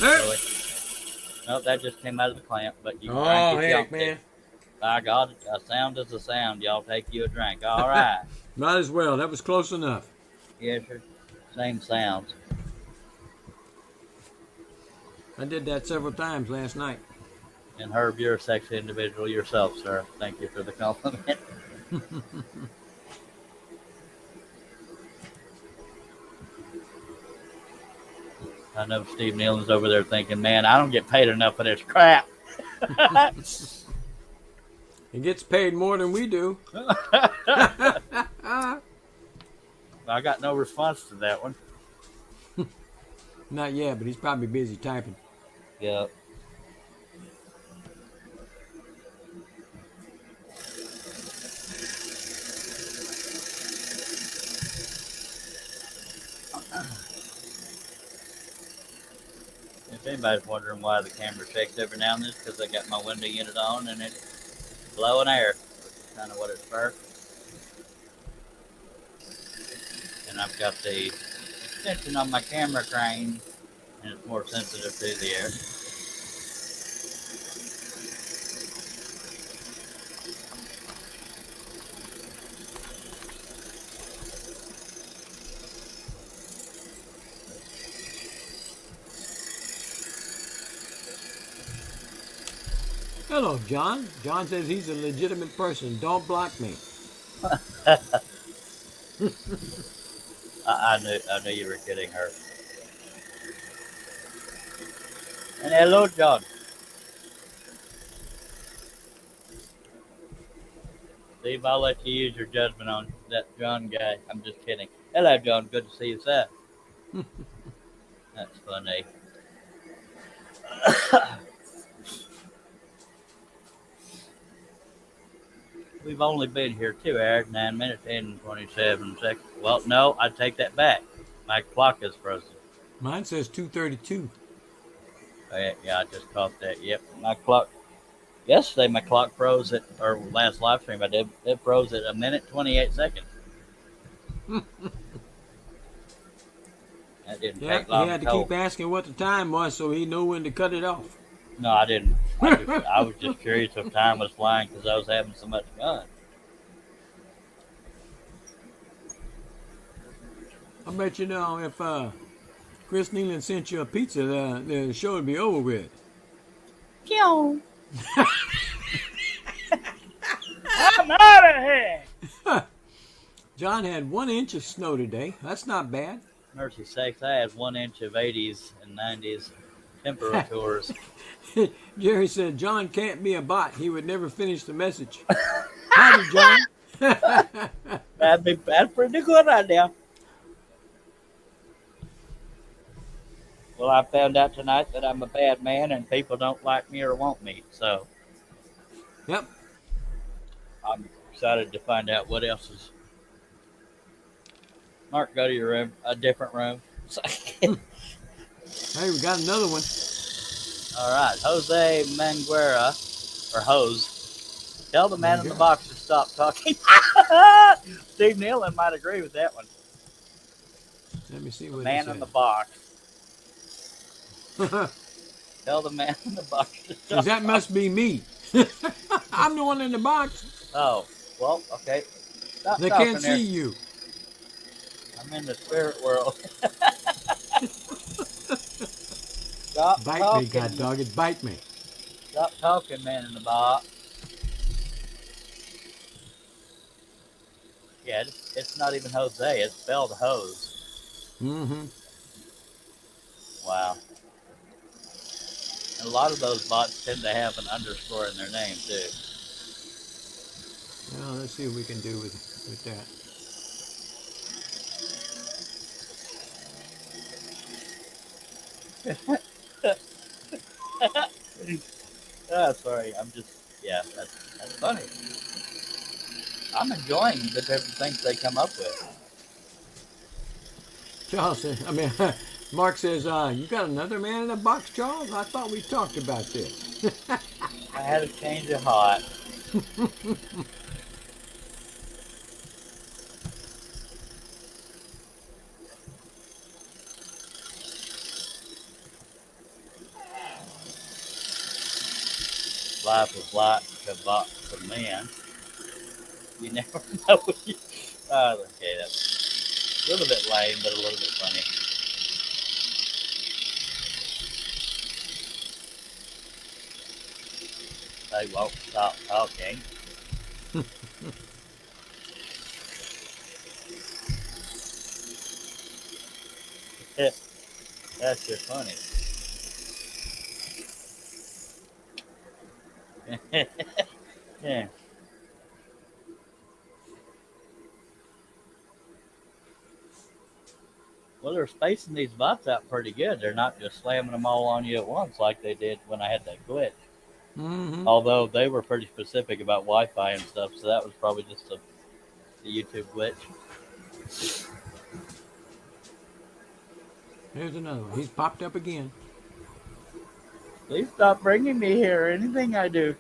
Really? No, that just came out of the clamp, but you can drink Oh, if you heck, want to. man. By God, a sound is a sound. Y'all take you a drink. All right. Might as well. That was close enough. Yes, sir. Same sounds. I did that several times last night. And Herb, you're a sexy individual yourself, sir. Thank you for the compliment. I know Steve Nealon's over there thinking, man, I don't get paid enough for this crap. He gets paid more than we do. I got no response to that one. Not yet, but he's probably busy typing. Yeah. If anybody's wondering why the camera shakes every now and then, it's because I got my window unit on and it's blowing air. That's kind of what it's for. And I've got the extension on my camera crane, and it's more sensitive to the air. Hello, John. John says he's a legitimate person. Don't block me. I knew you were kidding her. And hello, John. Steve, I'll let you use your judgment on that John guy. I'm just kidding. Hello, John. Good to see you, sir. That's funny. We've only been here 2 hours, 9 minutes, and 27 seconds. Well, no, I take that back. My clock is frozen. Mine says 2:32. Oh, yeah, I just caught that. Yep, my clock Yesterday, my clock froze at, or last live stream I did, it froze at 1 minute 28 seconds. That didn't Yeah, take he long had at to all. keep asking what the time was so he knew when to cut it off. No, I didn't. I was just curious if time was flying because I was having so much fun. I bet you know if Chris Nealon sent you a pizza, the show would be over with. Pew! I'm out of here! John had 1 inch of snow today. That's not bad. Mercy sakes, I had 1 inch of 80s and 90s temperatures. Jerry said John can't be a bot. He would never finish the message. Howdy, John. That's pretty good idea. Well, I found out tonight that I'm a bad man and people don't like me or want me. So Yep. I'm excited to find out what else is. Mark, go to your room, a different room. Hey, we got another one. All right, Jose Manguera, or Hose, tell the man in the box to stop talking. Steve Nealon might agree with that one. Let me see what Man in the box. Tell the man in the box to stop. Because that must be me. I'm the one in the box. Oh, well, okay. Stop They talking can't there. see you. I'm in the spirit world. Stop Bite talking. me, God dog it. Bite me. Stop talking, man in the box. Yeah, it's not even Jose. It's spelled hose. Mm-hmm. Wow. And a lot of those bots tend to have an underscore in their name, too. Well, let's see what we can do with that. Sorry. I'm just, yeah, that's funny. I'm enjoying the different things they come up with. Charles, Mark says, you got another man in the box, Charles? I thought we talked about this. I had a change of heart. Life is like a box of men. You never know what you... okay, that's a little bit lame, but a little bit funny. They won't stop talking. That's just funny. Yeah. Well, they're spacing these bots out pretty good. They're not just slamming them all on you at once like they did when I had that glitch. Mm-hmm. Although they were pretty specific about Wi-Fi and stuff, so that was probably just a YouTube glitch. Here's another one. He's popped up again. Please stop bringing me here. Anything I do.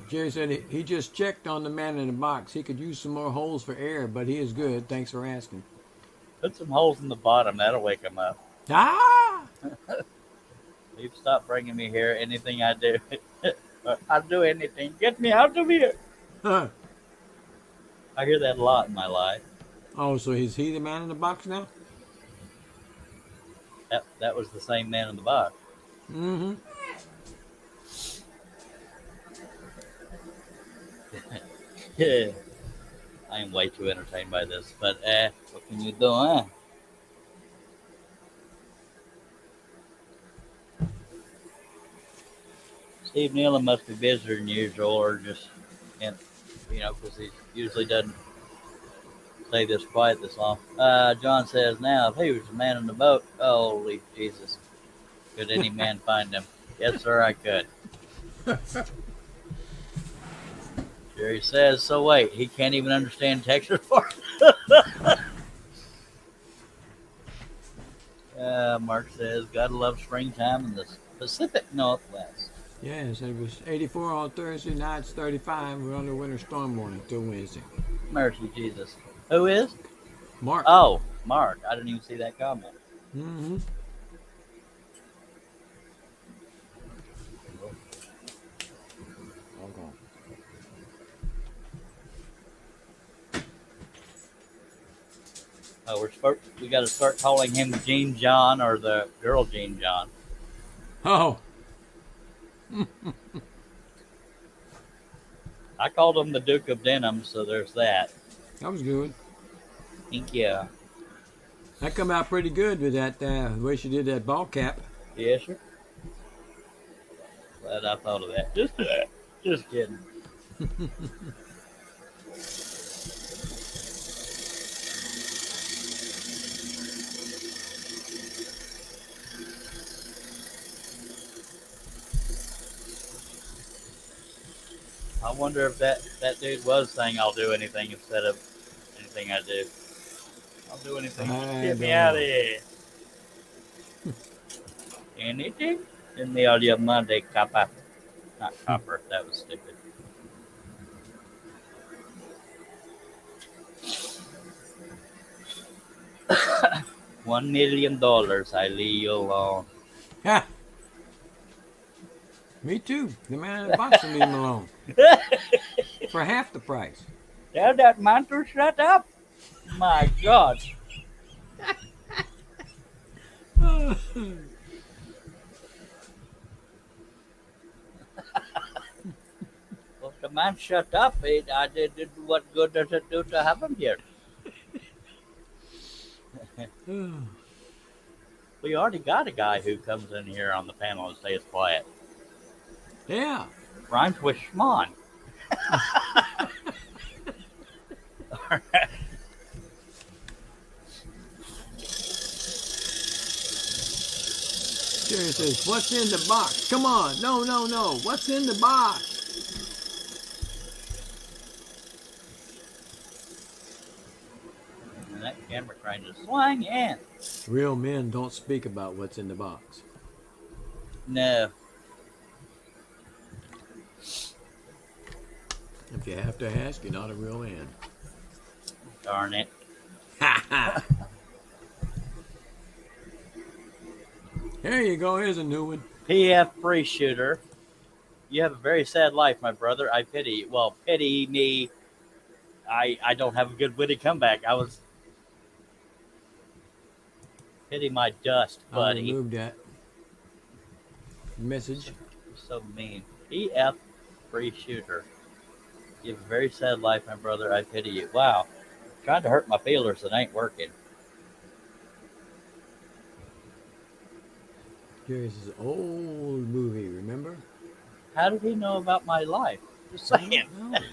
Jerry said he just checked on the man in the box. He could use some more holes for air, but he is good. Thanks for asking. Put some holes in the bottom. That'll wake them up. Ah! Please stop bringing me here. Anything I do. I'll do anything. Get me out of here. Huh. I hear that a lot in my life. Oh, so is he the man in the box now? That was the same man in the box. Mm-hmm. Yeah. I am way too entertained by this, but what can you do, huh? Steve Nealon must be busier than usual, or just, because he usually doesn't stay this quiet this long. John says, now, if he was the man in the boat, holy Jesus, could any man find him? Yes, sir, I could. Jerry says, so wait, he can't even understand Texas part. Mark says, gotta love springtime in the Pacific Northwest. Yes, it was 84 on Thursday. Now it's 35. We're under winter storm warning till Wednesday. Mercy Jesus. Who is? Mark. Oh, Mark. I didn't even see that comment. Mm-hmm. We got to start calling him Gene John or the girl Gene John. Oh. I called him the Duke of Denim, so there's that. That was good. Thank you. That come out pretty good with that way she did that ball cap. Yes, sir. Glad I thought of that. Just kidding. I wonder if that dude was saying I'll do anything instead of anything I do. I'll do anything. Get me out of here. Anything? In the audio Monday, copper. Not copper. That was stupid. $1 million. I leave you alone. Yeah. Me too. The man in the box will leave him alone. For half the price. Tell that man to shut up. My God. Well, the man shut up. I did. What good does it do to have him here? We already got a guy who comes in here on the panel and stays quiet. Yeah. Rhymes with Schmon. Jerry says, what's in the box? Come on. No. What's in the box? And that camera crane just swung in. Real men don't speak about what's in the box. No. If you have to ask, you're not a real man. Darn it. There you go. Here's a new one. PF Free Shooter. You have a very sad life, my brother. I pity you. Well, pity me. I don't have a good witty comeback. Pity my dust, I'll buddy. remove that message. So mean. PF Free Shooter. You have a very sad life, my brother. I pity you. Wow. Trying to hurt my feelers. It ain't working. Here's his old movie, remember? How did he know about my life? Just saying.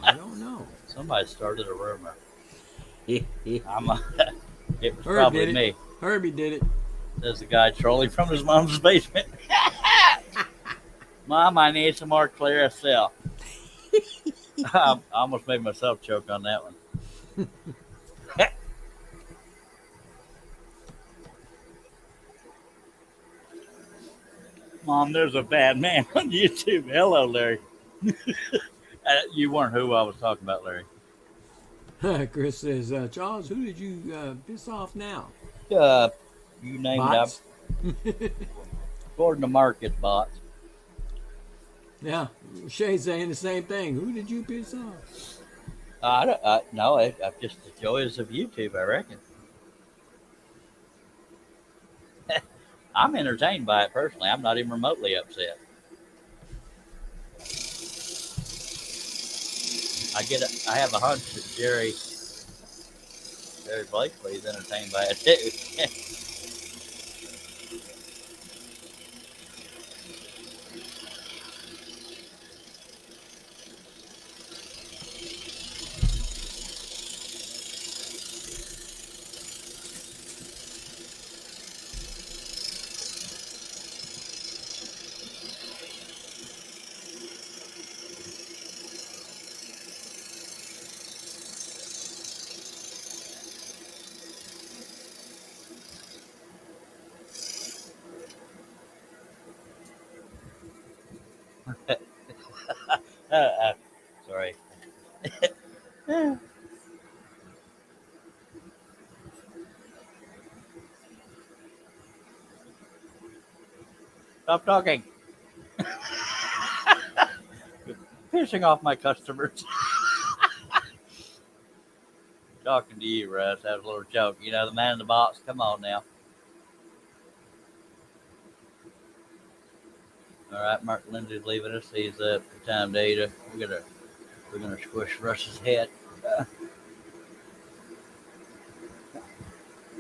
I don't know. Somebody started a rumor. It It was probably me. Herbie did it. There's a guy trolling from his mom's basement. Mom, I need some more Clearasil. I almost made myself choke on that one. Mom, there's a bad man on YouTube. Hello, Larry. You weren't who I was talking about, Larry. Chris says, Charles, who did you piss off now? You named Bots? up. According to market bots. Yeah, Shay's saying the same thing. Who did you piss off? No, I just the joys of YouTube, I reckon. I'm entertained by it personally. I'm not even remotely upset. I have a hunch that Jerry Blakely is entertained by it too. Sorry. Stop talking. Pissing off my customers. Talking to you, Russ. That was a little joke. You know, the man in the box. Come on now. All right, Mark Lindsay's leaving us. He's up for time to eat. We're gonna squish Russ's head.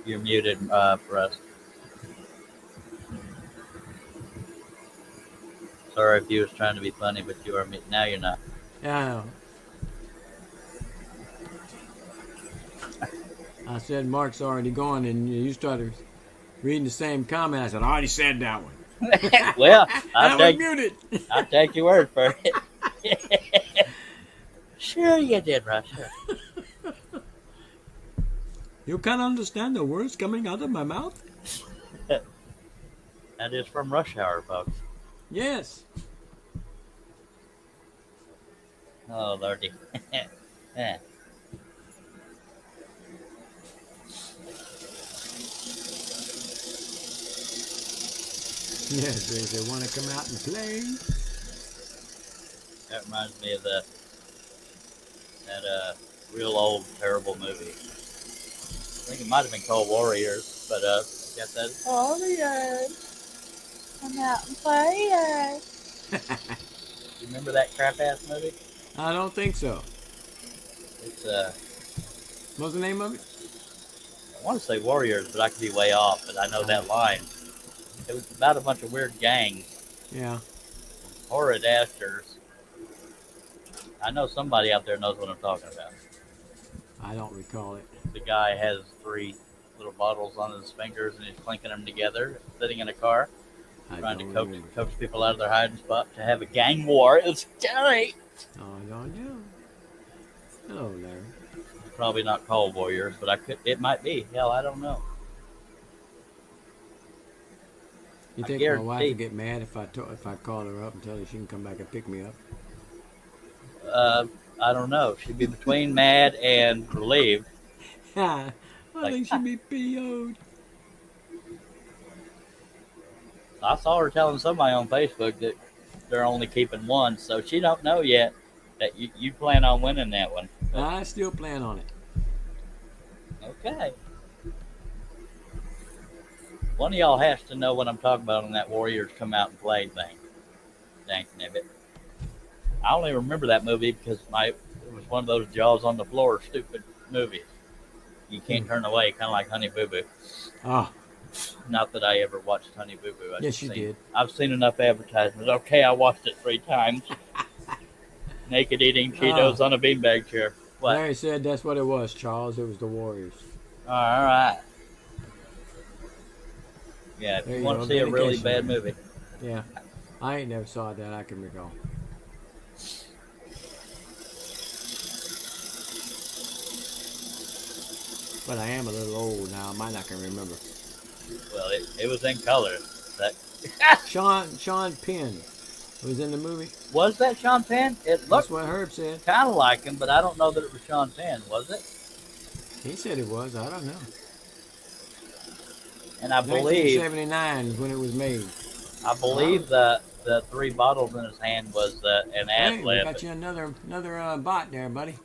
You're muted, Russ. Sorry if you was trying to be funny, but you are now. You're not. Yeah, I said Mark's already gone, and you started reading the same comment. I said, I already said that one. Well, I was muted. I'll take your word for it. Sure you did, Russ. Sure. You can't understand the words coming out of my mouth? That is from Rush Hour, folks. Yes. Oh, Lordy. Yeah. Yes, they want to come out and play. That reminds me of that real old terrible movie. I think it might have been called Warriors, but got that Warriors. Come out and play. You remember that crap ass movie? I don't think so. It's What's the name of it? I want to say Warriors, but I could be way off. But I know that line. It was about a bunch of weird gangs, Yeah. horrid actors. I know somebody out there knows what I'm talking about. I don't recall it. The guy has 3 little bottles on his fingers and he's clinking them together, sitting in a car, trying to coax people out of their hiding spot to have a gang war. It's great. Oh, I don't know. Hello, Larry. Probably not called Warriors, but it might be. Hell, I don't know. You think my wife would get mad if I call her up and tell her she can come back and pick me up? I don't know. She'd be between mad and relieved. I think she'd be PO'd. I saw her telling somebody on Facebook that they're only keeping one, so she don't know yet that you plan on winning that one. I still plan on it. Okay. One of y'all has to know what I'm talking about on that Warriors come out and play thing. Dang nibbit. I only remember that movie because it was one of those jaws on the floor stupid movies. You can't turn away, kind of like Honey Boo Boo. Oh. Not that I ever watched Honey Boo Boo. Yes, you did. I've seen enough advertisements. Okay, I watched it 3 times. Naked eating Cheetos on a beanbag chair. What? Larry said that's what it was, Charles. It was the Warriors. All right. Yeah, if you want to see a really bad movie. Yeah. I ain't never saw that I can recall. But I am a little old now. I might not can remember. Well, it was in color. Sean Penn was in the movie. Was that Sean Penn? It looked That's what Herb said. kind of like him, but I don't know that it was Sean Penn, was it? He said it was. I don't know. And I believe 1979 is when it was made. I believe the 3 bottles in his hand was an ad Hey, lib. got you another bot there, buddy.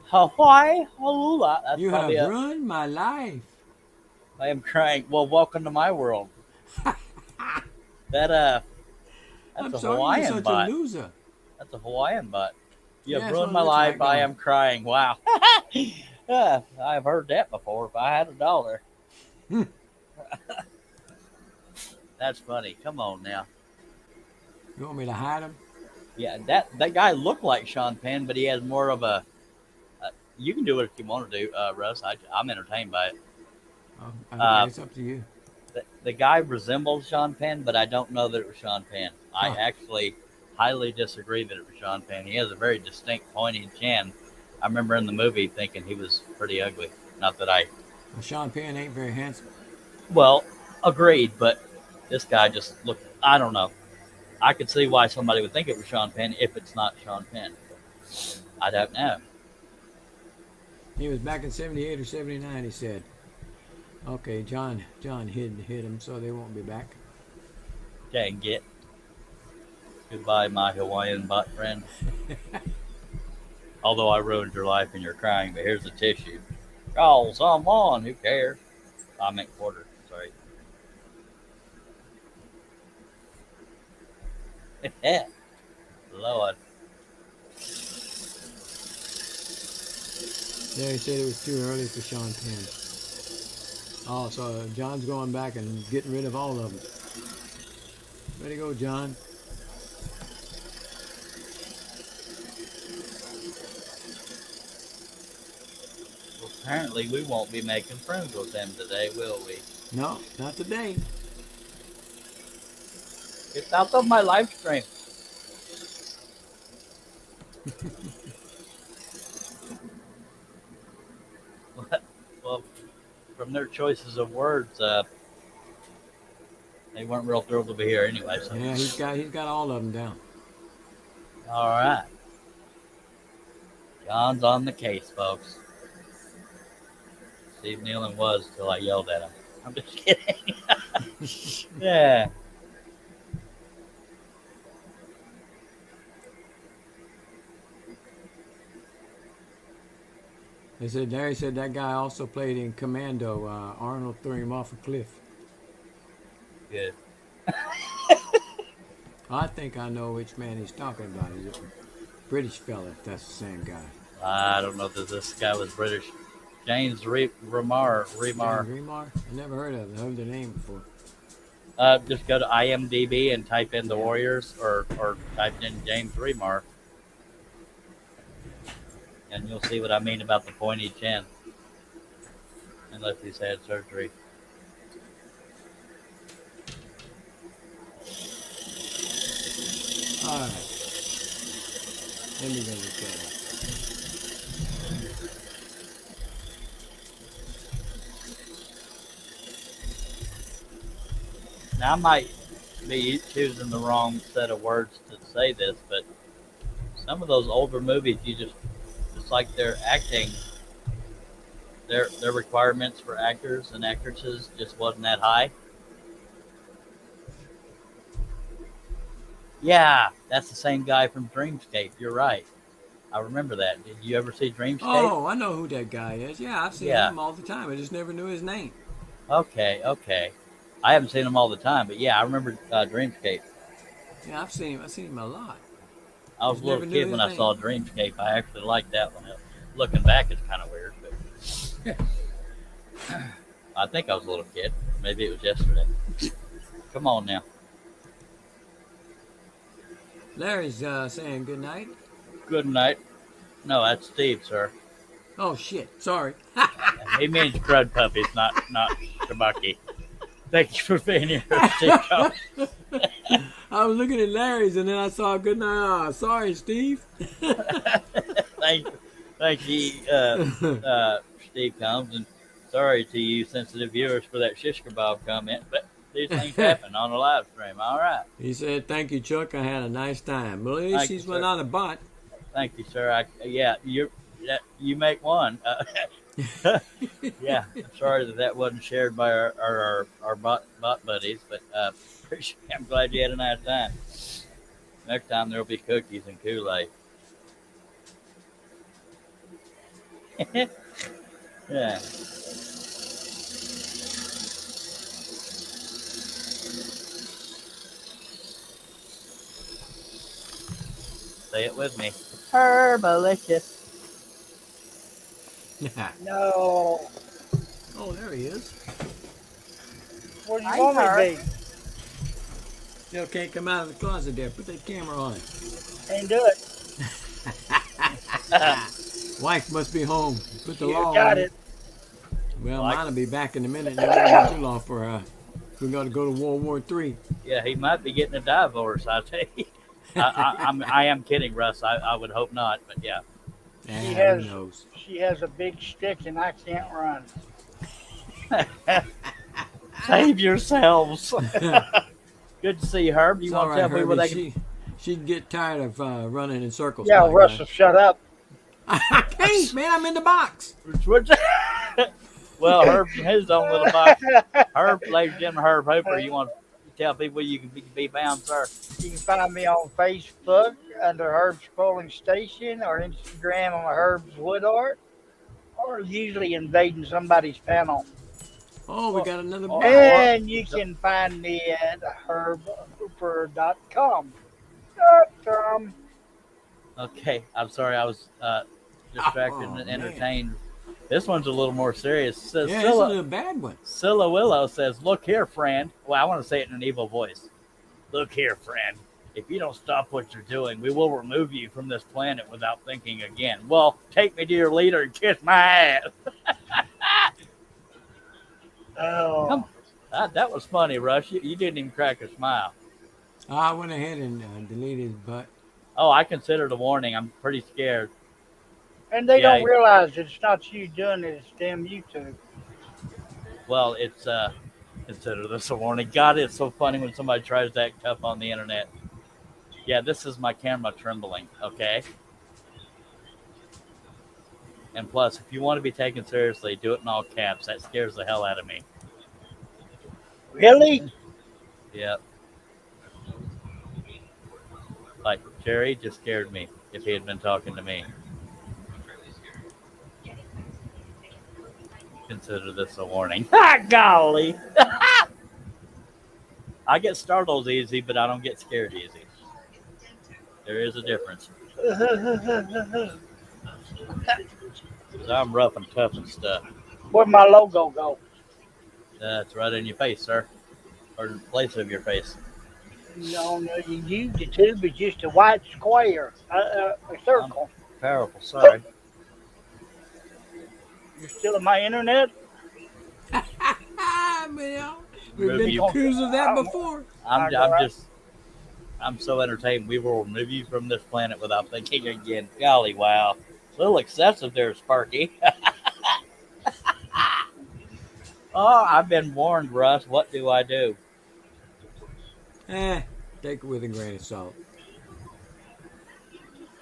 Hawaii, halula. That's You have probably ruined my life. I am crying. Well, welcome to my world. That's I'm a sorry, Hawaiian you're such bot. a loser. That's a Hawaiian bot. You Yeah, have that's ruined what my it looks life. like, I don't am crying. Wow. I've heard that before. If I had $1. That's funny. Come on now. You want me to hide him? Yeah, that guy looked like Sean Penn, but he has more of a. You can do it if you want to do, Russ. I'm entertained by it. It's up to you. The guy resembles Sean Penn, but I don't know that it was Sean Penn. I actually highly disagree that it was Sean Penn. He has a very distinct pointy chin. I remember in the movie thinking he was pretty ugly. Not that I. Well, Sean Penn ain't very handsome. Well, agreed, but this guy just looked. I don't know. I could see why somebody would think it was Sean Penn if it's not Sean Penn. I don't know. He was back in 78 or 79, he said. Okay, John hid him so they won't be back. Dang it. Goodbye, my Hawaiian butt friend. Although I ruined your life and you're crying, but here's a tissue. Call someone, who cares? I meant quarter, sorry. Lord. Yeah, he said it was too early for Sean Penn. Oh, so John's going back and getting rid of all of them. Way to go, John. Well, apparently we won't be making friends with them today, will we? No, not today. It's out of my live stream. Well, from their choices of words, they weren't real thrilled to be here anyway. So. Yeah, he's got all of them down. All right. John's on the case, folks. Steve Nealon was till I yelled at him. I'm just kidding. Yeah. They said Larry said that guy also played in Commando. Arnold threw him off a cliff. Good. I think I know which man he's talking about. He's a British fella, if that's the same guy. I don't know that this guy was British. James Remar. James Remar? I never heard of him. I heard the name before. Just go to IMDb and type in the Warriors or type in James Remar. And you'll see what I mean about the pointy chin. Unless he's had surgery. All right. Let me go look at it. Now, I might be choosing the wrong set of words to say this, but some of those older movies, it's like they're acting, their requirements for actors and actresses just wasn't that high. Yeah, that's the same guy from Dreamscape. You're right. I remember that. Did you ever see Dreamscape? Oh, I know who that guy is. Yeah, I've seen him all the time. I just never knew his name. Okay. I haven't seen him all the time, but yeah, I remember Dreamscape. Yeah, I've seen him a lot. I was a little kid when I saw Dreamscape. I actually liked that one. Looking back, it's kind of weird, but I think I was a little kid. Maybe it was yesterday. Come on now. Larry's saying good night. Good night. No, that's Steve, sir. Oh shit! Sorry. He means crud puppies, not Shabaki. Thank you for being here, Steve. I was looking at Larry's and then I saw good night. Oh, sorry, Steve. Thank you, Steve Combs, and sorry to you sensitive viewers for that shish kebab comment, but these things happen on a live stream. All right. He said, "Thank you, Chuck. I had a nice time." Well, at least he's not a bot. Thank you, sir. You make one. Yeah, I'm sorry that wasn't shared by our bot buddies, but I'm glad you had a nice time. Next time there'll be cookies and Kool-Aid. Yeah. Say it with me. Herbalicious. No. Oh, there he is. Where do you want me to be? Still can't come out of the closet there. Put that camera on it. Can't do it. Wife must be home. Put the You law got on it. Well, mine will be back in a minute. It won't be too long for we got to go to World War III. Yeah, he might be getting a divorce, I tell you. I am kidding, Russ. I would hope not, but yeah. Who knows? She has a big stick and I can't run. Save yourselves. Good to see you, Herb. You It's want all to right, tell me where Herbie. they can... She'd get tired of running in circles. Yeah, by now. Russell, shut up. I can't, man. I'm in the box. Well, Herb's in his own little box. Herb, ladies and gentlemen, Herb Hooper. You want to tell people you can be found, sir? You can find me on Facebook under Herb's Polling Station or Instagram on Herb's Wood Art or usually invading somebody's panel. Oh, we got another box. And you can find me at herbhooper.com. Okay, I'm sorry. I was distracted Oh, and man. entertained. This one's a little more serious. It says, Yeah, this is a bad one. Scylla Willow says, "Look here, friend." Well, I want to say it in an evil voice. Look here, friend. If you don't stop what you're doing, we will remove you from this planet without thinking again. Well, take me to your leader and kiss my ass. Oh, That was funny, Rush. You didn't even crack a smile. I went ahead and deleted his butt. Oh, I consider it a warning. I'm pretty scared. and they Yeah. don't realize it's not you doing it, it's damn YouTube. Well, it's consider this a warning. God, it's so funny when somebody tries to act tough on the internet. Yeah, this is my camera trembling, okay? And plus, if you want to be taken seriously, do it in all caps. That scares the hell out of me. Really? Yep. Like, Jerry just scared me if he had been talking to me. Consider this a warning. Ah, golly! I get startled easy, but I don't get scared easy. There is a difference. 'Cause I'm rough and tough and stuff. Where'd my logo go? That's right in your face, sir. Or in place of your face. No, YouTube is just a white square, a circle. Powerful, sorry. You're still in my internet? Man, we've been Review. accused of that before. I'm so entertained. We will remove you from this planet without thinking again. Golly, wow. A little excessive there, Sparky. Oh, I've been warned, Russ. What do I do? Take it with a grain of salt.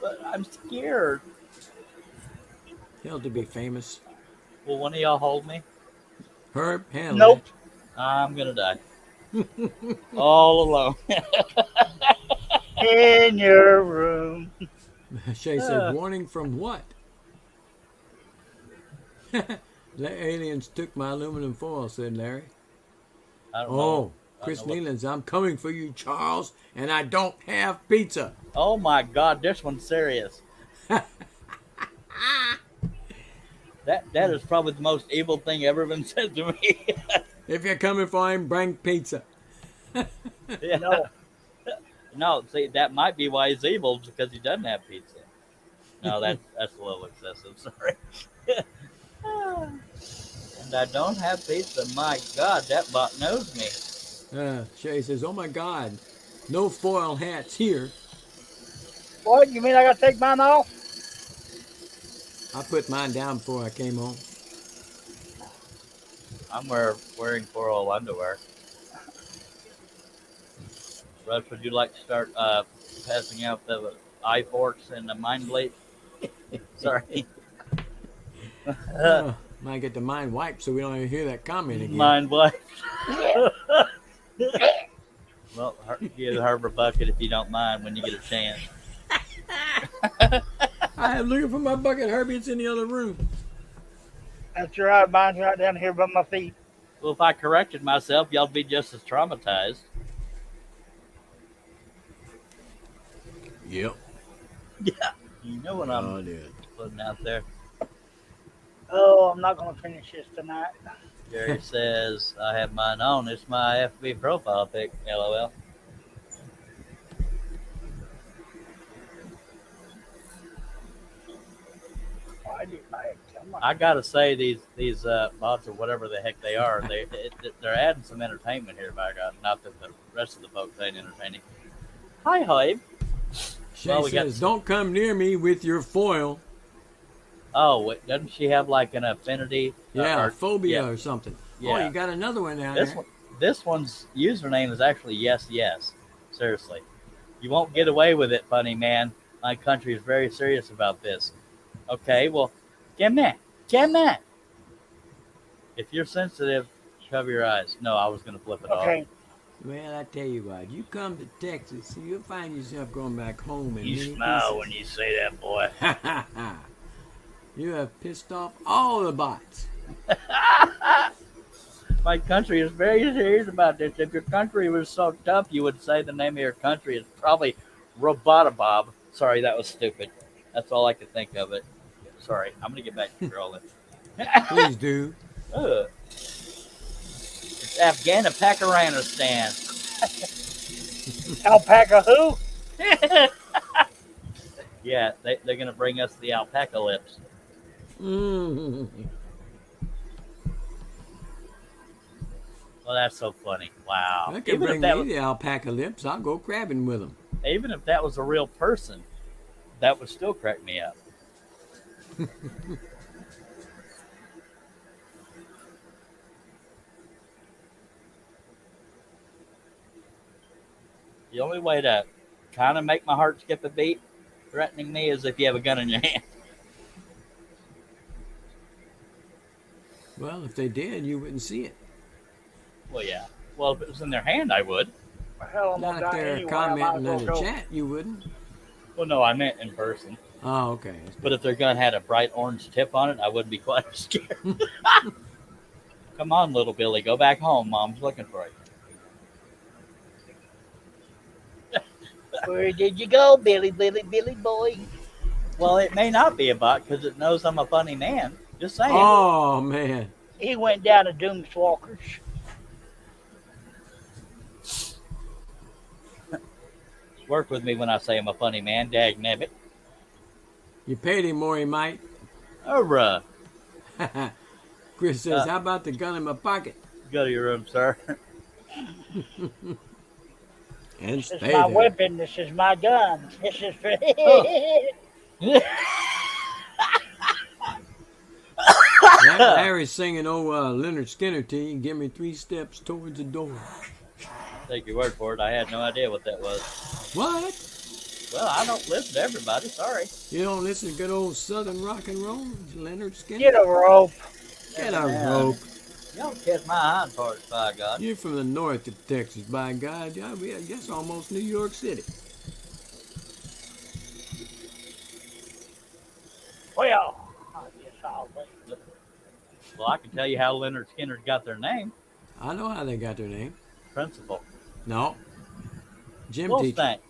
But I'm scared. Hell, to be famous. Will one of y'all hold me? Herb, handle Nope. I'm gonna die. All alone. In your room. it. Shay said, warning from what? The aliens took my aluminum foil, said Larry. I don't Oh, know. Chris I don't know Nealon's, I'm coming for you, Charles, and I don't have pizza. Oh my God, this one's serious. That is probably the most evil thing ever been said to me. If you're coming for him, bring pizza. Yeah. No, see, that might be why he's evil, because he doesn't have pizza. No, that's a little excessive. Sorry. And I don't have pizza. My God, that bot knows me. Shay says, oh my God, no foil hats here. What? You mean I gotta take mine off? I put mine down before I came home. I'm wearing floral underwear. Russ, would you like to start passing out the eye forks and the mind blade? Sorry. Might get the mind wiped so we don't even hear that comment again. Mind blade. Well, give Herb a bucket if you don't mind when you get a chance. I am looking for my bucket, Herbie. It's in the other room. That's right. Mine's right down here by my feet. Well, if I corrected myself, y'all'd be just as traumatized. Yep. Yeah. You know what I'm Oh, dude. putting out there. Oh, I'm not gonna finish this tonight. Jerry says, I have mine on. It's my FB profile pic, LOL. Why did I tell my I gotta say, these bots or whatever the heck they are, they're adding some entertainment here. By God, not that the rest of the folks ain't entertaining. Hi, Hybe. Shay Well, we got says, some- don't come near me with your foil. Oh, wait, doesn't she have like an affinity? Yeah, or phobia yeah. or something. Yeah. Oh, you got another one down This there. one, this one's username is actually yes, yes. Seriously. You won't get away with it, funny man. My country is very serious about this. Okay, well, get me. Get me. If you're sensitive, cover your eyes. No, I was going to flip it off. Okay. Well, I tell you what, you come to Texas, you'll find yourself going back home in You many smile when you say that, boy. pieces. You have pissed off all the bots. My country is very serious about this. If your country was so tough, you would say the name of your country is probably Robotabob. Sorry, that was stupid. That's all I could think of it. Sorry, I'm gonna get back to rolling. Please do. Ugh. It's Afghanistan. Alpaca who? Yeah, they're gonna bring us the alpaca lips. Mm. Well, that's so funny. Wow. I can bring me the alpaca lips. I'll go crabbing with them. Even if that was a real person, that would still crack me up. The only way to kind of make my heart skip a beat, threatening me, is if you have a gun in your hand. Well, if they did, you wouldn't see it. Well, yeah. Well, if it was in their hand, I would. Hell, I'm Not gonna if die they're anyway. I might commenting as in well the go. chat, you wouldn't. Well, no, I meant in person. Oh, okay. But if their gun had a bright orange tip on it, I wouldn't be quite as scared. Come on, little Billy, go back home. Mom's looking for you. Where did you go, Billy, Billy, Billy boy? Well, it may not be a bot because it knows I'm a funny man. Just saying. Oh, man. He went down to Doomswalkers. Work with me when I say I'm a funny man. Dag nabbit. You paid him more, he might. Hurrah. Chris says, how about the gun in my pocket? Go to your room, sir. And This stay is my there. weapon. This is my gun. This is for. Larry's singing, Leonard Skinner to you. Give me 3 steps towards the door. Take your word for it. I had no idea what that was. What? Well, I don't listen to everybody. Sorry. You don't listen to good old Southern rock and roll? Leonard Skinner? Get a rope. Get a rope. You don't kiss my hind parts, by God. You're from the north of Texas, by God. I guess almost New York City. Well, I guess I'll wait. Well, I can tell you how Leonard Skinner got their name. I know how they got their name. Principal. No. Gym Well, teacher. thank.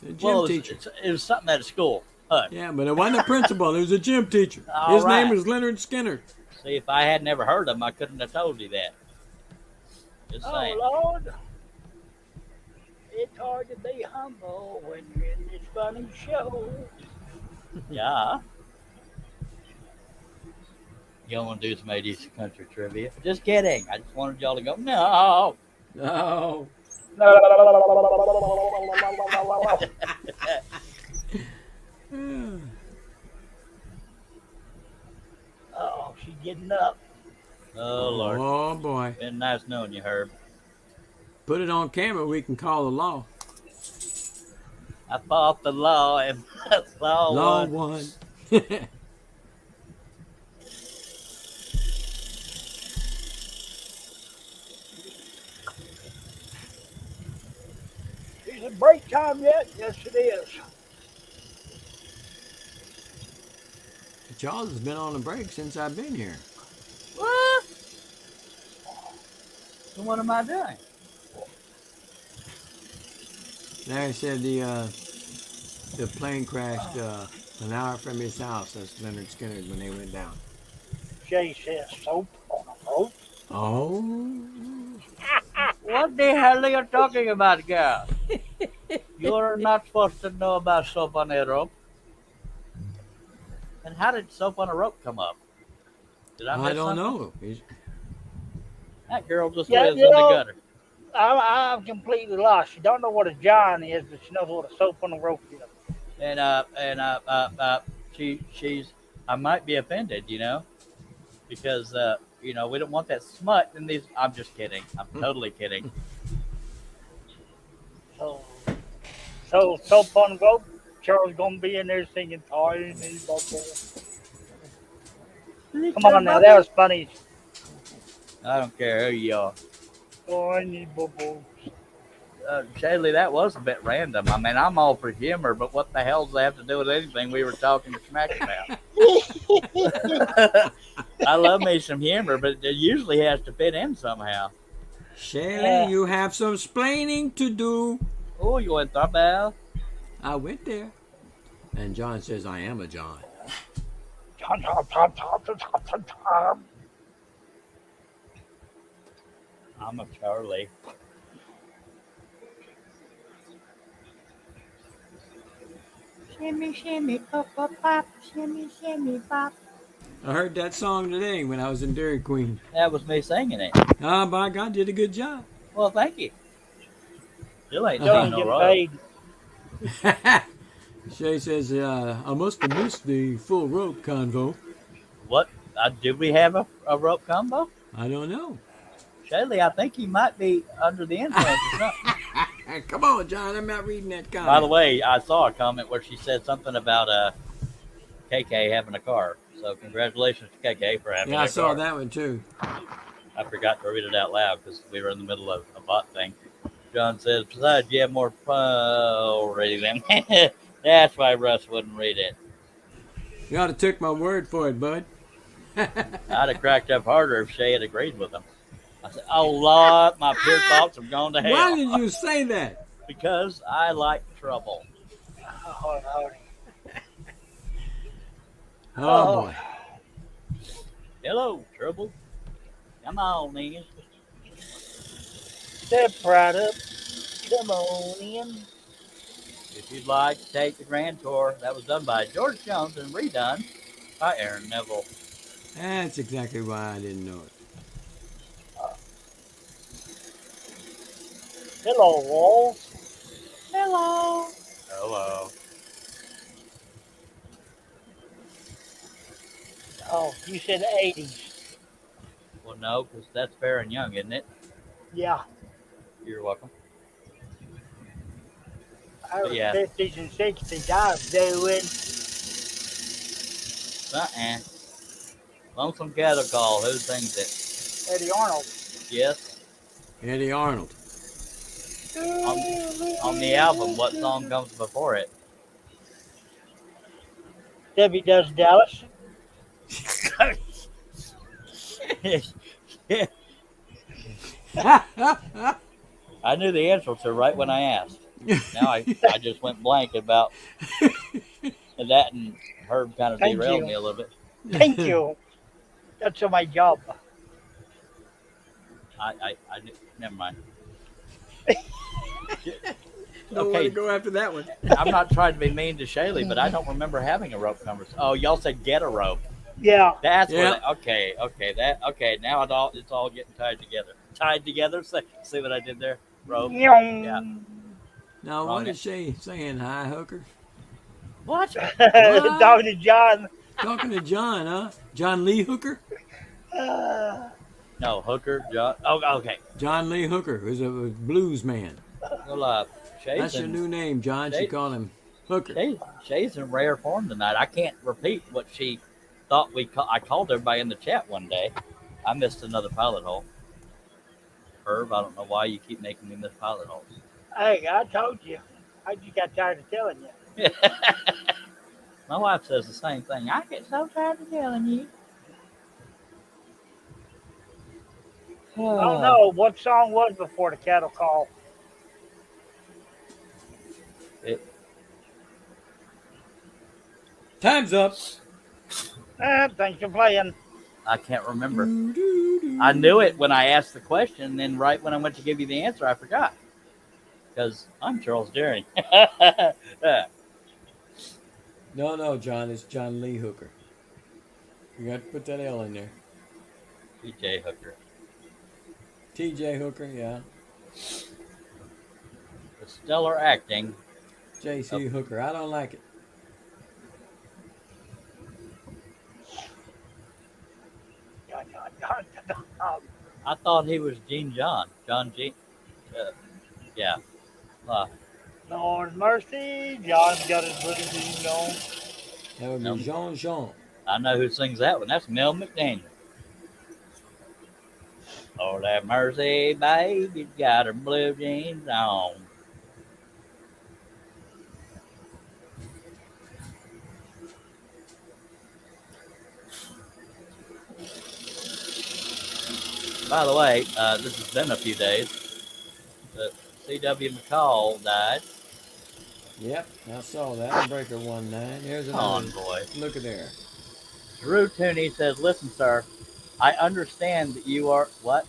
The gym Well, teacher. it was something at a school. Hush. Yeah, but it wasn't a principal. It was a gym teacher. All His right. name was Leonard Skinner. See, if I had never heard of him, I couldn't have told you that. Just saying. Oh, Lord. It's hard to be humble when you're in this funny show. Yeah. You don't want to do some 80s country trivia? Just kidding. I just wanted y'all to go, no. No. Oh, she's getting up. Oh, Lord. Oh, boy. Been nice knowing you, Herb. Put it on camera. We can call the law. I fought the law and law Law won. won. Is it break time yet? Yes, it is. Charles has been on a break since I've been here. What? So what am I doing? Larry said the plane crashed an hour from his house. That's Leonard Skinner when they went down. Jay says soap on a rope. Oh. What the hell are you talking about, girl? You're not supposed to know about soap on a rope. And how did soap on a rope come up? Did I miss I don't something? know. He's- That girl just Yeah, lives you in the know- gutter. I'm completely lost. She don't know what a John is, but she knows what a soap on a rope is. And she's I might be offended, because You know, we don't want that smut in these. I'm just kidding. I'm totally kidding. So soap on rope. Charles gonna be in there singing "Tiny Bubble." Come on now, that was funny. I don't care who you are. Tiny Bubble. Shaylee, that was a bit random. I mean, I'm all for humor, but what the hell does that have to do with anything we were talking smack about? I love me some humor, but it usually has to fit in somehow. Shaylee, you have some splaining to do. Oh, you went there, Belle? I went there. And John says, I am a John. Tom, tom, tom, tom, tom, tom, tom, tom. I'm a Charlie. Shimmy, shimmy, pop, pop, pop. Shimmy, shimmy, pop. I heard that song today when I was in Dairy Queen. That was me singing it. Ah, by God, did a good job. Well, thank you. Still ain't Don't seen no get road. paid. Shay says, I must have missed the full rope convo. What? Did we have a rope combo? I don't know. Shaylee, I think you might be under the influence or something. Come on, John. I'm not reading that comment. By the way, I saw a comment where she said something about KK having a car. So congratulations to KK for having a car. Yeah, I saw that one too. I forgot to read it out loud because we were in the middle of a bot thing. John says, besides, you have more already than. That's why Russ wouldn't read it. You ought to took my word for it, bud. I'd have cracked up harder if Shay had agreed with him. I said, oh, Lord, my pure thoughts have gone to hell. Why did you say that? Because I like trouble. Oh, Lordy. Oh, boy. Hello, trouble. Come on, nigga. Step right up. Come on in. If you'd like to take the Grand Tour, that was done by George Jones and redone by Aaron Neville. That's exactly why I didn't know it. Hello, Walls. Hello. Hello. Oh, you said 80s. Well, no, because that's fair and young, isn't it? Yeah. You're welcome. I was Yeah. 50s and 60s. I was doing. Lonesome Cattle Call. Who sings it? Eddie Arnold. Yes. Eddie Arnold. On the album, what song comes before it? Debbie Does Dallas. I knew the answer to right when I asked. Now I just went blank about that, and Herb kind of Thank derailed you. me a little bit. Thank you. That's my job. I never mind. Don't want to go after that one. I'm not trying to be mean to Shaylee, but I don't remember having a rope conversation. Oh, y'all said get a rope. Yeah. That's Yeah. what. Okay. Now it's all getting tied together. Tied together. See what I did there? Rope. Yeah. Now, what is Shay saying? Hi, hooker. What? Talking to John. Talking to John, huh? John Lee Hooker? No, Hooker. John. Oh, okay. John Lee Hooker, who's a blues man. Well, That's your new name, John. She Shay- called him Hooker. Shay's in rare form tonight. I can't repeat what she thought I called everybody in the chat one day. I missed another pilot hole. Herb, I don't know why you keep making me miss pilot holes. Hey, I told you. I just got tired of telling you. My wife says the same thing. I get so tired of telling you. I don't know. What song was before the cattle call? Time's up. Thanks for playing. I can't remember. I knew it when I asked the question, and then right when I went to give you the answer, I forgot. Because I'm Charles Deering. No, John. It's John Lee Hooker. You got to put that L in there. T.J. Hooker. T.J. Hooker, yeah. The stellar acting. J.C. Hooker. I don't like it. Dun, dun, dun, dun. I thought he was Gene John. John Gene. Yeah. Uh, Lord mercy, John's got his blue jeans on. That would No. be Jean Jean. I know who sings that one. That's Mel McDaniel. Lord have mercy, baby, got her blue jeans on. By the way, this has been a few days, but C.W. McCall died. Yep, I saw that. Breaker 1-9. Here's On, another. boy. Look at there. Drew Tooney says, listen, sir, I understand that you are, what?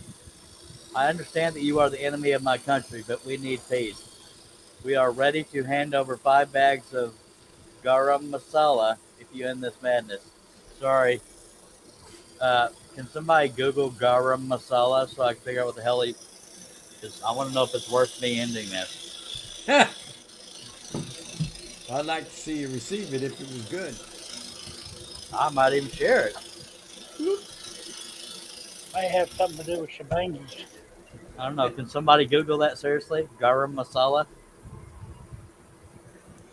I understand that you are the enemy of my country, but we need peace. We are ready to hand over 5 bags of garam masala if you end this madness. Sorry. Can somebody Google garam masala so I can figure out what the hell because I want to know if it's worth me ending this. I'd like to see you receive it if it was good. I might even share it. May have something to do with shebangies. I don't know. Can somebody Google that seriously? Garam masala?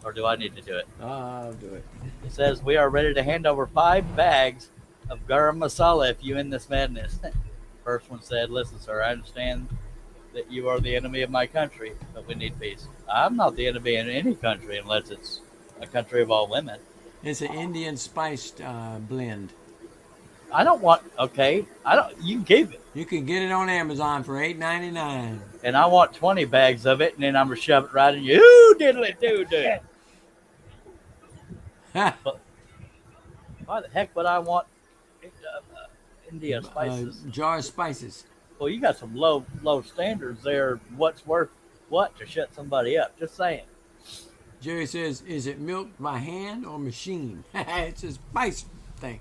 Or do I need to do it? I'll do it. It says, we are ready to hand over 5 bags of garam masala if you end this madness. First one said, listen, sir, I understand that you are the enemy of my country, but we need peace. I'm not the enemy in any country unless it's a country of all women. It's an Indian spiced blend. I don't want, okay, you can keep it. You can get it on Amazon for $8.99. And I want 20 bags of it, and then I'm going to shove it right in you. Ooh, diddly doo-doo. Why the heck would I want India spices? Jar of spices. Well, you got some low standards there. What's worth what to shut somebody up? Just saying. Jerry says, is it milked by hand or machine? It's a spice thing.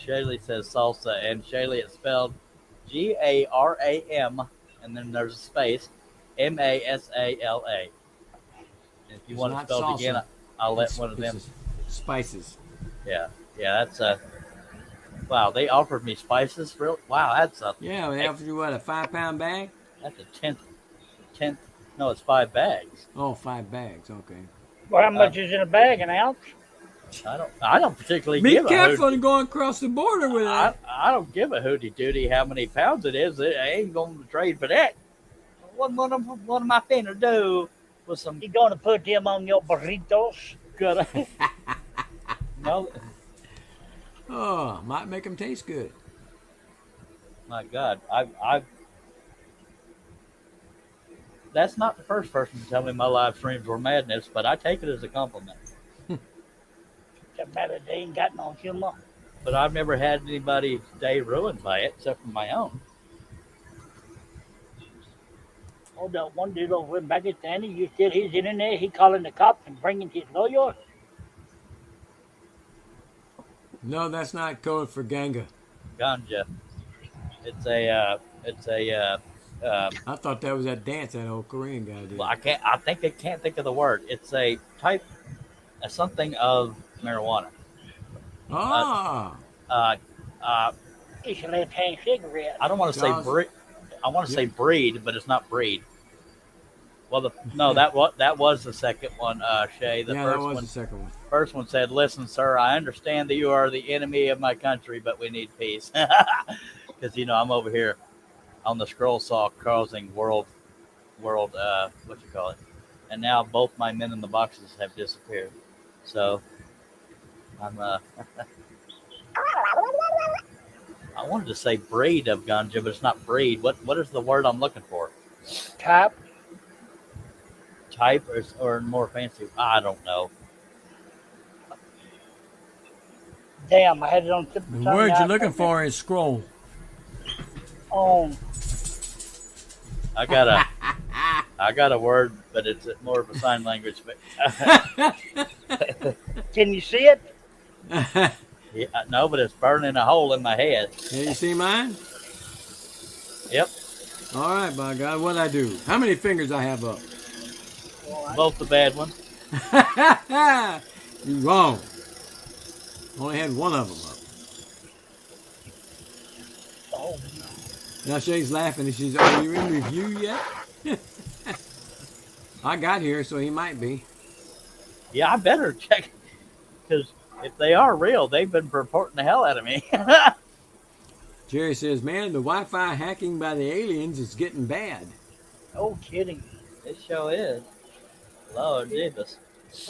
Shaylee says salsa, and Shaylee it's spelled Garam, and then there's a space, Masala. And if you It's want to not spell it again, salsa. I'll let It's- one of them. it's spices. Yeah, that's wow. They offered me spices. Real wow, that's a Yeah, they offered you what, a 5-pound bag? that's a tenth. No, it's 5 bags. Oh, 5 bags. Okay. Well, how much is in a bag? An ounce? I don't particularly Be give a careful hoot. to going across the border with that. I don't give a hooty dooty how many pounds it is. I ain't going to trade for that. What am I finna do with some You gonna put them on your burritos? good? No, Oh, might make them taste good. my God, I've. That's not the first person to tell me my live streams were madness, but I take it as a compliment. Doesn't matter, they ain't got no humor. But I've never had anybody's day ruined by it, except for my own. Oh, that one dude over in Pakistan, you said he's in there, he calling the cops and bringing his lawyer. No, that's not code for ganga. Ganja. It's a. I thought that was that dance that old Korean guy did. Well, I can't think of the word. It's a type, something of marijuana. Ah, It's a left-hand cigarette. I don't want to say Josh. breed. I want to say breed, but it's not breed. Well, that was the second one, Shay. The yeah, that first was one. the second one. First one said, "Listen, sir, I understand that you are the enemy of my country, but we need peace." Because I'm over here on the scroll saw causing world, what you call it, and now both my men in the boxes have disappeared. So I'm I wanted to say breed of ganja, but it's not breed. What is the word I'm looking for? Type. Type or more fancy? I don't know. Damn, I had it on tip of The the tongue. word Now you're I looking think for is scroll. On. I got a word, but it's more of a sign language. But Can you see it? yeah, no, but it's burning a hole in my head. Can you see mine? Yep, All right, by God, what'd I do? How many fingers I have up? both the bad ones. You wrong. Only had one of them up. Oh, Now Shay's laughing and she's, are you in review yet? I got here, so he might be. Yeah, I better check because if they are real, they've been reporting the hell out of me. Jerry says, man, the Wi-Fi hacking by the aliens is getting bad. No kidding. It sure is. Lord Jesus.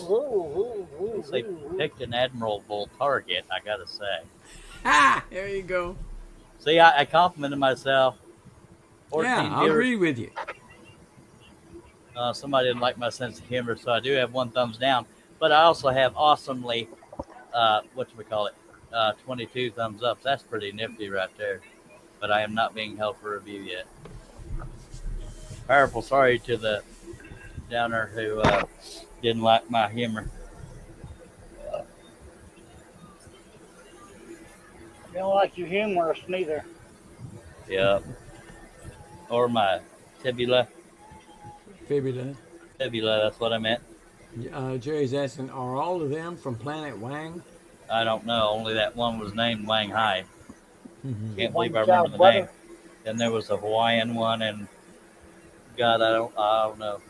Ooh. They picked an admirable target, I gotta say. Ah, there you go. See, I complimented myself. 14 Yeah, I viewers. agree with you. Somebody didn't like my sense of humor, so I do have 1 thumbs down. But I also have awesomely, 22 thumbs up. That's pretty nifty right there. But I am not being held for review yet. Powerful sorry to the downer who didn't like my humor. They don't like you humorous neither. Yeah. Or my tibula. Fibula. Tibula, that's what I meant. Jerry's asking, are all of them from Planet Wang? I don't know. Only that one was named Wang Hai. Mhm. Can't One believe I remember child the brother. name. Then there was a Hawaiian one, and God, I don't know.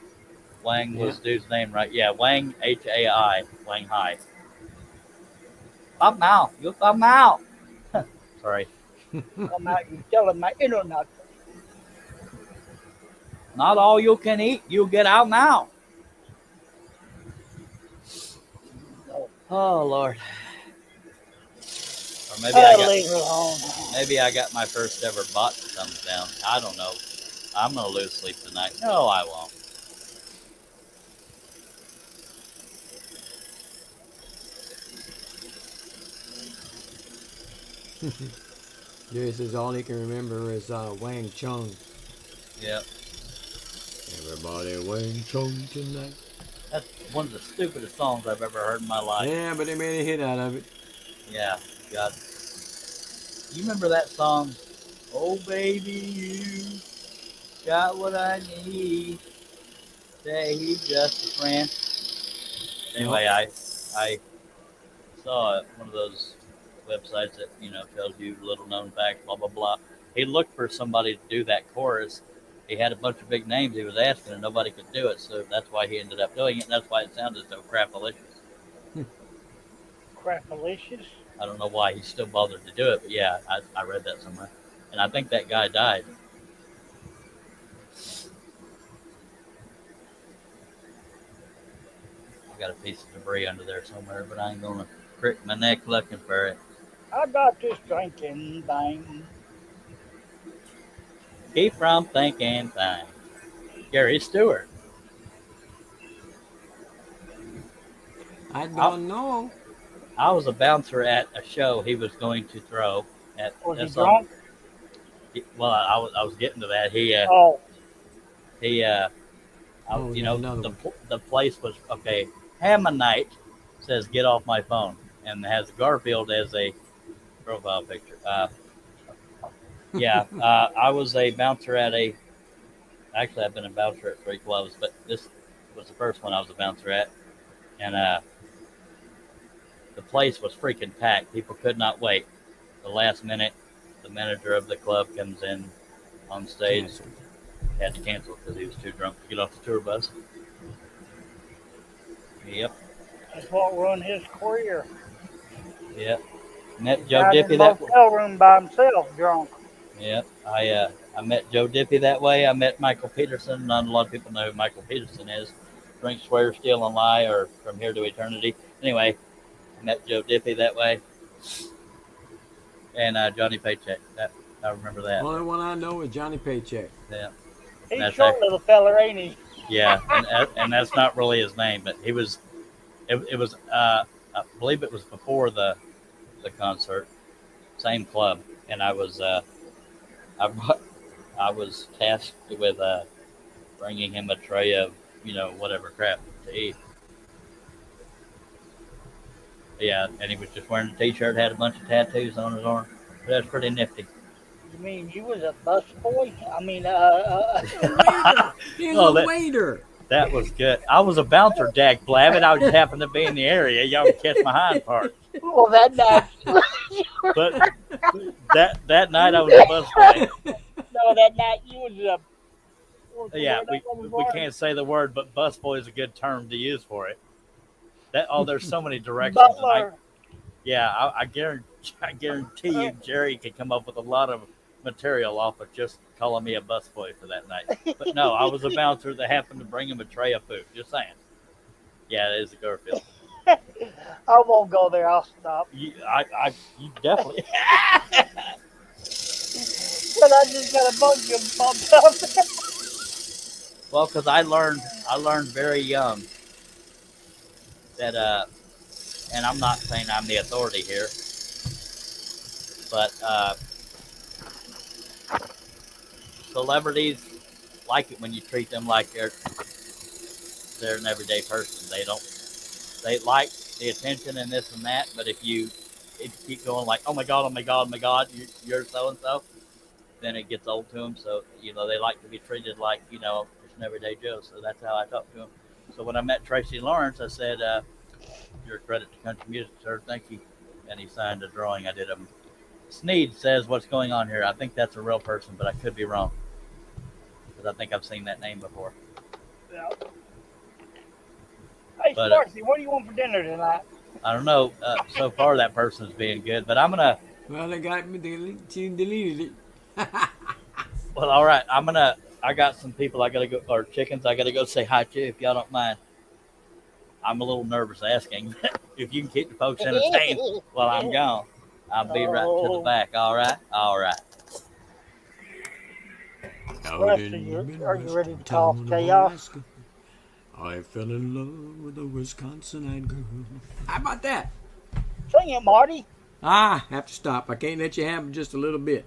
Wang was dude's name, right? Yeah, Wang Hai, Wang Hai. Come now, you come out. Sorry, Come out, you telling my internet. not all you can eat. You get out now. Oh Lord. Or Leave her alone. maybe I got my first ever bot thumbs down. I don't know. I'm gonna lose sleep tonight. No, I won't. Jerry says all he can remember is Wang Chung. Yep. Everybody Wang Chung tonight. That's one of the stupidest songs I've ever heard in my life. Yeah, but they made a hit out of it. Yeah, God. You remember that song? Oh, baby, you got what I need. Say he's just a friend. Anyway, I saw one of those websites that, tells you little known facts, blah, blah, blah. He looked for somebody to do that chorus. He had a bunch of big names he was asking, and nobody could do it. So that's why he ended up doing it, and that's why it sounded so crapalicious. Crapalicious. I don't know why he still bothered to do it, but yeah, I read that somewhere. And I think that guy died. I got a piece of debris under there somewhere, but I ain't gonna crick my neck looking for it. I got this drinking thing. Keep from thinking thing. Gary Stewart. I don't know. I was a bouncer at a show he was going to throw at. Was he at some- drunk? Well, I was getting to that. He Oh, the place was okay. Hammonite says get off my phone and has Garfield as a profile picture. I was a bouncer at actually I've been a bouncer at 3 clubs, but this was the first one I was a bouncer at, and the place was freaking packed. People could not wait. The last minute, the manager of the club comes in on stage. Canceled. Had to cancel because he was too drunk to get off the tour bus. Yep. that's what ruined his career. Yep. Met Joe Died in Diffie a that way. motel room by himself, drunk. Yep. I met Joe Diffie that way. I met Michael Peterson. Not a lot of people know who Michael Peterson is. Drink, Swear, Steal, and Lie, or From Here to Eternity. Anyway, I met Joe Diffie that way. And Johnny Paycheck. I remember that. Only one I know is Johnny Paycheck. Yeah. He's That's a short actually- little feller, ain't he? Yeah, and that's not really his name, but he was. It was. I believe it was before the concert, same club, and I was. I was tasked with bringing him a tray of whatever crap to eat. Yeah, and he was just wearing a t-shirt, had a bunch of tattoos on his arm. That's pretty nifty. You mean you was a busboy? I mean, He's Oh, a that- waiter. That was good. I was a bouncer, Jack Blabbit. I just happened to be in the area. Y'all would catch my hind part. well, that night. But that night I was a busboy. No, that night you was what's the Yeah, word I we wanted we for? can't say the word, but busboy is a good term to use for it. There's so many directions, and Butler. I guarantee you, Jerry could come up with a lot of material off of just calling me a busboy for that night. But no, I was a bouncer that happened to bring him a tray of food. Just saying. Yeah, it is a Garfield. I won't go there. I'll stop. You definitely. But I just got a bunch of them popped up. Well, because I learned very young that, and I'm not saying I'm the authority here, but celebrities like it when you treat them like they're an everyday person. They like the attention and this and that, but if you keep going like, oh my god, oh my god, oh my god, you're so and so, then it gets old to them. So they like to be treated like just an everyday Joe. So that's how I talk to them. So when I met Tracy Lawrence, I said, "You're a credit to country music, sir. Thank you." And he signed a drawing I did of him. Sneed says, "What's going on here?" I think that's a real person, but I could be wrong because I think I've seen that name before. Yeah. Hey, But, Sparky, what do you want for dinner tonight? I don't know. So far, that person's being good, but I'm gonna. Well, they got me. She deleted it. Well, all right. I got some people I gotta go, or chickens I gotta go say hi to, if y'all don't mind. I'm a little nervous asking. If you can keep the folks entertained while I'm gone, I'll be right to the back. All right. All right. Rusty, are you ready to talk, Chaos? I fell in love with a Wisconsinite girl. How about that? Sing it, Marty. I have to stop. I can't let you have it just a little bit.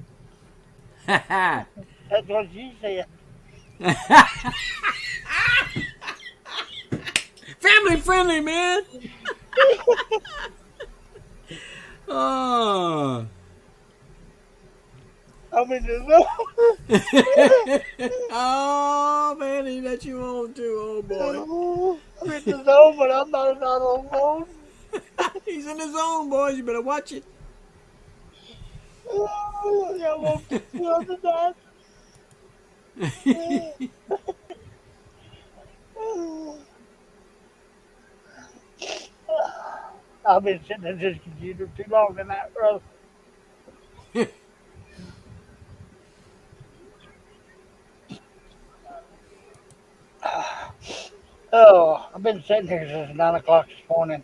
That's what you said. Family friendly, man. Oh. I'm in the zone. Oh, man, he let you on too, oh boy. I'm in the zone, but I'm not on phone. He's in his zone, boys. You better watch it. I won't get you on the dance. I've been sitting at this computer too long tonight, bro. Oh, I've been sitting here since 9 o'clock this morning.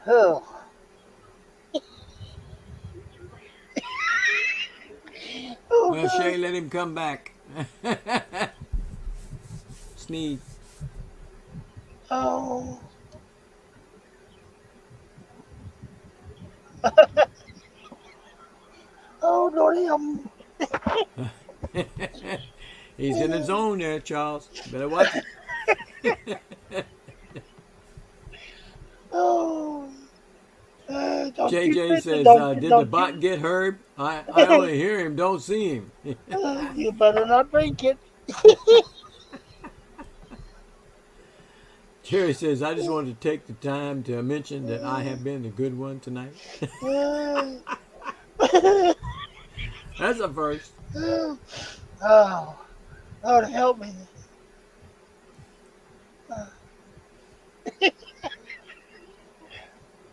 Oh. Well, Shay, let him come back. Sneeze. Oh. Oh, Lordy, He's in his zone there, Charles. Better watch it. Oh. Don't you JJ think- says, don't- did don't the bot get Herb? I only hear him, don't see him. You better not drink it. Jerry says, I just wanted to take the time to mention that I have been the good one tonight. That's a first. Oh, Lord help me.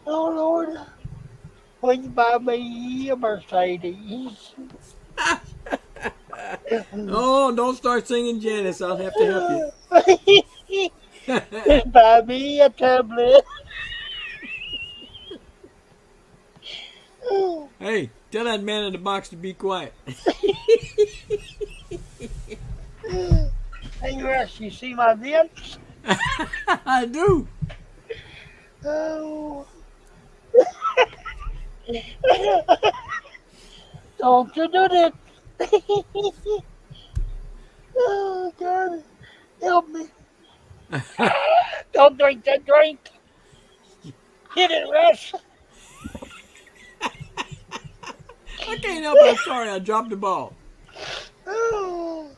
Oh, Lord. Will you buy me a Mercedes? Oh, don't start singing Janice. I'll have to help you. Buy me a tablet. Hey, tell that man in the box to be quiet. Hey, Russ, you see my dents? I do. Oh. Don't you do that. Oh, God. Help me. Don't drink that drink. Hit it, Russ. I can't help it. I'm sorry. I dropped the ball. Oh.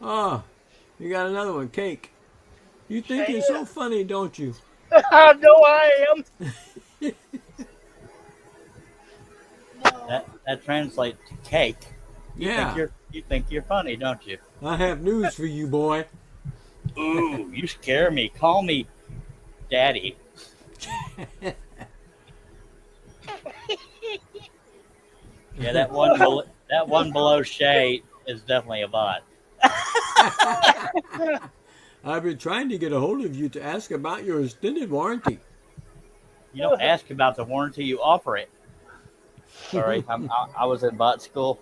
Oh, you got another one. Cake. You think you're so funny, don't you? I know I am. No. That translates to cake. Yeah. You think you're funny, don't you? I have news for you, boy. Ooh, you scare me. Call me Daddy. Yeah, that one below Shay is definitely a bot. I've been trying to get a hold of you to ask about your extended warranty. You don't ask about the warranty, you offer it. Sorry, I was in bot school.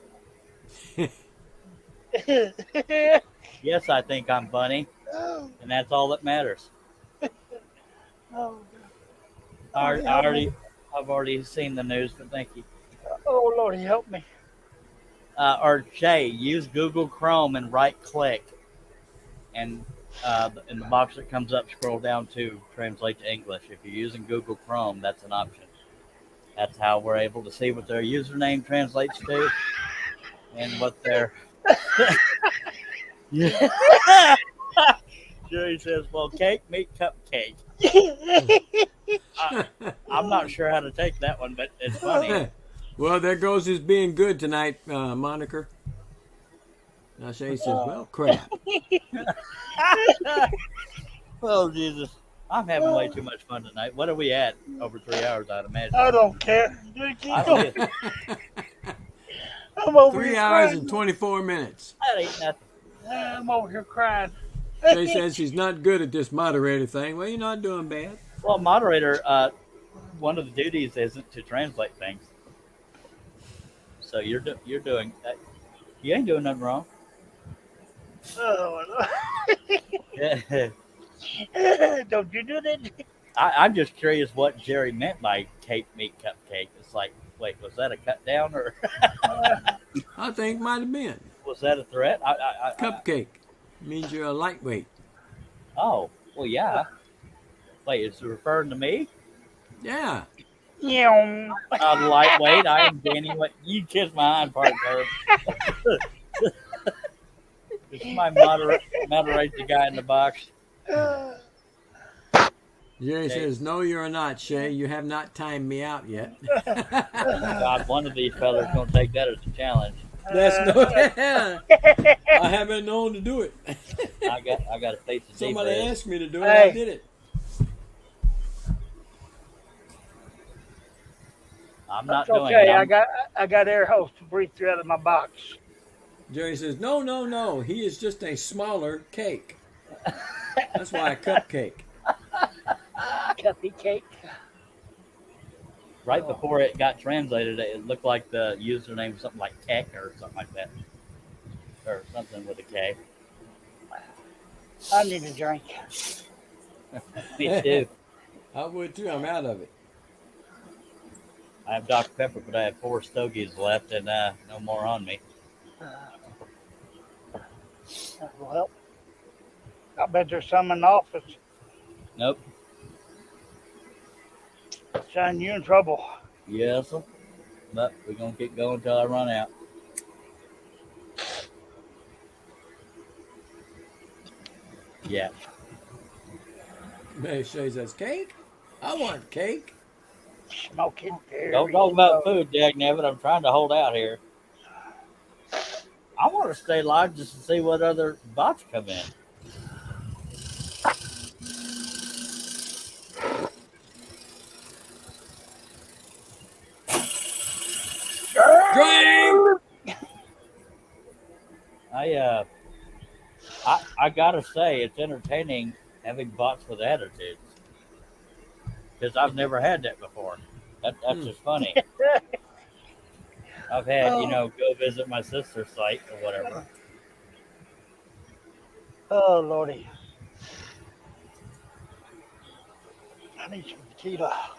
Yes, I think I'm funny, and that's all that matters. Oh, I've already seen the news, but thank you. oh Lord, help me. Or Shay, use Google Chrome and right click, and in the box that comes up, scroll down to translate to English. If you're using Google Chrome, that's an option. That's how we're able to see what their username translates to and what their. Yeah. Jerry says, "Well, cake, meat, cupcake." I'm not sure how to take that one, but it's funny. Well, there goes his being good tonight, moniker. Now Shay says, well, crap. Oh, Jesus. I'm having way too much fun tonight. What are we at? Over 3 hours, I'd imagine. I don't care. I don't get- I'm over 3 here hours crying. and 24 minutes. I ain't nothing. I'm over here crying. Shay says she's not good at this moderator thing. Well, you're not doing bad. Well, moderator, one of the duties isn't to translate things. So you're doing that. You ain't doing nothing wrong. Oh, don't you do that? I'm just curious what Jerry meant by cake, meat, cupcake. It's like, wait, was that a cut down or I think might have been. was that a threat? Cupcake means you're a lightweight. Oh, well, yeah. Wait, is it referring to me? Yeah. Yeah. I'm lightweight. I am Danny. What? You kiss my hind part, Herb. It's my moderate the guy in the box. Jerry says, no, you're not, Shay. You have not timed me out yet. God, one of these fellas gonna take that as a challenge. That's no. I haven't known to do it. I got to face the deep Somebody end. asked me to do it. Hey. I did it. I'm not That's doing okay. it. I got air holes to breathe through out of my box. Jerry says, no. He is just a smaller cake. That's why a cupcake. Cuppy cake. Right before it got translated, it looked like the username was something like Keck or something like that, or something with a K. I need a drink. Me too. I would too. I'm out of it. I have Dr. Pepper, but I have 4 stogies left and no more on me. That will help. I bet there's some in the office. Nope. Son, you in trouble. Yes, sir. But we're gonna keep going until I run out. Yeah. May Shay says, cake? I want cake. Smoking. Don't talk about food, Jack Nevitt. I'm trying to hold out here. I want to stay live just to see what other bots come in. Drink! I gotta say it's entertaining having bots with attitudes because I've never had that before. That's just funny. I've had go visit my sister's site or whatever. Oh, Lordy. I need some tequila.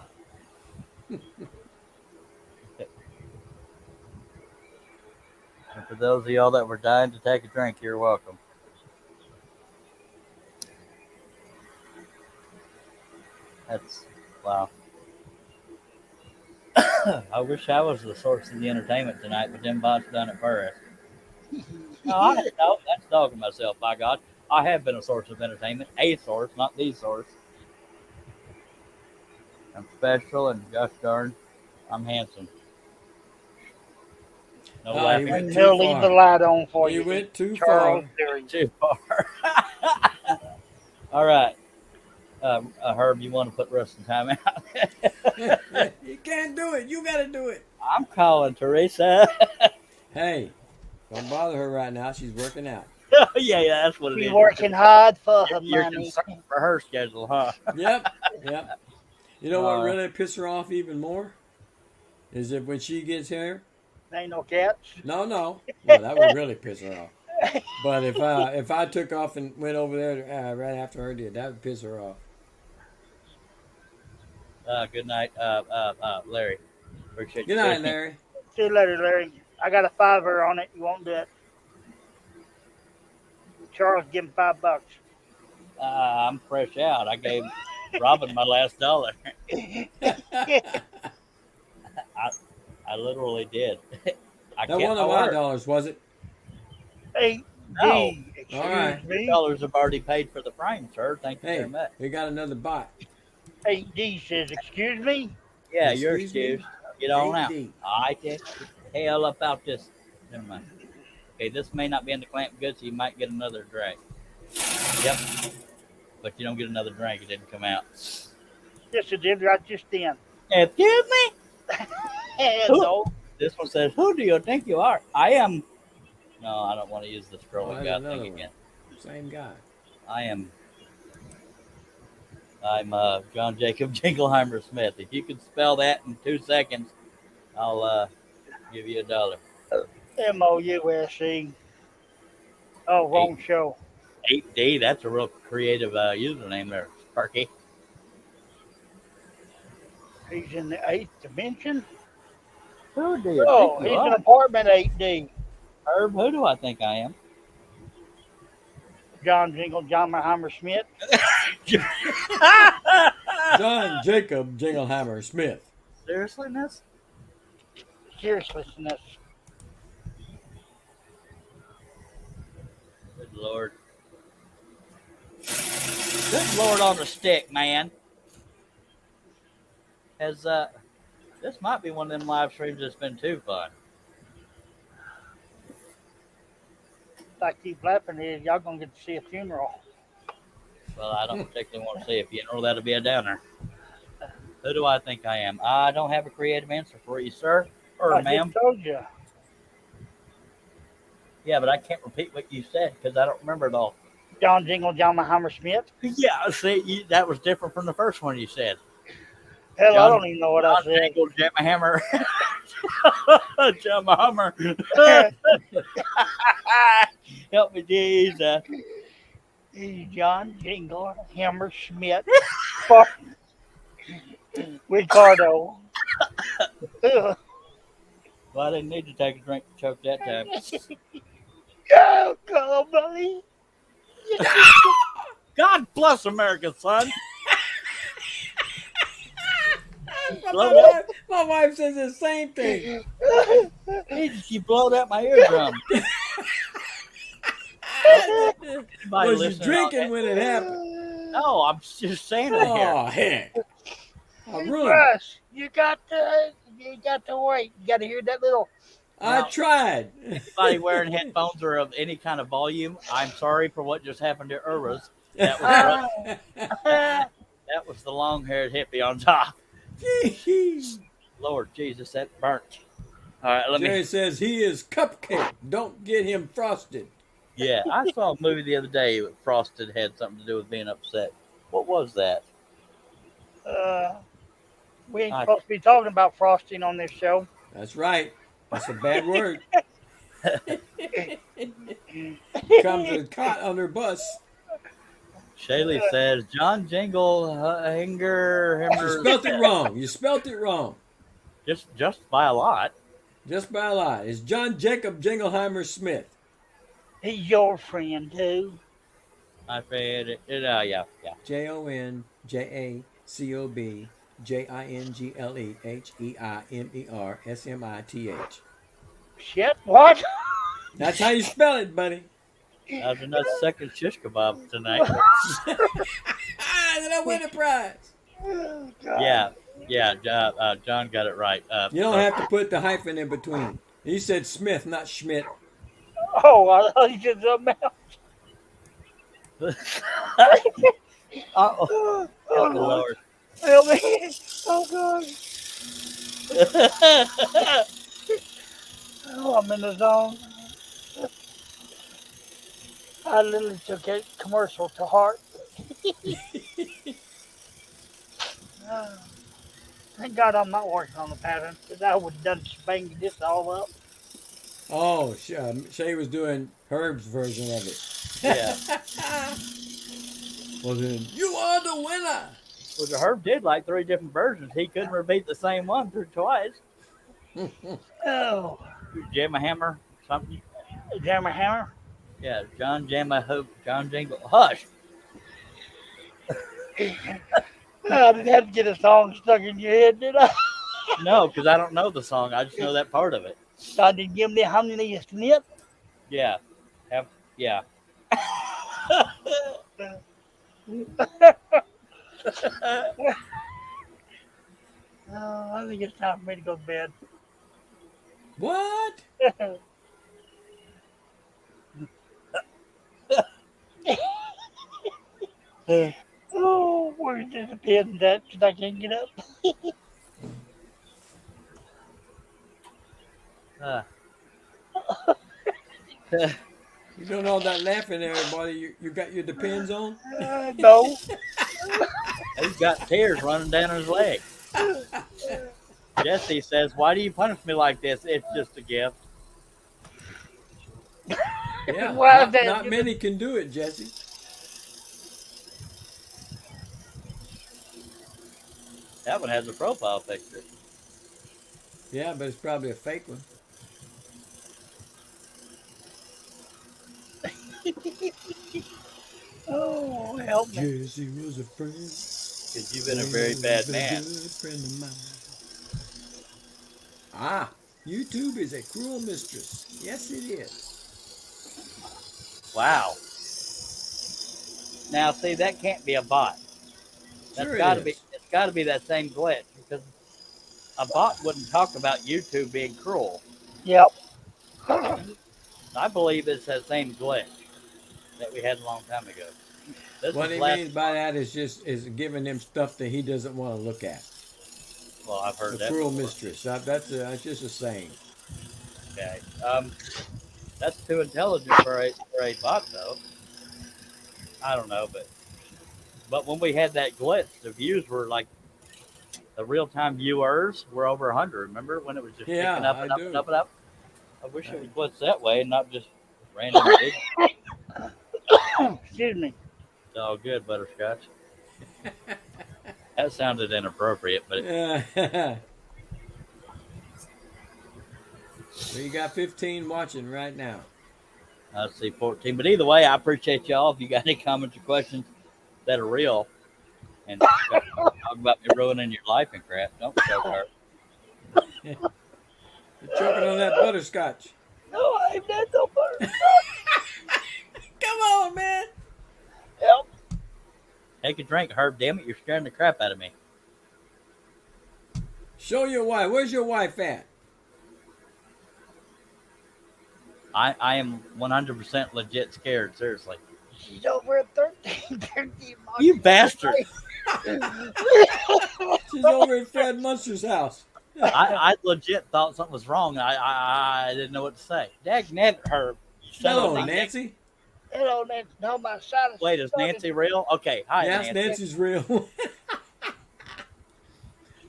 And for those of y'all that were dying to take a drink, you're welcome. That's wow. I wish I was the source of the entertainment tonight, but them bots done it first. No, that's dogging myself. By God, I have been a source of entertainment, a source, not the source. I'm special, and gosh darn, I'm handsome. No Oh, he laughing. went And too they'll leave far. the light on for He you. went too Charles far. Derry. Too far. All right. Herb, you want to put Russ in timeout? You can't do it. You got to do it. I'm calling Teresa. Hey, don't bother her right now. She's working out. Yeah, that's what it She is. working hard for her You're money. concerned for her schedule, huh? Yep. You know what Uh, really pisses her off even more? Is that when she gets here? Ain't no cats. No. Well, that would really piss her off. But if I took off and went over there right after her did, that would piss her off. Good night, Larry. Appreciate Good you. night, Larry. See you later, Larry. I got a $5 on it. You won't do it. Charles, give him $5. I'm fresh out. I gave Robin my last $1. I literally did. I That kept wasn't my my word. dollars, was it? Hey, No. D, excuse All right. me. $2 have already paid for the frame, sir. Thank you Hey, very much. we got another bot. Hey, D says, excuse me. Yeah, you're Excuse me? excused. Get on out. AD. I can hell about this. Never mind. Okay, this may not be in the clamp good, so you might get another drink. Yep. But you don't get another drink. It didn't come out. Yes, it did right just then. Excuse me? No. This one says, who do you think you are? I am. No, I don't want to use the Oh, scrolling there's guy another thing one. again. Same guy. I'm John Jacob Jingleheimer Smith. If you can spell that in 2 seconds, I'll give you $1. MOUSE. Oh, wrong show. 8D, that's a real creative username there, Sparky. He's in the 8th dimension. Who do you Oh, think he's you in are? apartment 8D. Herb, who do I think I am? John Jingleheimer Smith. John Jacob Jingleheimer Smith. Seriously, miss? Seriousness. Good Lord. Good Lord on the stick, man. Has this might be one of them live streams that's been too fun. If I keep laughing here, y'all gonna get to see a funeral. Well, I don't particularly want to see a funeral. That'll be a downer. Who do I think I am? I don't have a creative answer for you, sir or I ma'am. just told you. Yeah, but I can't repeat what you said because I don't remember it all. John Jingleheimer Smith. Yeah, see, that was different from the first one you said. Hell, I John- don't even know what I John said. Jingle, Jam a Hammer. Jam a Hammer. Help me, Jesus. He's John Jingleheimer Smith. Fuck. Ricardo. Well, I didn't need to take a drink to choke that time. Go, go, buddy. God bless America, son. My wife says the same thing. Jesus, you blowed out my eardrum. Anybody Was you listening drinking on when it happened? that? No, I'm just saying it here. Oh, heck. I ruined it. Russ, you got to wait. You got to hear that little. I tried. Anybody wearing headphones or of any kind of volume, I'm sorry for what just happened to Urwas. That was the long-haired hippie on top. Lord Jesus, that burnt. All right, let Jerry me. says he is cupcake. Don't get him frosted. Yeah, I saw a movie the other day that Frosted had something to do with being upset. What was that? We ain't supposed to be talking about frosting on this show. That's right. That's a bad word. Comes with caught under bus. Shaylee says John Jingle Hanger You spelt it wrong. You spelt it wrong. Just by a lot. Just by a lot. It's John Jacob Jingleheimer Smith. He's your friend too. I read it. Yeah. JONJACOBJINGLEHEIMERSMITH. Shit, what? That's how you spell it, buddy. That's another second shish kebab tonight. Did I win a prize? Oh, God. Yeah. John got it right. You don't have to put the hyphen in between. He said Smith, not Schmidt. Oh, I thought you said something else. Oh, Oh, help me, Lord. Lord. Help me. Oh, God. Oh, I'm in the zone. I literally took that commercial to heart. Oh, thank God I'm not working on the pattern, because I would have done banged this all up. Oh, Shay was doing Herb's version of it. Yeah. Well then, you are the winner. Well, the Herb did like 3 different versions. He couldn't repeat the same one through twice. Oh, Jam a Hammer, something. Jammer Hammer. Yeah, John Jamma Hope, John Jingle. Hush. I didn't have to get a song stuck in your head, did I? No, because I don't know the song. I just know that part of it. I didn't give me how many a snip. Yeah. Yeah. Oh, I think it's time for me to go to bed. What? Oh, where's this pen that? Because I can't get up. Uh, You doing all that laughing, everybody? You got your depends on? No. he's got tears running down his leg. Jesse says, "Why do you punish me like this? It's just a gift." Yeah. Well, Not many can do it, Jesse. That one has a profile picture. Yeah, but it's probably a fake one. Oh, help me. Jesse was a friend. Because you've been a very bad man. Good friend of mine. Ah, YouTube is a cruel mistress. Yes, it is. Wow. Now, see, that can't be a bot. That's Sure it got to is. be. It's got to be that same glitch because a bot wouldn't talk about YouTube being cruel. Yep. I believe it's that same glitch that we had a long time ago. This What was he last. means by that is giving him stuff that he doesn't want to look at. Well, I've heard The that. cruel before. mistress. That's just a saying. Okay. That's too intelligent for a bot, though. I don't know, but when we had that glitch, the views were like the real time viewers were over 100. Remember when it was just Yeah, picking up I and up do. and up and up? I wish it was glitched that way and not just random. Big. Excuse me. It's all good, Butterscotch. That sounded inappropriate, but Well, you got 15 watching right now. I see 14. But either way, I appreciate y'all. If you got any comments or questions that are real and talk about me ruining your life and crap, don't choke her. You're choking on that butterscotch. No, I ain't had no butter. Come on, man. Help. Take a drink, Herb. Damn it, you're scaring the crap out of me. Show your wife. Where's your wife at? I am 100% legit scared, seriously. She's over at 13. You bastard. She's over at Fred Munster's house. I legit thought something was wrong. I didn't know what to say. Dag nabbit, Herb. You son of Hello, a- Nancy. Hello, Nancy. No, my side Wait, is Nancy real? Okay, hi, Yes, Nancy. Nancy's real.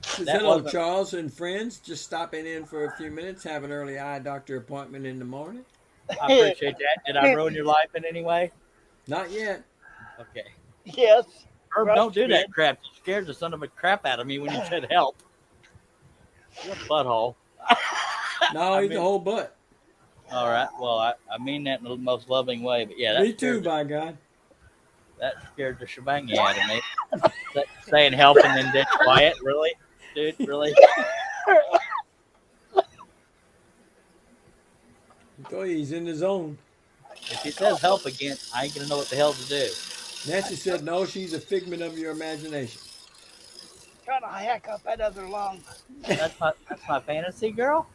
Says, That hello, wasn't- Charles and friends. Just stopping in for a few minutes. Have an early eye doctor appointment in the morning. I appreciate that. Did I ruin your life in any way? Not yet. Okay. Yes. Herb, Rough don't do that skin. crap. You scared the son of a crap out of me when you said help. You're a butthole. No, he's the whole butt. All right. Well, I mean that in the most loving way, but yeah, that Me too, scared, by God. that scared the shebang out of me. Saying help and then dead quiet, really, dude, really. Oh, he's in the zone. If he says help again, I ain't gonna know what the hell to do. Nancy said, no, she's a figment of your imagination. Trying to hack up that other lung. That's my fantasy girl.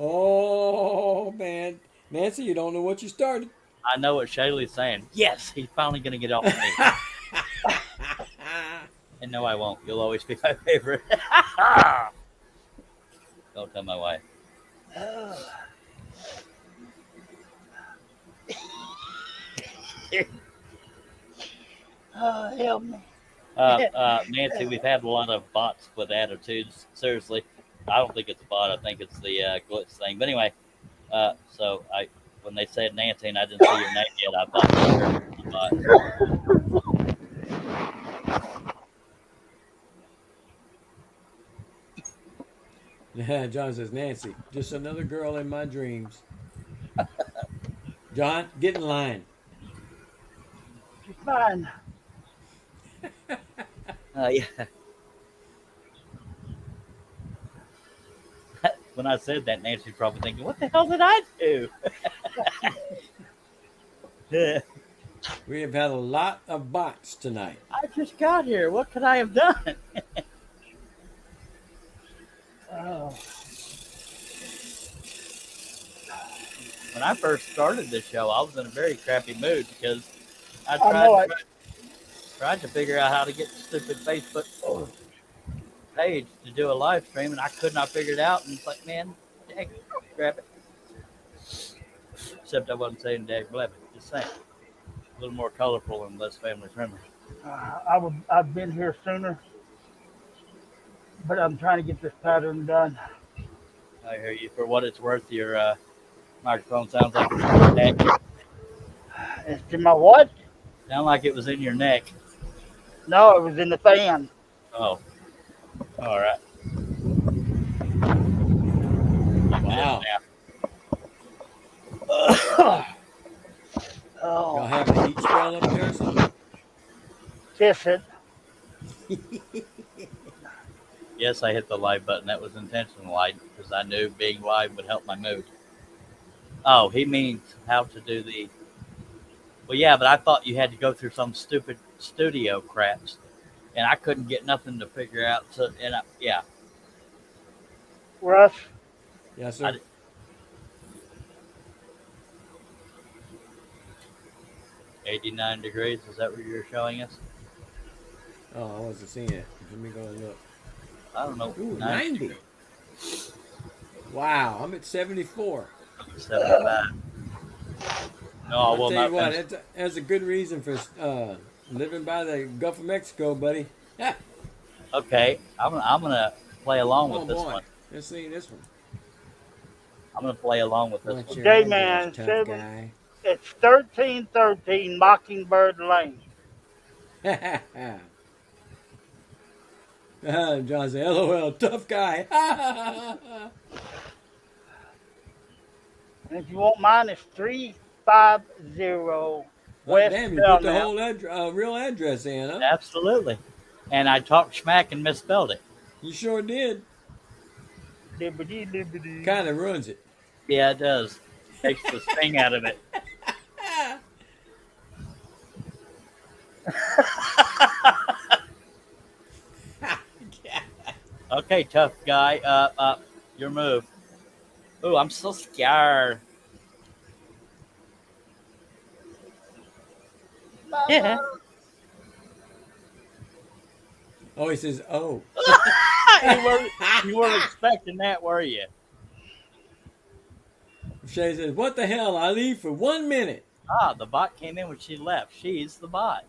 Oh man, Nancy, you don't know what you started. I know what Shaylee's saying. Yes, he's finally going to get off of me. And no, I won't. You'll always be my favorite. Don't tell my wife. Oh, help me. Nancy, we've had a lot of bots with attitudes. Seriously, I don't think it's a bot. I think it's the glitch thing. But anyway, so when they said Nancy and I didn't see your name yet, I thought it was a bot. John says, Nancy, just another girl in my dreams. John, get in line. She's fine. Yeah. When I said that, Nancy's probably thinking, "What the hell did I do?" We have had a lot of bots tonight. I just got here. What could I have done? Oh, When I first started this show, I was in a very crappy mood because I know it. tried to figure out how to get the stupid Facebook page to do a live stream, and I could not figure it out. And it's like, man, dang, grab it. Except I wasn't saying dag blab it. Just saying. A little more colorful and less family friendly. I've been here sooner, but I'm trying to get this pattern done. I hear you. For what it's worth, your microphone sounds like it's in your neck. It's in my what? Sound like it was in your neck. No, it was in the fan. Oh. All right. Wow. Y'all Oh, have a heat spell up there or something? kiss it. Yes, I hit the live button. That was intentional, because I knew being live would help my mood. Oh, he means how to do the. Well, yeah, but I thought you had to go through some stupid studio craps, and I couldn't get nothing to figure out. So, yeah, Russ, Yes, sir. 89 degrees. Is that what you're showing us? Oh, I wasn't seeing it. Let me go and look. I don't know. Ooh, 90. Wow, I'm at 74. 75. No, I I'll will tell not. you what, that's a good reason for living by the Gulf of Mexico, buddy. Okay, I'm gonna play along with this one. Let's see this one. I'm gonna play along with this What's one. your J address, Man, tough 7. guy? It's 1313 Mockingbird Lane. John said, LOL, tough guy. And if you want mine, it's 350 West Damn, you put the Belknap. whole real address in, huh? Absolutely. And I talked smack and misspelled it. You sure did. Libbity. Kind of ruins it. Yeah, it does. Takes the sting out of it. Okay, tough guy. Your move. Ooh, I'm so scared. Yeah. Oh, he says, oh. you weren't expecting that, were you? Shay says, what the hell? I leave for 1 minute. Ah, the bot came in when she left. She's the bot.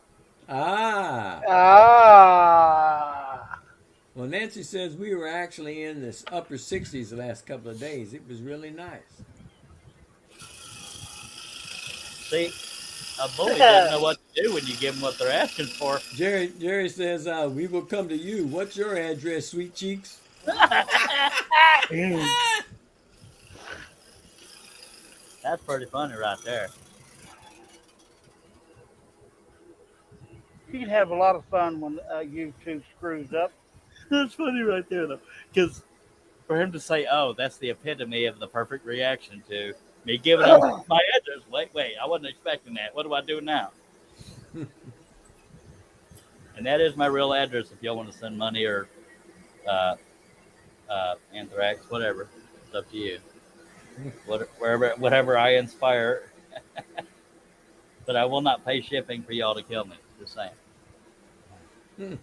Ah. Ah. Well, Nancy says we were actually in this upper 60s the last couple of days. It was really nice. See, a bully doesn't know what to do when you give them what they're asking for. Jerry says, we will come to you. What's your address, sweet cheeks? That's pretty funny right there. You can have a lot of fun when YouTube screws up. That's funny right there, though. Because for him to say, oh, that's the epitome of the perfect reaction to me giving him my address. Wait, I wasn't expecting that. What do I do now? And that is my real address if y'all want to send money or anthrax, whatever. It's up to you. Whatever I inspire. But I will not pay shipping for y'all to kill me. Just saying. Hmm.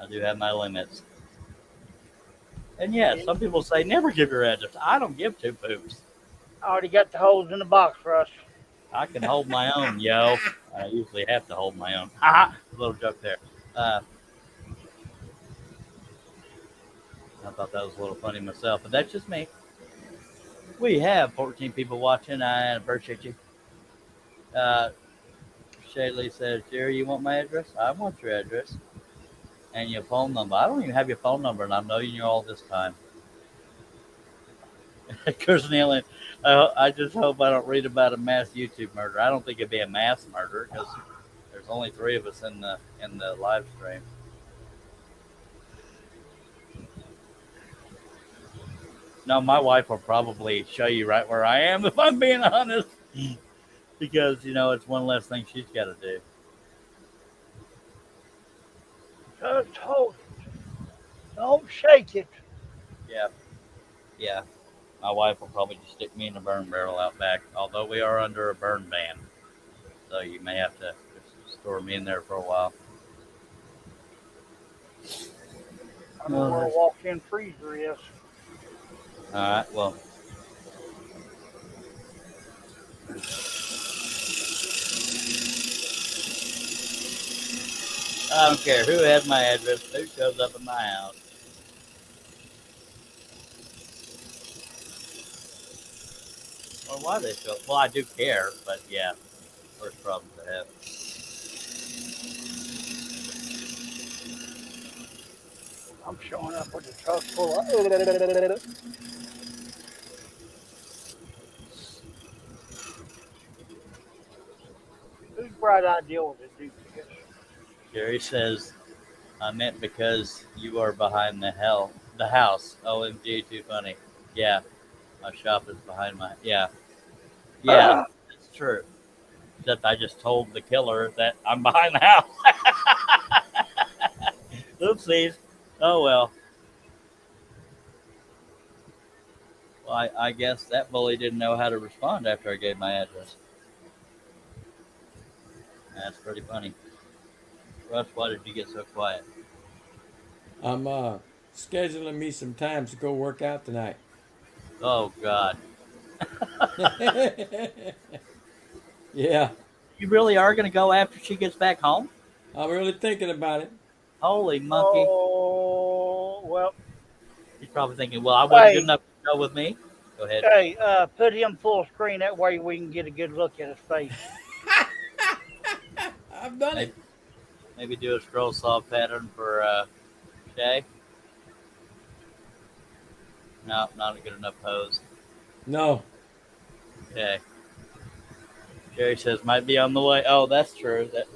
I do have my limits. And yeah, some people say never give your address. I don't give two poops. I already got the holes in the box, Russ. I can hold my own, yo. I usually have to hold my own. Ha! Little joke there. I thought that was a little funny myself, but that's just me. We have 14 people watching. I appreciate you. Shaylee says, Jerry, you want my address? I want your address. And your phone number. I don't even have your phone number, and I've known you all this time. Chris Nealon, I just hope I don't read about a mass YouTube murder. I don't think it'd be a mass murder because there's only 3 of us in the live stream. No, my wife will probably show you right where I am if I'm being honest, because it's one less thing she's got to do. Just hold it. Don't shake it. Yeah. My wife will probably just stick me in a burn barrel out back, although we are under a burn ban. So you may have to just store me in there for a while. I know where a walk-in freezer is. All right, well. I don't care who has my address, who shows up in my house. Or why they show up. Well, I do care, but yeah, first problem to have. I'm showing up with a truck full of. Whose bright idea was to do this? Gary says, I meant because you are behind the house. OMG, too funny. Yeah, my shop is behind my. Yeah, it's true. Except I just told the killer that I'm behind the house. Oopsies. Oh well. Well, I guess that bully didn't know how to respond after I gave my address. That's pretty funny. Russ, why did you get so quiet? I'm scheduling me some time to go work out tonight. Oh God. Yeah, You really are going to go after she gets back home? I'm really thinking about it. Holy monkey. Oh, well. He's probably thinking, well, I wasn't good enough to go with me. Go ahead. Hey, put him full screen. That way we can get a good look at his face. I've done it. Maybe do a scroll saw pattern for Shay. No, not a good enough pose. No. Okay. Jerry says might be on the way. Oh, that's true. That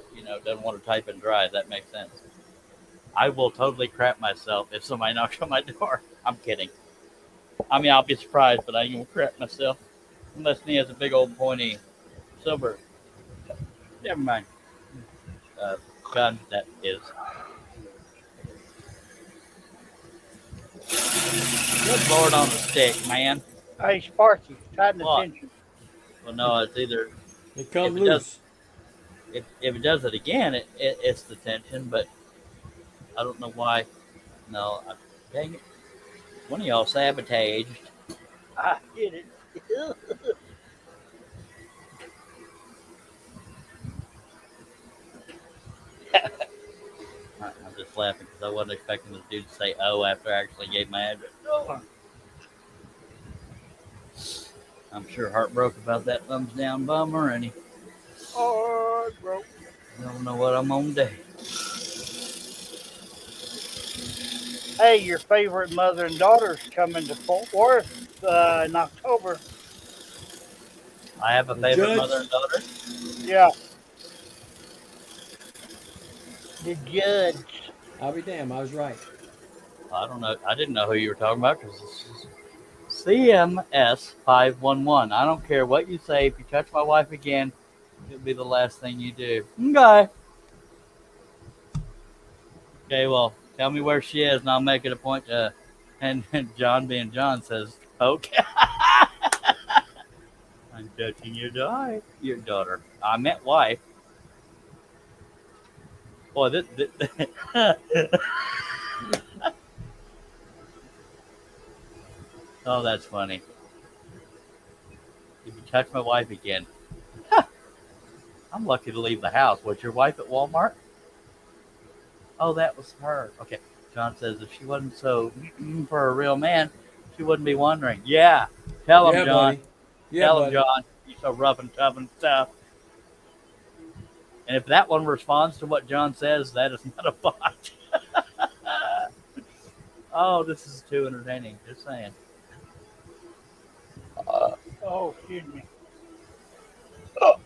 doesn't want to type and drive. That makes sense. I will totally crap myself if somebody knocks on my door. I'm kidding. I mean, I'll be surprised, but I ain't gonna crap myself unless he has a big old pointy silver. Never mind. Gun that is. Good Lord on the stick, man. Hey, Sparky, tighten the What? tension. Well, no, it's either It come If it loose. if it does it again, it's the tension, but I don't know why. No, dang it. One of y'all sabotaged. I get it. I'm just laughing because I wasn't expecting this dude to say "oh" after I actually gave my address. Oh. I'm sure heartbroken about that thumbs down bummer, and he Oh, bro. don't know what I'm gonna do. Hey, your favorite mother and daughter's coming to Fort Worth in October. I have a The favorite judge? mother and daughter. Yeah. The judge. I'll be damned. I was right. I don't know. I didn't know who you were talking about because this is CMS 511. I don't care what you say. If you touch my wife again, it'll be the last thing you do. Okay. Okay, well, tell me where she is, and I'll make it a point to. And John being John says, Okay. I'm judging your daughter. Your daughter. I meant wife. Boy, this oh, that's funny. If you touch my wife again, I'm lucky to leave the house. Was your wife at Walmart? Oh, that was her. Okay. John says if she wasn't so for a real man, she wouldn't be wondering. Yeah. Tell him, Yeah, John. buddy. Yeah, Tell him, buddy. John. You're so rough and tough and stuff. And if that one responds to what John says, that is not a bot. Oh, this is too entertaining. Just saying. Oh, excuse me. Oh,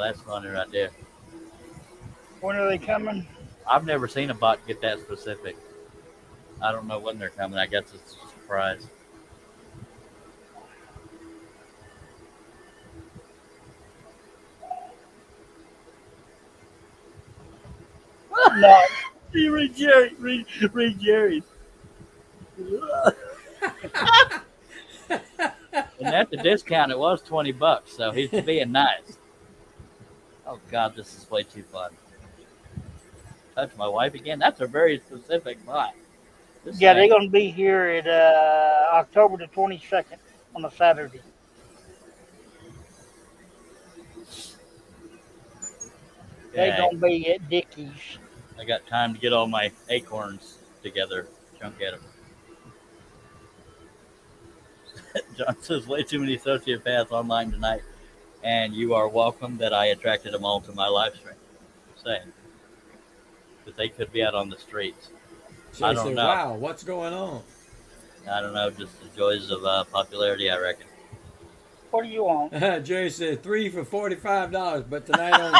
that's funny right there. When are they coming? I've never seen a bot get that specific. I don't know when they're coming. I guess it's a surprise. No. Read Jerry. Read Jerry's. And at the discount, it was $20, so he's being nice. Oh God, this is way too fun. Touch my wife again? That's a very specific bot. Just Yeah, they're saying. going to be here at October the 22nd on a Saturday. They're Okay. going to be at Dickie's. I got time to get all my acorns together. Chunk at them. John says way too many sociopaths online tonight, and you are welcome that I attracted them all to my live stream. Saying that they could be out on the streets. So I he don't said, know. wow, what's going on? I don't know, just the joys of popularity, I reckon. What do you want? Jerry said 3 for $45, but tonight only.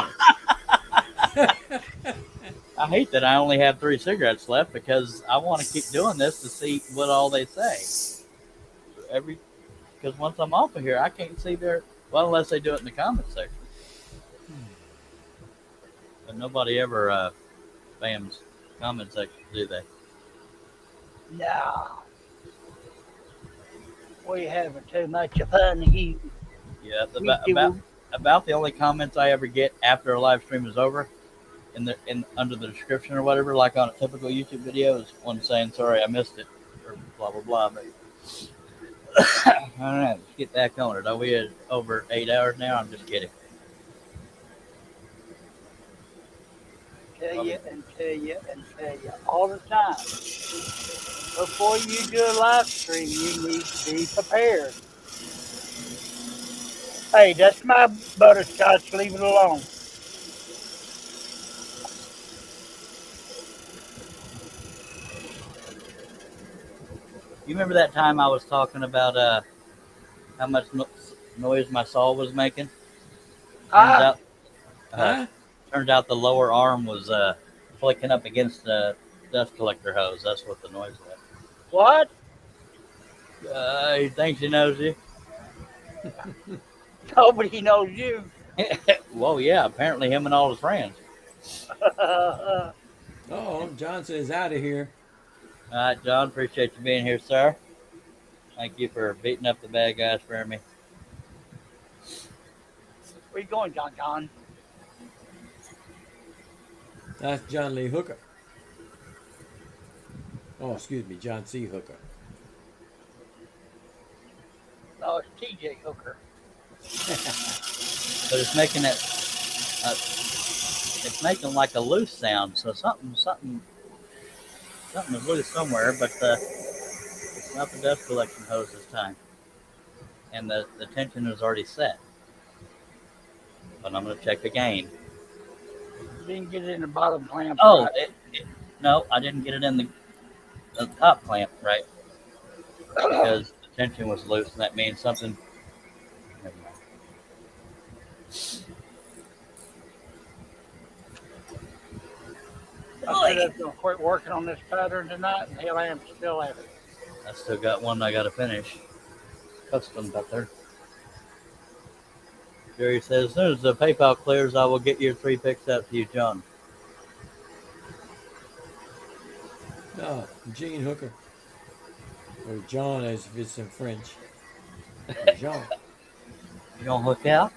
I hate that I only have 3 cigarettes left because I want to keep doing this to see what all they say. Because once I'm off of here, I can't see well, unless they do it in the comment section. But nobody ever spams comment section, do they? No. We having too much fun here. Yeah, We do. about the only comments I ever get after a live stream is over, in under the description or whatever, like on a typical YouTube video, is one saying sorry I missed it or blah blah blah. But all right, let's get back on it. Are we at over 8 hours now? I'm just kidding. Tell you and tell you and tell you all the time. Before you do a live stream, you need to be prepared. Hey, that's my butterscotch. Leave it alone. You remember that time I was talking about how much noise my saw was making? Ah, Turns out the lower arm was flicking up against the dust collector hose. That's what the noise was. what? He thinks he knows you. Nobody knows you. Well, yeah, apparently him and all his friends. Oh, John says out of here. All right, John, appreciate you being here, sir. Thank you for beating up the bad guys for me. Where you going, John John? That's John Lee Hooker. Oh, excuse me, John C. Hooker. No, it's TJ Hooker. But it's making it, it's making like a loose sound. So something is loose somewhere, but it's not the dust collection hose this time. And the tension is already set. But I'm going to check again. Didn't get it in the bottom clamp. Oh, right. no, I didn't get it in the top clamp right. Because the tension was loose, and that means something. Never mind. I said I was going to quit working on this pattern tonight, and hell, I am still at it. I still got one I got to finish. Custom butter. Jerry says, as soon as the PayPal clears, I will get your 3 picks out to you, John. Oh, Gene Hooker. Or John, as if it's in French. Jean. You gonna hook out?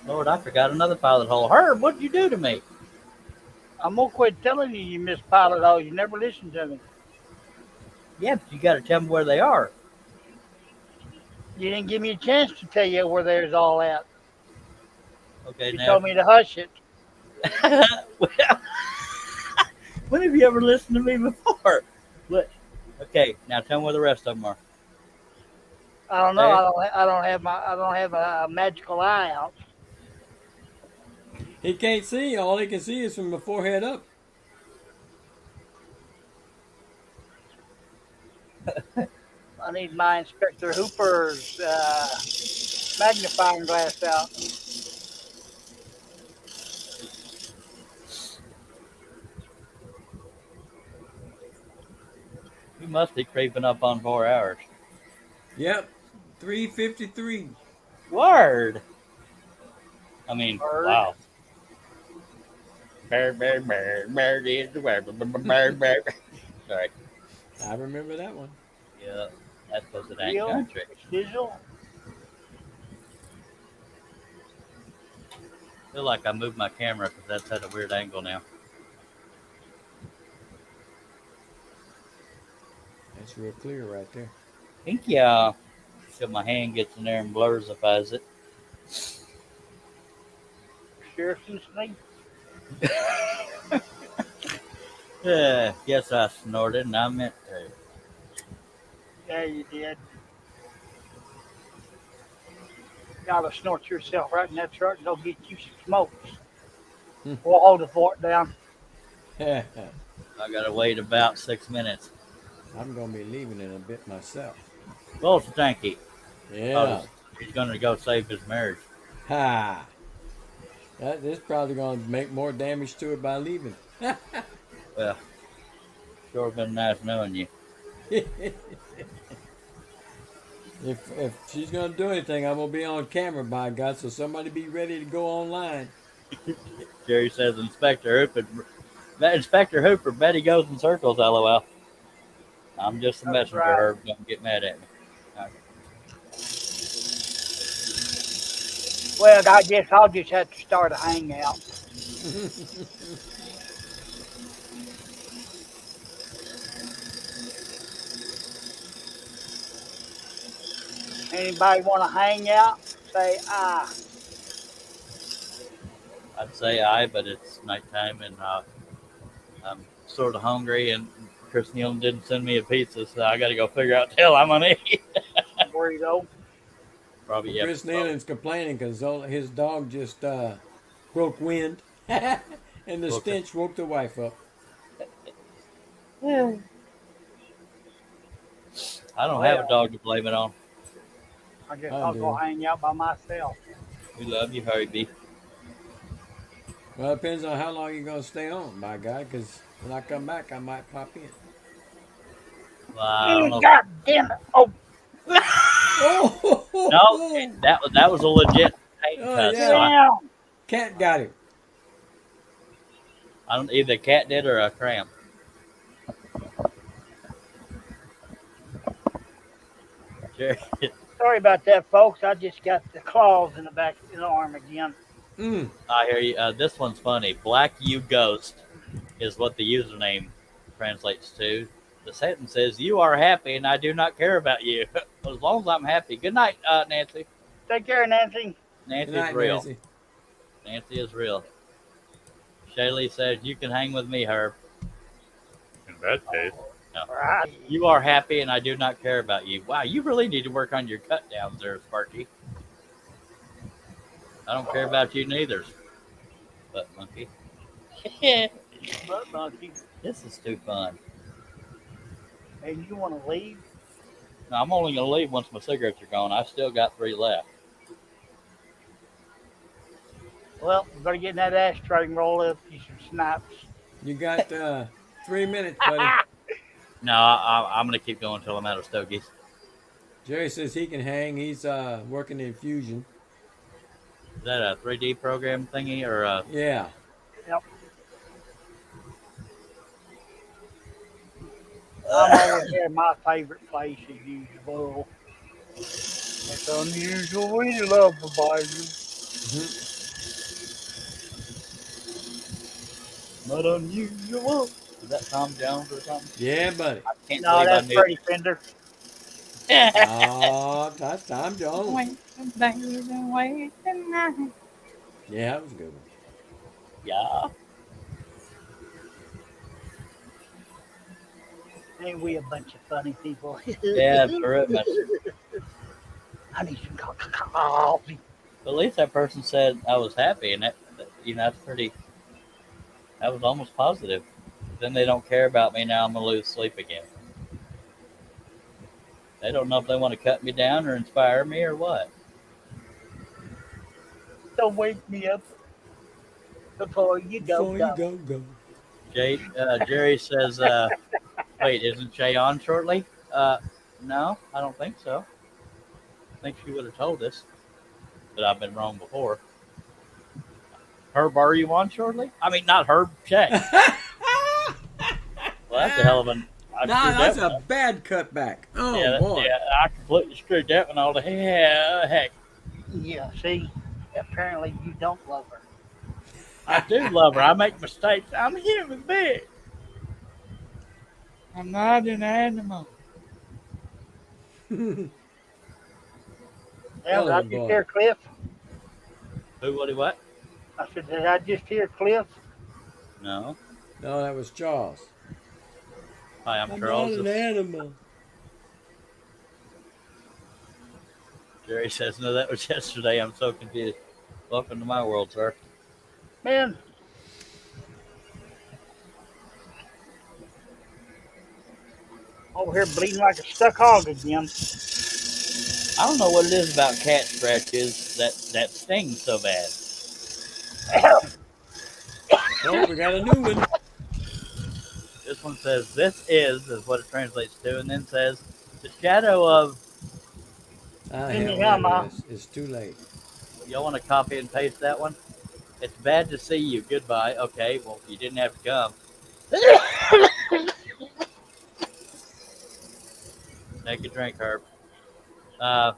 Lord, I forgot another pilot hole. Herb, what'd you do to me? I'm gonna quit telling you you miss pilot holes. You never listen to me. Yeah, but you got to tell me where they are. You didn't give me a chance to tell you where there's all at. Okay, You now. told me to hush it. Well, when have you ever listened to me before? What? Okay, now tell me where the rest of them are. I don't know. Hey. I don't have a magical eye out. He can't see. All he can see is from the forehead up. I need my Inspector Hooper's magnifying glass out. You must be creeping up on 4 hours. Yep. 3:53. Word. I mean, Word. wow. Bear, bear, bear, bear, is the word. Bear, bear. Sorry. I remember that one. Yeah, that's supposed to ain't Real, country. sizzle. I feel like I moved my camera because that's at a weird angle now. That's real clear right there. Thank you. So my hand gets in there and blursifies it. Sheriff and Snake. Yes, I snorted and I meant to. Yeah, you did. You ought to snort yourself right in that truck and go get you some smokes. We'll hold the fort down. I gotta wait about 6 minutes. I'm going to be leaving in a bit myself. Well, Stanky. Yeah. He's gonna go save his marriage. Ha. This probably going to make more damage to it by leaving. Well, sure been nice knowing you. If she's going to do anything, I'm going to be on camera, by God, so somebody be ready to go online. Jerry says Inspector Hooper, Betty goes in circles, lol. I'm just a That's messenger, right. Herb. Don't get mad at me. Well, I guess I'll just have to start a hangout. Anybody want to hang out? Say ah. I'd say aye, but it's nighttime and I'm sort of hungry, and Chris Nealon didn't send me a pizza, so I got to go figure out the hell I'm gonna eat. Burrito. Probably, yeah. Chris Nealon's complaining because his dog just broke wind, and the Okay. stench woke the wife up. I don't have a dog to blame it on. I guess I I'll do. go hang out by myself. We love you, Herbie. Well, it depends on how long you're going to stay on, by God, because when I come back, I might pop in. Well, I don't know. God damn it. Oh, Oh! No, that was a legit paint Oh, cuss. yeah. So damn. Cat got him. I don't either a cat did or a cramp. Jerry, Sorry about that, folks. I just got the claws in the back of the arm again. I hear you. This one's funny. Black You Ghost is what the username translates to. The sentence is, "You are happy, and I do not care about you." As long as I'm happy. Good night, Nancy. Take care, Nancy. Nancy Good night, is real. Nancy. Nancy is real. Shaylee says, "You can hang with me, Herb." In that case, Right. you are happy, and I do not care about you. Wow, you really need to work on your cut downs there, Sparky. I don't care about you neither. Butt monkey. Butt monkey. This is too fun. Hey, you want to leave? No, I'm only going to leave once my cigarettes are gone. I still got 3 left. Well, we better get in that ashtray and roll up you some snipes. You got 3 minutes, buddy. No, I'm going to keep going until I'm out of stogies. Jerry says he can hang. He's working in Fusion. Is that a 3D program thingy or a... Yeah. Yep. I'm over here. My favorite place as usual. It's unusual. We love the Bayou. Not unusual. Is that Tom Jones or something? Yeah, buddy. I can't No, believe I that's knew. Freddie Fender. Oh, that's Tom Jones. Wait, baby, wait tonight. Yeah, that was a good one. Yeah. Ain't we a bunch of funny people? Yeah, very much. I need some coffee. But at least that person said I was happy, and that's pretty. That was almost positive. Then they don't care about me now. I'm gonna lose sleep again. They don't know if they want to cut me down or inspire me or what. Don't wake me up before you go. Before you go. Jerry says, "Wait, isn't Shay on shortly?" No, I don't think so. I think she would have told us, but I've been wrong before. Herb, are you on shortly? I mean, not Herb, Shay. Well, that's a hell of an. I Nah, screwed that's that a bad cutback. Oh, yeah, boy. yeah, I completely screwed that one all the heck. Yeah, see, apparently you don't love her. I do love her. I make mistakes. I'm a human being. I'm not an animal. Yeah, Oh, did I just boy. hear Cliff? Who, what? I said, did I just hear Cliff? No. No, that was Charles. Hi, I'm I'm Charles. not an animal. Jerry says, no, that was yesterday. I'm so confused. Welcome to my world, sir. Man, over here bleeding like a stuck hog again. I don't know what it is about cat scratches that stings so bad. Oh, we got a new one. This one says, this is what it translates to, and then says, the shadow of. Ah, Anyhow, Ma. hell, it's too late. Y'all want to copy and paste that one? It's bad to see you. Goodbye. Okay, well, you didn't have to come. Take a drink, Herb. I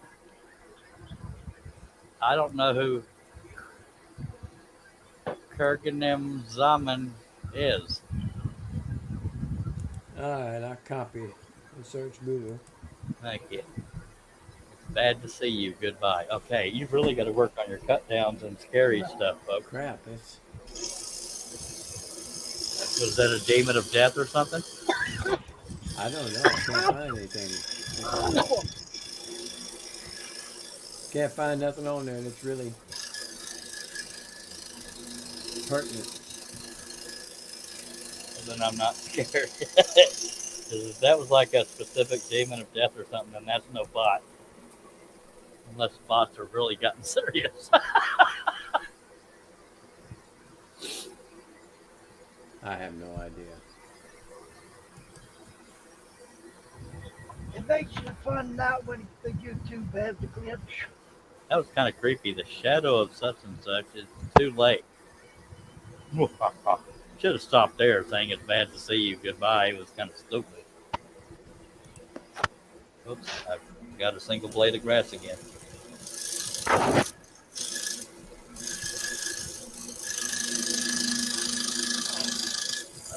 don't know who Kurganim Zaman is. All right, I'll copy and search Google. Thank you. It's bad to see you. Goodbye. Okay, you've really got to work on your cut downs and scary stuff, folks. Crap, that's... Was that a demon of death or something? I don't know. I can't find anything. Can't find nothing on there that's really pertinent. Then I'm not scared. 'Cause if that was like a specific demon of death or something, then that's no bot. Unless bots have really gotten serious. I have no idea. It makes you fun out when the YouTube has the glitch. That was kind of creepy. The shadow of such and such is too late. Should have stopped there saying it's bad to see you. Goodbye. It was kind of stupid. Oops, I've got a single blade of grass again.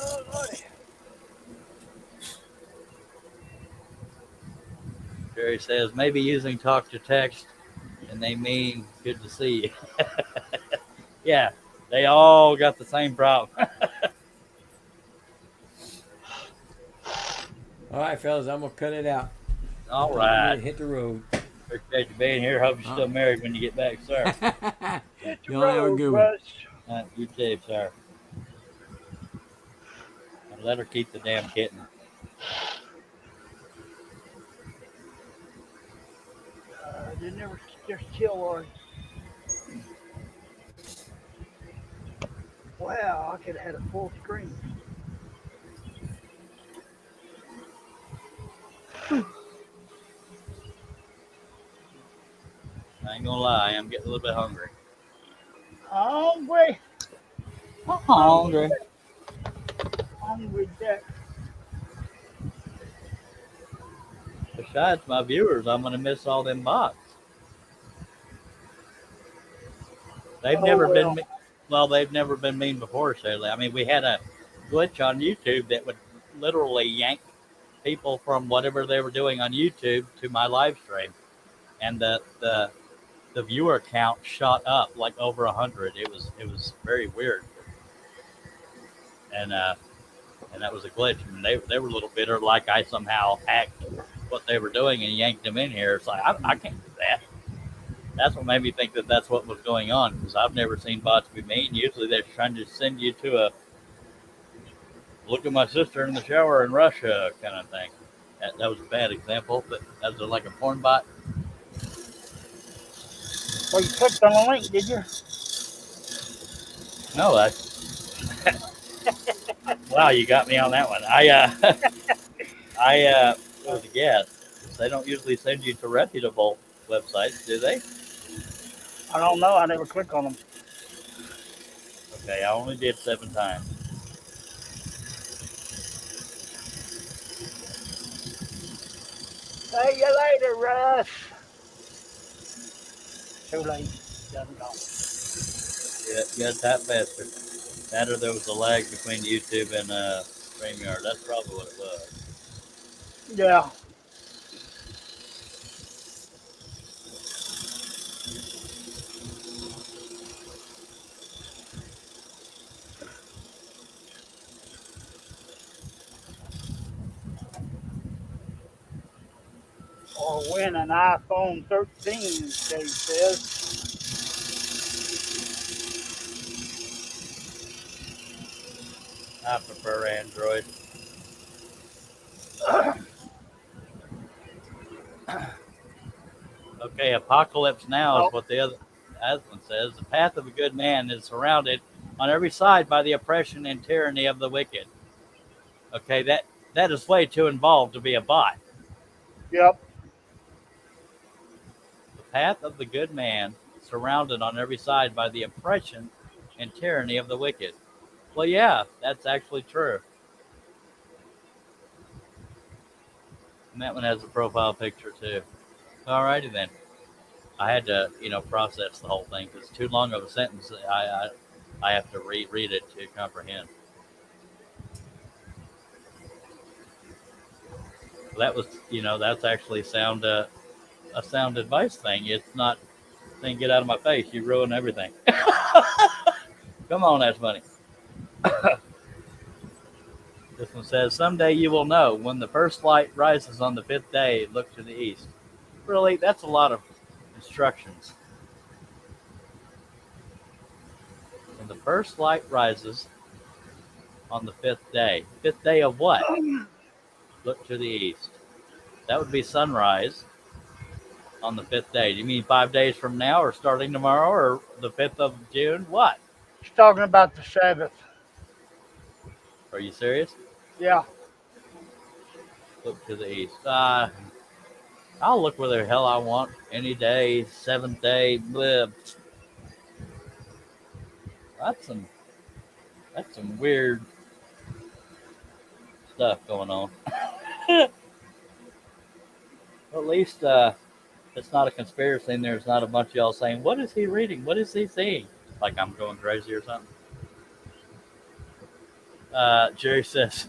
Oh, Lordy. Jerry says maybe using talk to text and they mean good to see you. Yeah, they all got the same problem. All right, fellas, I'm going to cut it out. All I'm right. gonna hit the road. Appreciate you being here. Hope you're still married when you get back, sir. Hit the Y'all have a road, good one. Russ. You too, sir. And let her keep the damn kitten. They never just chill on. Wow, I could have had a full screen. I ain't gonna lie, I'm getting a little bit hungry. Hungry, Hungry. hungry Jack. Besides my viewers, I'm gonna miss all them bots. They've Oh, never well. been well. They've never been mean before, Shirley. I mean, we had a glitch on YouTube that would literally yank people from whatever they were doing on YouTube to my live stream, and the viewer count shot up like over 100. It was very weird, and that was a glitch. And they were a little bitter, like I somehow hacked what they were doing and yanked them in here. It's like I can't do that. That's what made me think that that's what was going on, because I've never seen bots be mean. Usually they're trying to send you to a look at my sister in the shower in Russia kind of thing. That was a bad example, but that was like a porn bot. Well, you clicked on the link, did you? No, wow, you got me on that one. It was a guess. They don't usually send you to reputable websites, do they? I don't know. I never click on them. Okay, I only did 7 times. See you later, Russ. Too late. Done gone. Yeah, you got that faster. That or there was a lag between YouTube and StreamYard. That's probably what it was. Yeah. Or win an iPhone 13, Dave says. I prefer Android. Okay, Apocalypse Now is what the other one says. The path of a good man is surrounded on every side by the oppression and tyranny of the wicked. Okay, that is way too involved to be a bot. Yep. The path of the good man surrounded on every side by the oppression and tyranny of the wicked. Well, yeah, that's actually true. And that one has a profile picture too. Alrighty then. I had to, process the whole thing because it's too long of a sentence. I have to read it to comprehend. That was, that's actually a sound advice thing. It's not saying get out of my face. You ruin everything. Come on, that's funny. This one says, someday you will know when the first light rises on the 5th day, look to the east. Really, that's a lot of instructions. When the first light rises on the 5th day. 5th day of what? Look to the east. That would be sunrise on the 5th day. Do you mean 5 days from now or starting tomorrow or the 5th of June? What? He's talking about the Sabbath. Are you serious? Yeah. Look to the east. I'll look where the hell I want any day, 7th day. Bleh. That's some weird stuff going on. At least it's not a conspiracy and there's not a bunch of y'all saying, what is he reading? What is he seeing? Like I'm going crazy or something. Jerry says,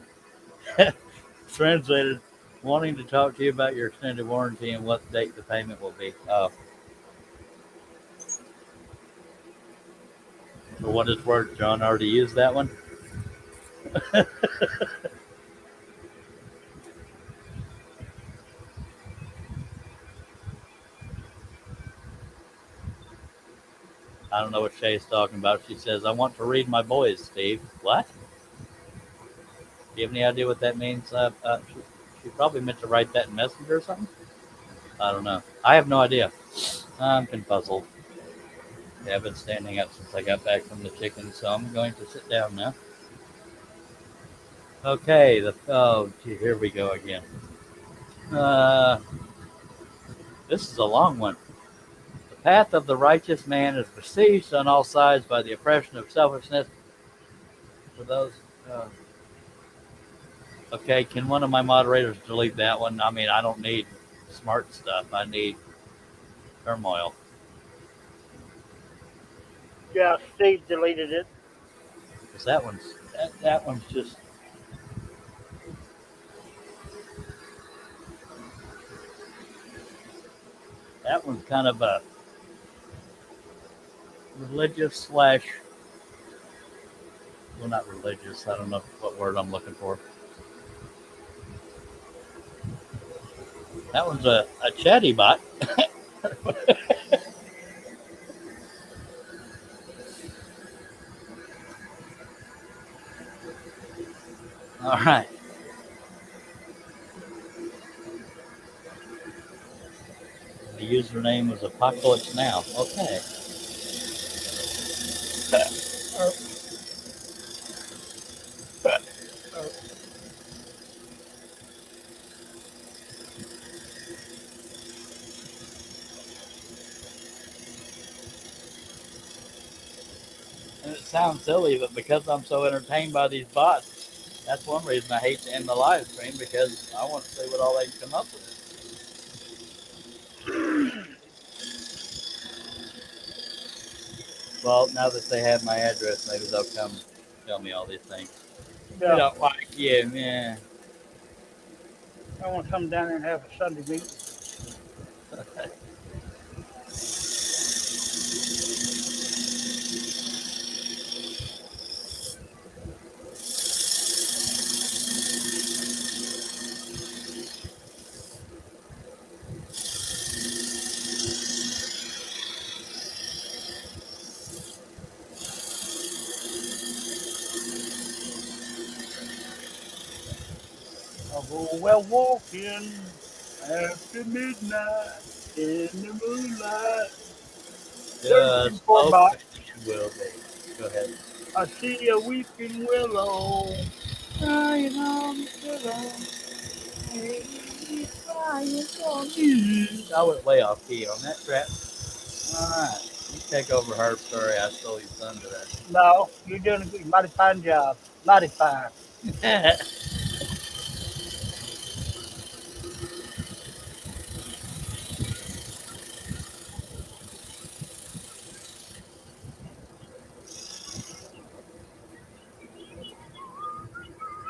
translated, wanting to talk to you about your extended warranty and what date the payment will be. For what it's worth, John already used that one. I don't know what Shay's talking about. She says, I want to read my boys, Steve. What? Do you have any idea what that means? She probably meant to write that in Messenger or something. I don't know. I have no idea. I'm confuzzled. Yeah, I've been standing up since I got back from the chicken, so I'm going to sit down now. Okay, here we go again. This is a long one. The path of the righteous man is besieged on all sides by the oppression of selfishness. For those, okay, can one of my moderators delete that one? I mean, I don't need smart stuff. I need turmoil. Yeah, Steve deleted it. Because that one's just. That one's kind of a religious slash. Well, not religious. I don't know what word I'm looking for. That one's a chatty bot. All right. The username was Apocalypse Now. Okay. And it sounds silly, but because I'm so entertained by these bots, that's one reason I hate to end the live stream, because I want to see what all they can come up with. Well, now that they have my address, maybe they'll come tell me all these things. They Yeah, don't like you, yeah. I want to come down there and have a Sunday meeting. I'll go well walking after midnight in the moonlight. Just Poor hope bot. it will be. Go ahead. I see a weeping willow crying on the pillow. Baby, crying for me. I went way off key on that crap. All right. You take over, Herb. Sorry, I stole your son No, you're doing a good, mighty fine job. Mighty fine. today.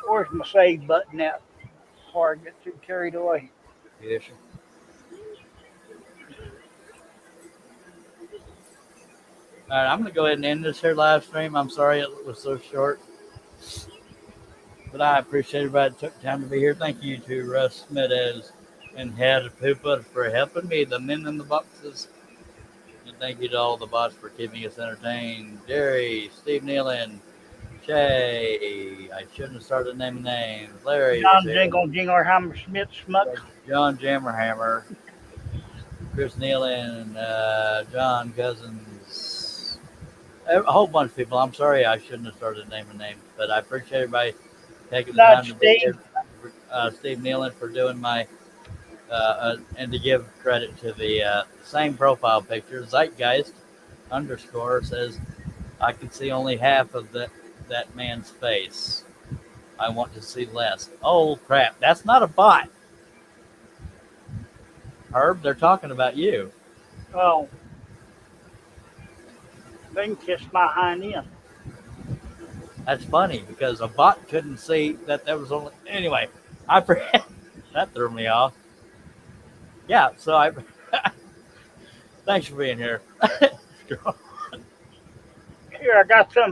Where's my save button at? Before I get too carried away. Yes, sir. All right, I'm going to go ahead and end this here live stream. I'm sorry it was so short, but I appreciate everybody that took time to be here. Thank you to Russ Smides and Head Poopa for helping me, the men in the boxes. And thank you to all the bots for keeping us entertained. Jerry, Steve Nealon, Shay, I shouldn't have started naming names. Larry, John Jingleheimer Schmidt Schmuck. John Jammerhammer, Chris Nealon, John Cousins, a whole bunch of people. I'm sorry I shouldn't have started naming names, but I appreciate everybody taking the time to be here. Steve Nealon for doing my and to give credit to the same profile picture. Zeitgeist _ says, I can see only half of that man's face. I want to see less. Oh crap! That's not a bot. Herb, they're talking about you. Oh, they can kiss my hind end. That's funny because a bot couldn't see that there was only. Anyway, I forget. That threw me off. Yeah, so I. Thanks for being here. Here, I got some